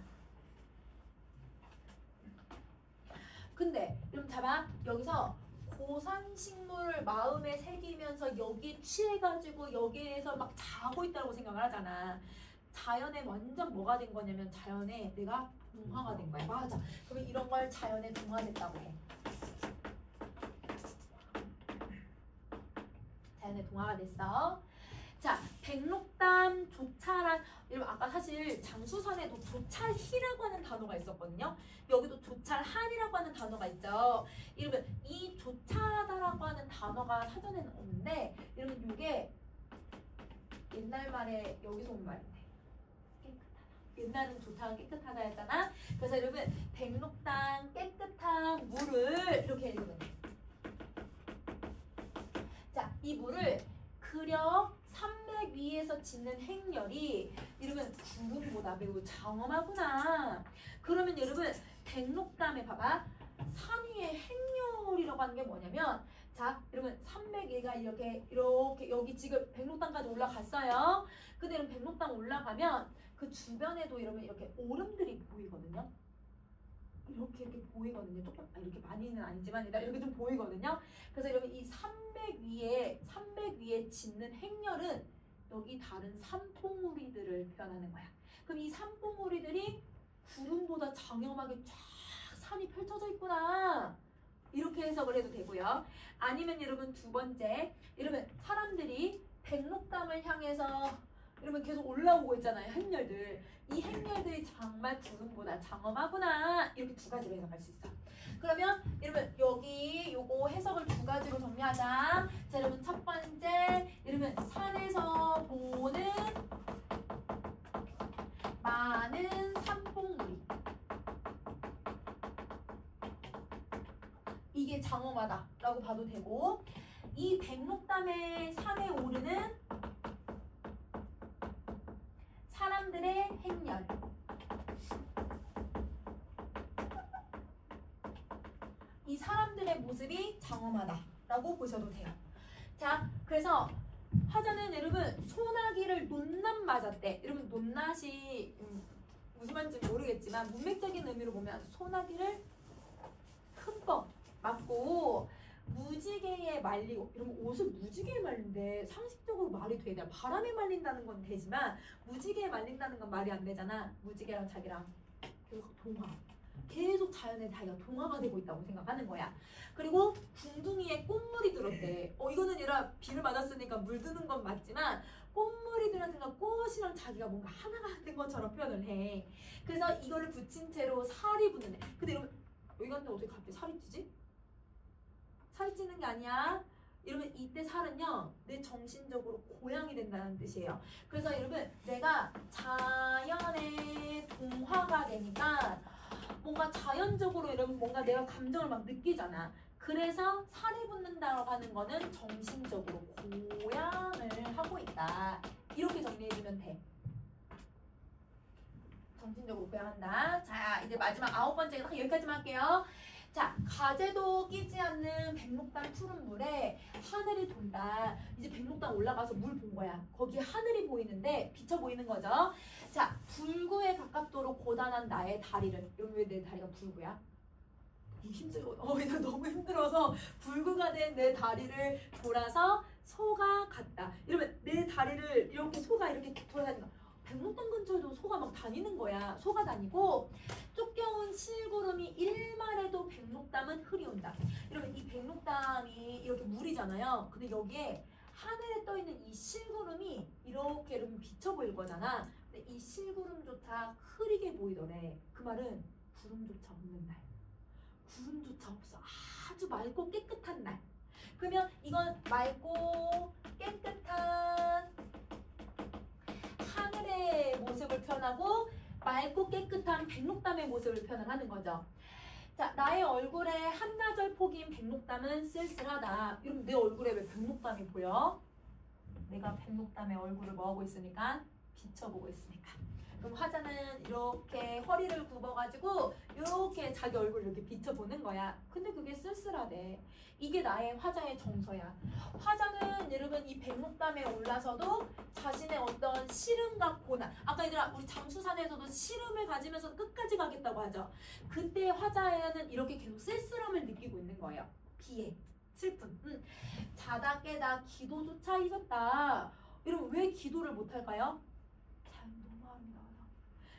Speaker 1: 근데 여러분 봐봐, 여기서 고산식물을 마음에 새기면서 여기에 취해가지고 여기에서 막 자고 있다고 생각을 하잖아. 자연에 완전 뭐가 된 거냐면 자연에 내가 동화가 된 거야. 맞아. 그러면 이런 걸 자연에 동화됐다고 해. 자연에 동화가 됐어. 자, 백록담 조찰한, 여러분 아까 사실 장수산에도 조찰희라고 하는 단어가 있었거든요. 여기도 조찰한이라고 하는 단어가 있죠. 여러분 이 조찰하다라고 하는 단어가 사전에는 없는데, 여러분 이게 옛날 말에 여기서 온 말인데, 깨끗하다. 옛날은 좋다가 깨끗하다 했잖아. 그래서 여러분 백록담 깨끗한 물을 이렇게 읽으면 돼. 자, 이 물을 그려 산맥 위에서 짓는 행렬이 이러면 구름보다 매우 장엄하구나. 그러면 여러분 백록담에 봐봐, 산 위에 행렬이라고 하는 게 뭐냐면, 자 여러분 산맥 위가 이렇게 여기 지금 백록담까지 올라갔어요. 근데 여러분 백록담 올라가면 그 주변에도 여러분 이렇게 오름들이 보이거든요. 이렇게 보이거든요. 조금 이렇게 많이는 아니지만 일단 이렇게 좀 보이거든요. 그래서 여러분 이 산맥 위에 짓는 행렬은 여기 다른 산봉우리들을 표현하는 거야. 그럼 이 산봉우리들이 구름보다 장엄하게 쫙 산이 펼쳐져 있구나, 이렇게 해석을 해도 되고요. 아니면 여러분 두 번째, 여러분 사람들이 백록담을 향해서 여러분 계속 올라오고 있잖아요. 행렬들. 이 행렬들이 정말 구름보다 장엄하구나, 이렇게 두 가지로 해석할 수 있어. 그러면 여러분 여기 요거 해석을 두 가지로 정리하자. 자 여러분 첫 번째, 여러분 산에서 보는 많은 산봉우리, 이게 장엄하다 라고 봐도 되고, 이 백록담의 산에 오르는 사람들의 행렬, 이 사람들의 모습이 장엄하다 라고 보셔도 돼요. 자, 그래서 화자는 여러분 소나기를 논낫 맞았대. 여러분 논낫이 무슨 말인지 모르겠지만 문맥적인 의미로 보면 소나기를 흠뻑 맞고 무지개에 말리고, 이러면 옷을 무지개에 말린데 상식적으로 말이 돼야 돼. 바람에 말린다는 건 되지만 무지개에 말린다는 건 말이 안 되잖아. 무지개랑 자기랑 계속 동화, 계속 자연에 자기가 동화가 되고 있다고 생각하는 거야. 그리고 궁둥이에 꽃물이 들었대. 이거는 얘라 비를 맞았으니까 물드는 건 맞지만 꽃물이 들었으니까 꽃이랑 자기가 뭔가 하나가 된 것처럼 표현을 해. 그래서 이거를 붙인 채로 살이 붙는 애. 근데 여러분 여기 갔는데 어떻게 갑자기 살이 찌지? 살이 찌는 게 아니야. 여러분 이때 살은요 내 정신적으로 고양이 된다는 뜻이에요. 그래서 여러분 내가 자연의 동화가 되니까 뭔가 자연적으로 여러분 뭔가 내가 감정을 막 느끼잖아. 그래서 살이 붙는다고 하는 거는 정신적으로 고양을 하고 있다, 이렇게 정리해주면 돼. 정신적으로 고양한다. 자 이제 마지막 9번째 딱 여기까지만 할게요. 자, 가재도 끼지 않는 백록담 푸른 물에 하늘이 돈다. 이제 백록담 올라가서 물 본 거야. 거기에 하늘이 보이는데 비쳐 보이는 거죠. 자, 불구에 가깝도록 고단한 나의 다리를. 여러분 왜 내 다리가 불구야? 힘들어. 나 너무 힘들어서 불구가 된 내 다리를 돌아서 소가 갔다. 이러면 내 다리를 이렇게 소가 이렇게 돌아다니는 거야. 백록담 근처에도 소가 막 다니는 거야. 소가 다니고 쫓겨온 실구름이 일말에도 백록담은 흐리온다. 이러면 이 백록담이 이렇게 물이잖아요. 근데 여기에 하늘에 떠있는 이 실구름이 이렇게 이러면 비쳐 보일 거잖아. 근데 이 실구름조차 흐리게 보이더래. 그 말은 구름조차 없는 날. 구름조차 없어. 아주 맑고 깨끗한 날. 그러면 이건 맑고 깨끗한 하늘의 모습을 표현하고 맑고 깨끗한 백록담의 모습을 표현하는 거죠. 자, 나의 얼굴에 한나절 폭인 백록담은 쓸쓸하다. 이러면 내 얼굴에 왜 백록담이 보여? 내가 백록담의 얼굴을 뭐하고 있으니까? 비춰보고 있으니까. 그럼 화자는 이렇게 허리를 굽어가지고 이렇게 자기 얼굴을 이렇게 비춰보는 거야. 근데 그게 쓸쓸하대. 이게 나의 화자의 정서야. 화자는 여러분 이 백록담에 올라서도 자신의 어떤 시름과 고난. 아까 얘들아 우리 잠수산에서도 시름을 가지면서 끝까지 가겠다고 하죠. 그때 화자는 이렇게 계속 쓸쓸함을 느끼고 있는 거예요. 비애, 슬픔. 자다 깨다 기도조차 잊었다. 여러분 왜 기도를 못할까요?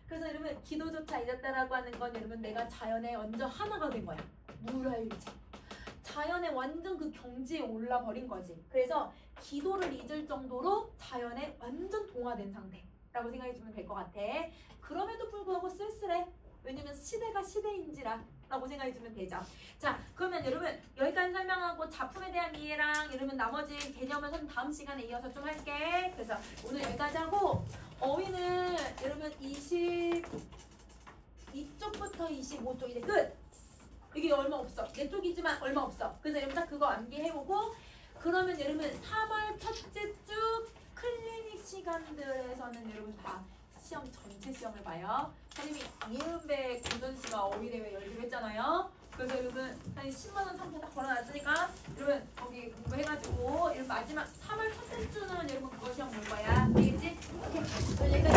Speaker 1: 그래서 여러분 기도조차 잊었다라고 하는 건 여러분 내가 자연에 완전 하나가 된 거야. 무라일체. 자연에 완전 그 경지에 올라버린 거지. 그래서 기도를 잊을 정도로 자연에 완전 동화된 상태라고 생각해주면 될 것 같아. 그럼에도 불구하고 쓸쓸해. 왜냐면 시대가 시대인지라 라고 생각해주면 되죠. 자, 그러면 여러분 여기까지 설명하고 작품에 대한 이해랑 여러분 나머지 개념은 다음 시간에 이어서 좀 할게. 그래서 오늘 여기까지 하고 어휘는 여러분 22쪽부터 25쪽 이제 끝! 이게 얼마 없어. 내 쪽이지만 얼마 없어. 그래서 여러분 딱 그거 암기해보고 그러면 여러분 3월 첫째 주 클리닉 시간들에서는 여러분 다 시험 전체 시험을 봐요. 선생님이 이은배 공전씨가 어휘대회 열기로 했잖아요. 그래서 여러분 한 10만원 상품 딱 걸어놨으니까 여러분 거기 공부해가지고 여러분 마지막 3월 첫째 주는 여러분 그거 시험 볼 거야. 알겠지? 오케이.